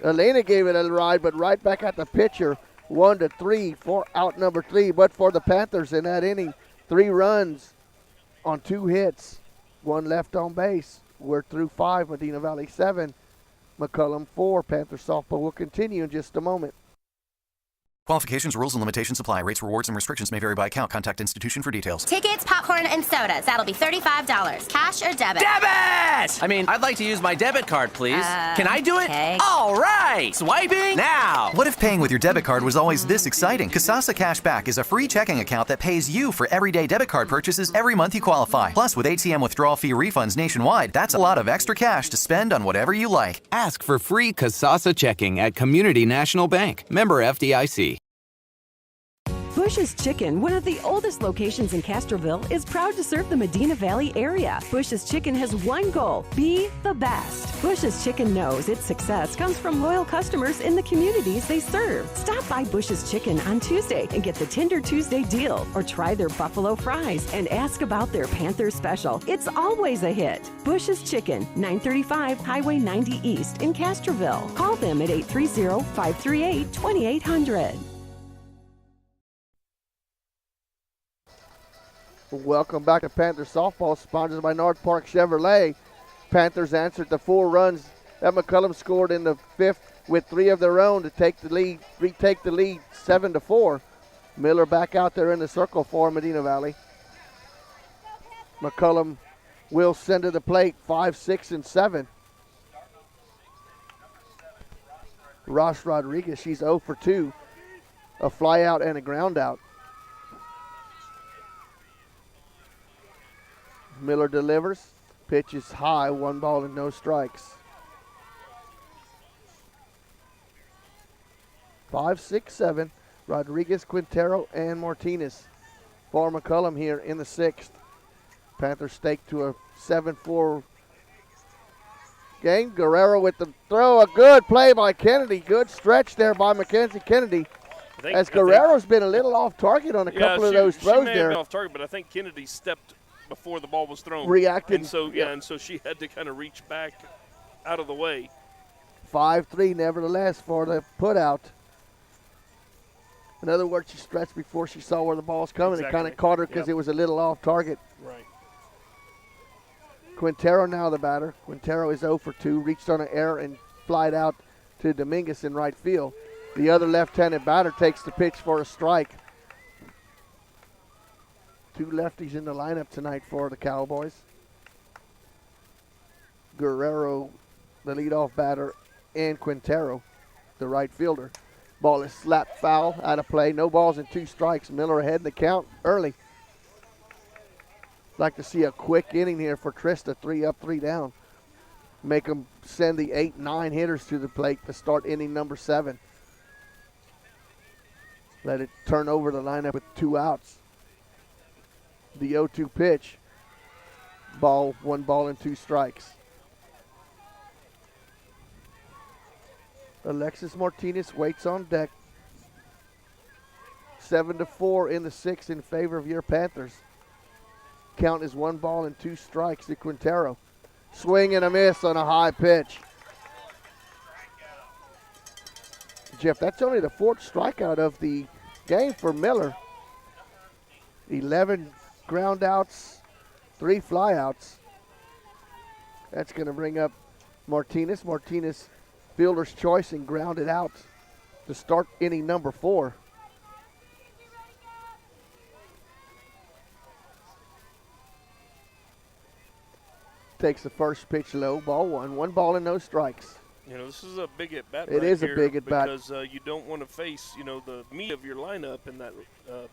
Elena gave it a ride, but right back at the pitcher. 1-3 for out number 3. But for the Panthers in that inning, 3 runs on 2 hits, 1 left on base. We're through 5, Medina Valley 7, McCollum 4. Panther softball will continue in just a moment. Qualifications, rules, and limitations apply. Rates, rewards, and restrictions may vary by account. Contact institution for details. Tickets, popcorn, and sodas. That'll be $35. Cash or debit? Debit! I mean, I'd like to use my debit card, please. Can I do it? Okay. All right! Swiping now! What if paying with your debit card was always this exciting? Kasasa Cashback is a free checking account that pays you for everyday debit card purchases every month you qualify. Plus, with ATM withdrawal fee refunds nationwide, that's a lot of extra cash to spend on whatever you like. Ask for free Kasasa checking at Community National Bank. Member FDIC. Bush's Chicken, one of the oldest locations in Castroville, is proud to serve the Medina Valley area. Bush's Chicken has one goal: be the best. Bush's Chicken knows its success comes from loyal customers in the communities they serve. Stop by Bush's Chicken on Tuesday and get the Tender Tuesday deal, or try their buffalo fries and ask about their Panther special. It's always a hit. Bush's Chicken, 935 Highway 90 East in Castroville. Call them at 830-538-2800. Welcome back to Panther Softball, sponsored by North Park Chevrolet. Panthers answered the 4 runs that McCollum scored in the 5th with 3 of their own to take the lead, retake the lead 7-4. Miller back out there in the circle for Medina Valley. McCollum will send to the plate 5, 6, and 7. Ross Rodriguez, she's 0 for 2. A fly out and a ground out. Miller delivers. Pitch is high. 1 ball and no strikes. 5, 6, 7. Rodriguez, Quintero, and Martinez for McCollum here in the 6th. Panthers stake to a 7-4 game. Guerrero with the throw. A good play by Kennedy. Good stretch there by Mackenzie Kennedy. As Guerrero's been a little off target on a couple of those throws she may there. have been off target, but I think Kennedy stepped before the ball was thrown. Reacted. And so, and so she had to kind of reach back out of the way. 5-3 nevertheless for the putout. In other words, she stretched before she saw where the ball's coming. It kind of caught her because it was a little off target. Right. Quintero now the batter. Quintero is 0 for 2. Reached on an error and flied out to Dominguez in right field. The other left-handed batter takes the pitch for a strike. 2 lefties in the lineup tonight for the Cowboys. Guerrero, the leadoff batter, and Quintero, the right fielder. Ball is slapped foul, out of play. No balls and 2 strikes. Miller ahead in the count early. Like to see a quick inning here for Trista. 3 up, 3 down. Make them send the 8-9 hitters to the plate to start inning number 7. Let it turn over the lineup with 2 outs. The 0-2 pitch. Ball, 1 ball and 2 strikes. Alexis Martinez waits on deck. 7-4 in the 6th in favor of your Panthers. Count is 1 ball and 2 strikes to Quintero. Swing and a miss on a high pitch. Jeff, that's only the 4th strikeout of the game for Miller. 11 ground outs, 3 flyouts. That's going to bring up Martinez. Martinez, fielder's choice, and grounded out to start inning number 4. Takes the first pitch low, ball 1. 1 ball and no strikes. You know, this is a big at bat. It is a big at bat because you don't want to face, you know, the meat of your lineup in that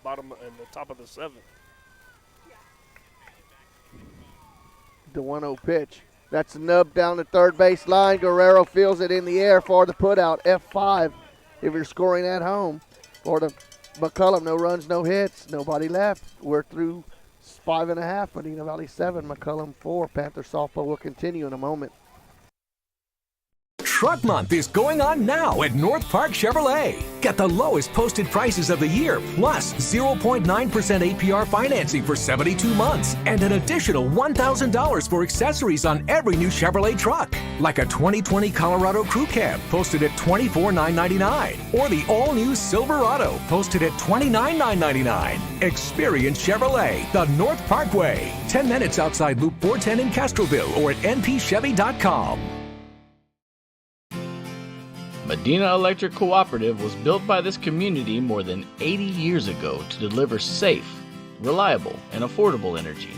bottom and the top of the 7th. The 1-0 pitch. That's a nub down the third base line. Guerrero feels it in the air for the putout. F5 if you're scoring at home. For the McCollum, no runs, no hits, nobody left. We're through 5.5. Medina Valley 7, McCollum 4. Panther softball will continue in a moment. Truck Month is going on now at North Park Chevrolet. Get the lowest posted prices of the year, plus 0.9% APR financing for 72 months, and an additional $1,000 for accessories on every new Chevrolet truck, like a 2020 Colorado Crew Cab, posted at $24,999, or the all-new Silverado, posted at $29,999. Experience Chevrolet, the North Parkway, 10 minutes outside Loop 410 in Castroville, or at npchevy.com. Medina Electric Cooperative was built by this community more than 80 years ago to deliver safe, reliable, and affordable energy.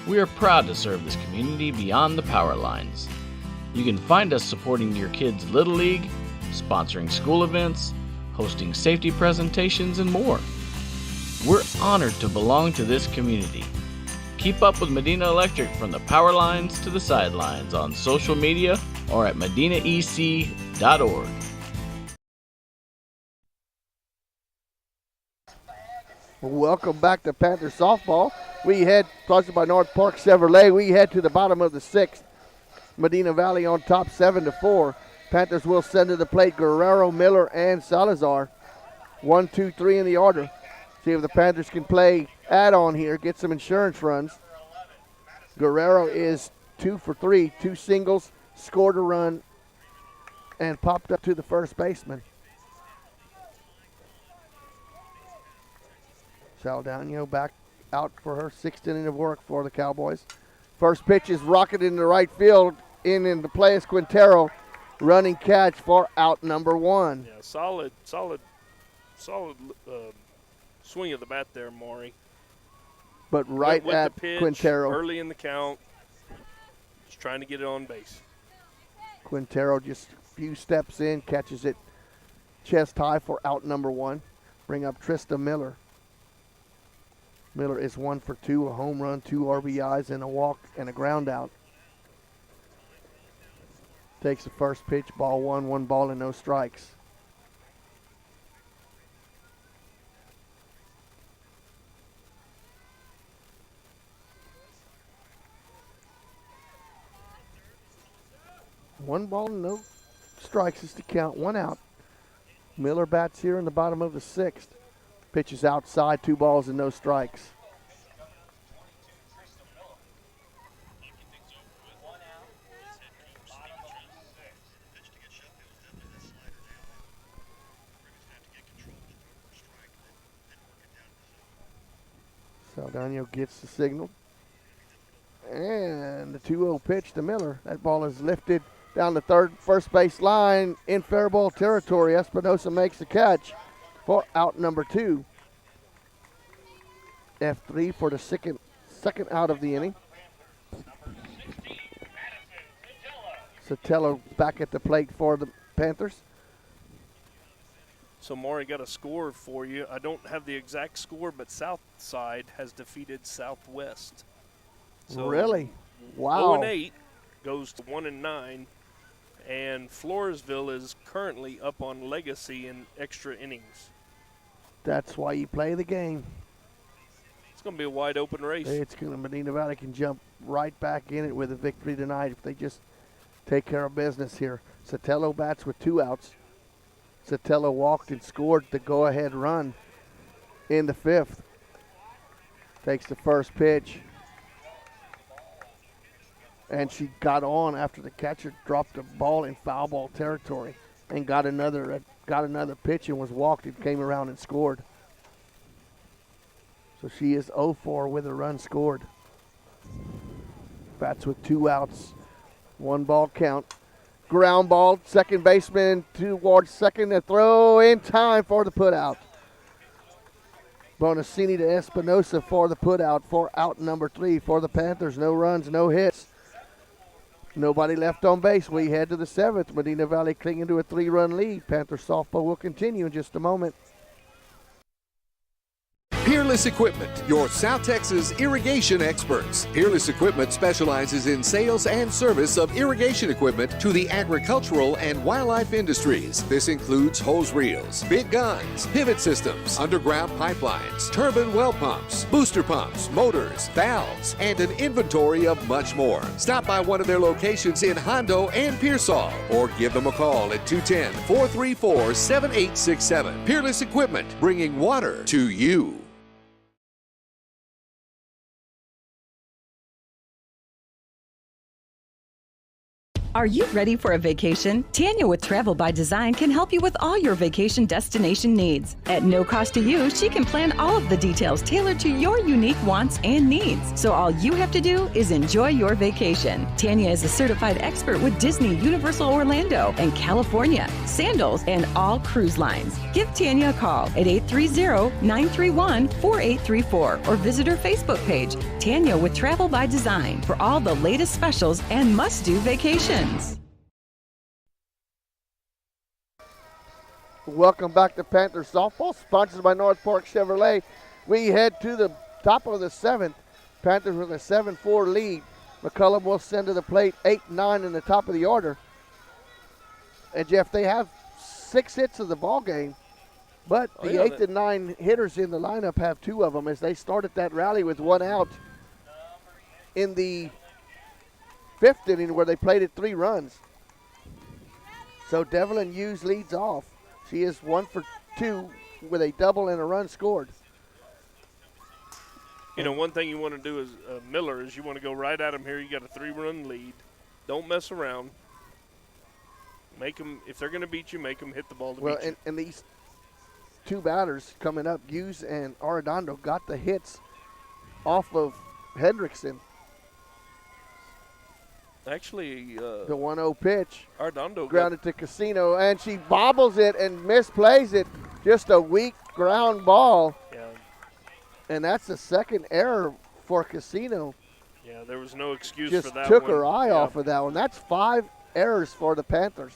We are proud to serve this community beyond the power lines. You can find us supporting your kids' Little League, sponsoring school events, hosting safety presentations, and more. We're honored to belong to this community. Keep up with Medina Electric from the power lines to the sidelines on social media or at medinaec.org. Welcome back to Panther softball. We head, sponsored by North Park Chevrolet, we head to the bottom of the sixth. Medina Valley on top 7-4. Panthers will send to the plate Guerrero, Miller, and Salazar. 1, 2, 3 in the order. See if the Panthers can play add-on here, get some insurance runs. Guerrero is 2 for 3, 2 singles, scored a run, and popped up to the first baseman. Saldano back out for her sixth inning of work for the Cowboys. First pitch is rocketed into right field. In the play is Quintero. Running catch for out number 1. Yeah, solid swing of the bat there, Maury. But right with at the pitch, Quintero. early in the count. Just trying to get it on base. Quintero just a few steps in, catches it chest high for out number 1. Bring up Trista Miller. Miller is 1 for 2, a home run, 2 RBIs, and a walk and a ground out. Takes the first pitch, ball 1, 1 ball and no strikes. One ball and no strikes is to count, 1 out. Miller bats here in the bottom of the sixth. Pitches outside, 2 balls and no strikes. Saldano gets the signal. And the 2-0 pitch to Miller. That ball is lifted down the first base line in fair ball territory. Espinosa makes the catch for out number 2. F3 for the second out of the inning. Sotelo back at the plate for the Panthers. So Maury got a score for you. I don't have the exact score, but Southside has defeated Southwest. So really? Wow. 0-8 goes to 1-9, and Floresville is currently up on Legacy in extra innings. That's why you play the game. It's going to be a wide open race. It's going to, Medina Valley can jump right back in it with a victory tonight if they just take care of business here. Sotelo bats with 2 outs. Sotelo walked and scored the go-ahead run in the 5th. Takes the first pitch. And she got on after the catcher dropped the ball in foul ball territory and got another pitch and was walked and came around and scored. So she is 0-4 with a run scored. Bats with 2 outs, 1 ball count. Ground ball, second baseman towards second. A throw in time for the putout. Bonacini to Espinosa for the putout for out number 3 for the Panthers. No runs, no hits. Nobody left on base. We head to the 7th. Medina Valley clinging to a 3-run lead. Panther softball will continue in just a moment. Peerless Equipment, your South Texas irrigation experts. Peerless Equipment specializes in sales and service of irrigation equipment to the agricultural and wildlife industries. This includes hose reels, big guns, pivot systems, underground pipelines, turbine well pumps, booster pumps, motors, valves, and an inventory of much more. Stop by one of their locations in Hondo and Pearsall, or give them a call at 210-434-7867. Peerless Equipment, bringing water to you. Are you ready for a vacation? Tanya with Travel by Design can help you with all your vacation destination needs. At no cost to you, she can plan all of the details tailored to your unique wants and needs. So all you have to do is enjoy your vacation. Tanya is a certified expert with Disney, Universal Orlando, and California, Sandals, and all cruise lines. Give Tanya a call at 830-931-4834 or visit her Facebook page, Tanya with Travel by Design, for all the latest specials and must-do vacations. Welcome back to Panther Softball, sponsored by North Park Chevrolet. We head to the top of the 7th. Panthers with a 7-4 lead. McCollum will send to the plate 8-9 in the top of the order. And Jeff, they have 6 hits of the ball game, but the 8th and 9 hitters in the lineup have 2 of them as they started that rally with 1 out in the 5th inning where they played it 3 runs. So Devlin Hughes leads off. She is 1 for 2 with a double and a run scored. You know, one thing you want to do as Miller is you want to go right at them here. You got a 3-run lead. Don't mess around. Make them, if they're going to beat you, make them hit the ball to beat you. And these 2 batters coming up, Hughes and Arredondo, got the hits off of Hendrickson. Actually, the 1-0 pitch. Arredondo grounded to Casino, and she bobbles it and misplays it. Just a weak ground ball. Yeah. And that's the second error for Casino. Yeah, there was no excuse Just for that took one. her eye off of that one. That's 5 errors for the Panthers.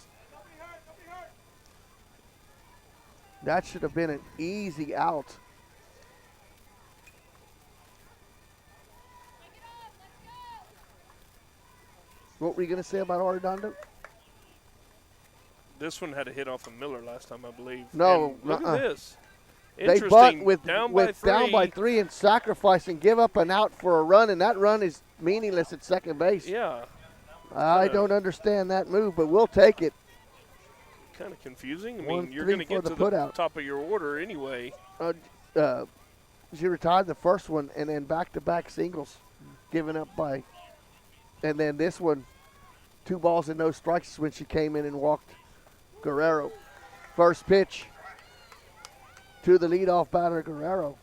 That should have been an easy out. What were you going to say about Arredondo? This one had a hit off of Miller last time, I believe. No, and look at this. They bunt Interesting. with down by 3 and sacrifice and give up an out for a run, and that run is meaningless at second base. Yeah. I don't understand that move, but we'll take it. Kind of confusing. I 1-3 mean, you're going to get to the top of your order anyway. She retired the first one, and then back-to-back singles given up by. And then this one, 2 balls and no strikes when she came in and walked Guerrero. First pitch to the leadoff batter, Guerrero.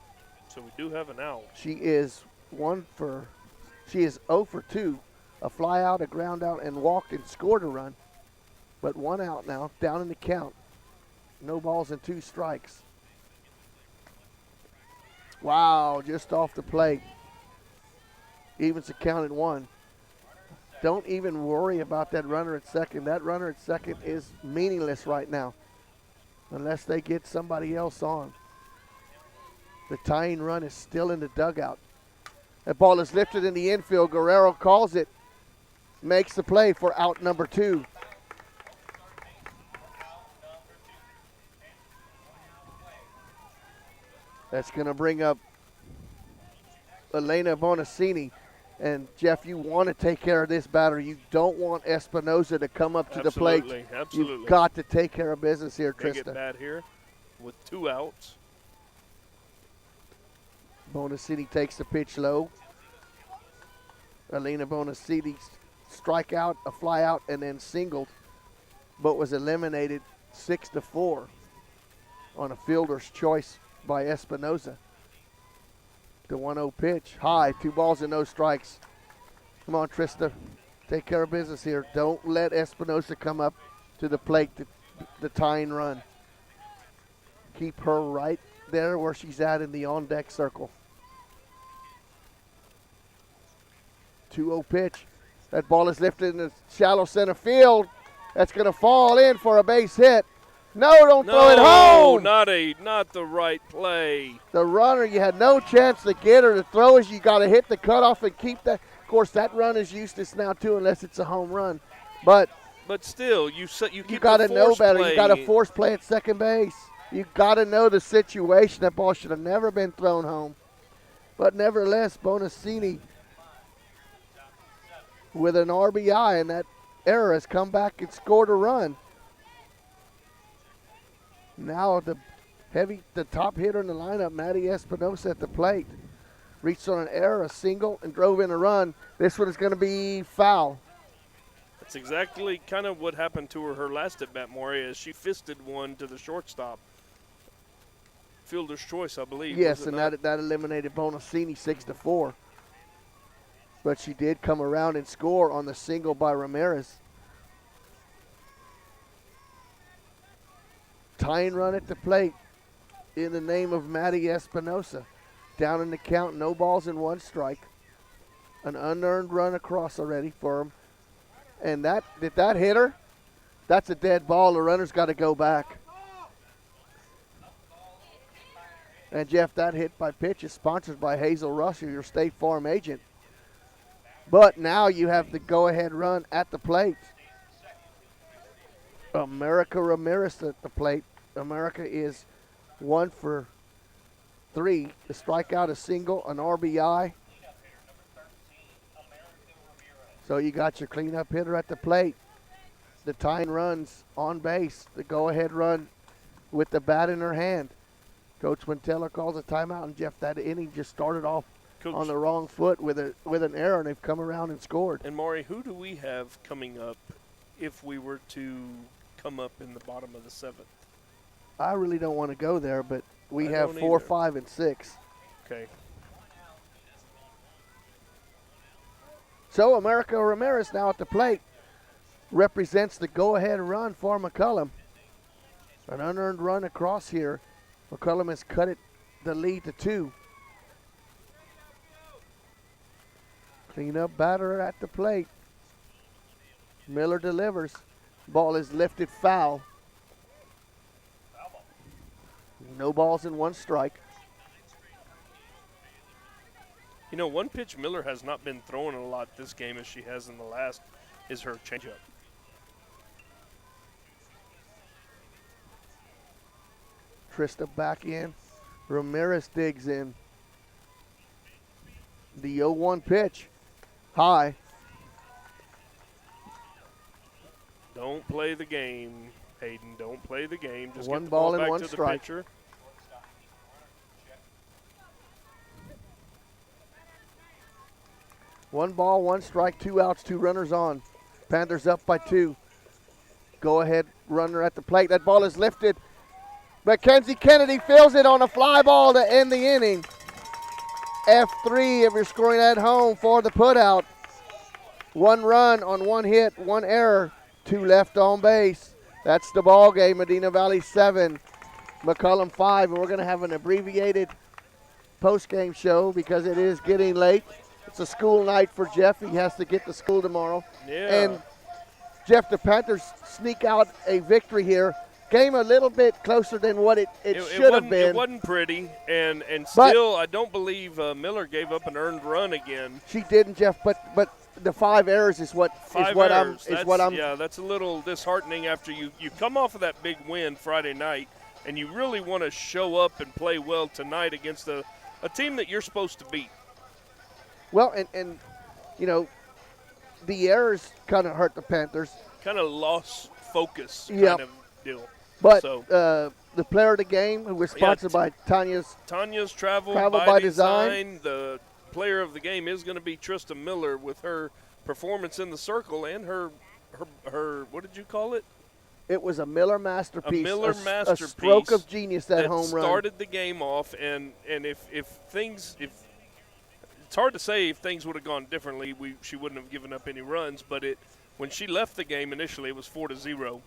So we do have an out. She is 0 for 2. A fly out, a ground out, and walked and scored a run. But 1 out now, down in the count. No balls and 2 strikes. Wow, just off the plate. Evens the count at 1. Don't even worry about that runner at second. That runner at second is meaningless right now unless they get somebody else on. The tying run is still in the dugout. That ball is lifted in the infield. Guerrero calls it, makes the play for out number 2. That's going to bring up Elena Bonacini. And, Jeff, you want to take care of this batter. You don't want Espinosa to come up to the plate. Absolutely. You've got to take care of business here, They Trista. get bad here with 2 outs. Bonacini takes the pitch low. Elena Bonacini strike out, a fly out, and then singled, but was eliminated 6-4 on a fielder's choice by Espinosa. The 1-0 pitch, high, 2 balls and no strikes. Come on, Trista, take care of business here. Don't let Espinosa come up to the plate, the tying run. Keep her right there where she's at in the on-deck circle. 2-0 pitch. That ball is lifted in the shallow center field. That's going to fall in for a base hit. No, don't throw it home. Not the right play. The runner, you had no chance to get her. The throw is you got to hit the cutoff and keep that. Of course, that run is useless now too, unless it's a home run. But still, you got to know better. Play. You got to force play at second base. You got to know the situation. That ball should have never been thrown home. But nevertheless, Bonacini with an RBI, and that error has come back and scored a run. Now the top hitter in the lineup, Maddie Espinosa at the plate. Reached on an error, a single, and drove in a run. This one is going to be foul. That's exactly kind of what happened to her last at bat, Maury, as she fisted one to the shortstop. Fielder's choice, I believe. Yes, and that eliminated Bonacini 6-4. But she did come around and score on the single by Ramirez. Tying run at the plate in the name of Maddie Espinosa. Down in the count, no balls and 1 strike. An unearned run across already for him. And did that hit her? That's a dead ball. The runner's got to go back. And, Jeff, that hit by pitch is sponsored by Hazel Russell, your State Farm agent. But now you have the go-ahead run at the plate. America Ramirez at the plate. America is 1 for 3. The strikeout, a single, an RBI. So you got your cleanup hitter at the plate. The tying runs on base. The go-ahead run with the bat in her hand. Coach Winteller calls a timeout, and Jeff, that inning just started off on the wrong foot with an error, and they've come around and scored. And Maury, who do we have coming up if we were to come up in the bottom of the 7th? I really don't want to go there, but we have 4, 5, and 6. Okay. So America Ramirez now at the plate represents the go-ahead run for McCollum. An unearned run across here. McCollum has cut it the lead to 2. Cleanup batter at the plate. Miller delivers. Ball is lifted foul. No balls and 1 strike. You know, one pitch Miller has not been throwing a lot this game as she has in the last is her changeup. Trista back in. Ramirez digs in. The 0-1 pitch. High. Don't play the game, Hayden. Don't play the game. Just 1 get the ball ball and back 1 to strike. the pitcher. One ball, 1 strike, 2 outs, 2 runners on. Panthers up by 2. Go ahead runner at the plate. That ball is lifted. Mackenzie Kennedy fills it on a fly ball to end the inning. F3 if you're scoring at home for the putout. 1 run on 1 hit, 1 error, 2 left on base. That's the ball game. Medina Valley 7, McCollum 5. And we're going to have an abbreviated post-game show because it is getting late. It's a school night for Jeff. He has to get to school tomorrow. Yeah. And, Jeff, the Panthers sneak out a victory here. Game a little bit closer than what it should have been. It wasn't pretty, and still I don't believe Miller gave up an earned run again. She didn't, Jeff, but the 5 errors is what I'm. Yeah, that's a little disheartening after you come off of that big win Friday night, and you really want to show up and play well tonight against a team that you're supposed to beat. Well, and you know, the errors kind of hurt the Panthers. Kind of lost focus Yep. kind of deal. But so, the player of the game, who was sponsored by Tanya's Travel by Design. The player of the game is going to be Trista Miller with her performance in the circle and her what did you call it? It was a Miller masterpiece. A Miller masterpiece. A stroke of genius, that home run. Started the game off, and if it's hard to say if things would have gone differently, she wouldn't have given up any runs, but when she left the game initially, it was 4-0.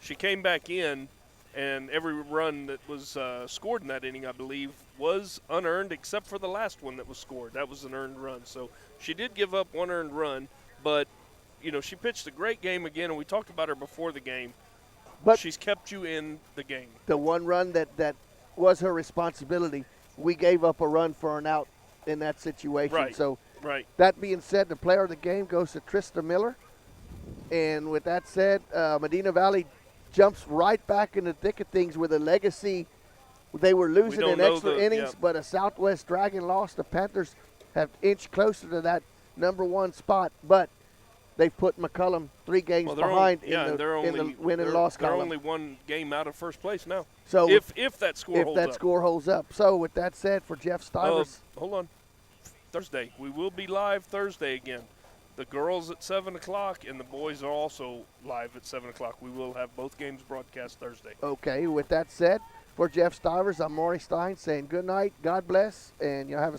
She came back in, and every run that was scored in that inning, I believe, was unearned except for the last one that was scored. That was an earned run. So she did give up 1 earned run, but, you know, she pitched a great game again, and we talked about her before the game. But she's kept you in the game. The one run that was her responsibility, we gave up a run for an out in that situation. Right. So right. That being said, the player of the game goes to Trista Miller. And with that said, Medina Valley jumps right back in the thick of things with a legacy. They were losing in extra innings, but a Southwest Dragon loss. The Panthers have inched closer to that number 1 spot, but they've put McCollum 3 games behind in the win and loss column. They're only 1 game out of first place now. So if that score holds up. If that score holds up. So with that said, for Jeff Stivers. Hold on. Thursday. We will be live Thursday again. The girls at 7 o'clock and the boys are also live at 7 o'clock. We will have both games broadcast Thursday. Okay, with that said, for Jeff Stivers, I'm Maury Stein saying good night, God bless, and you'll have a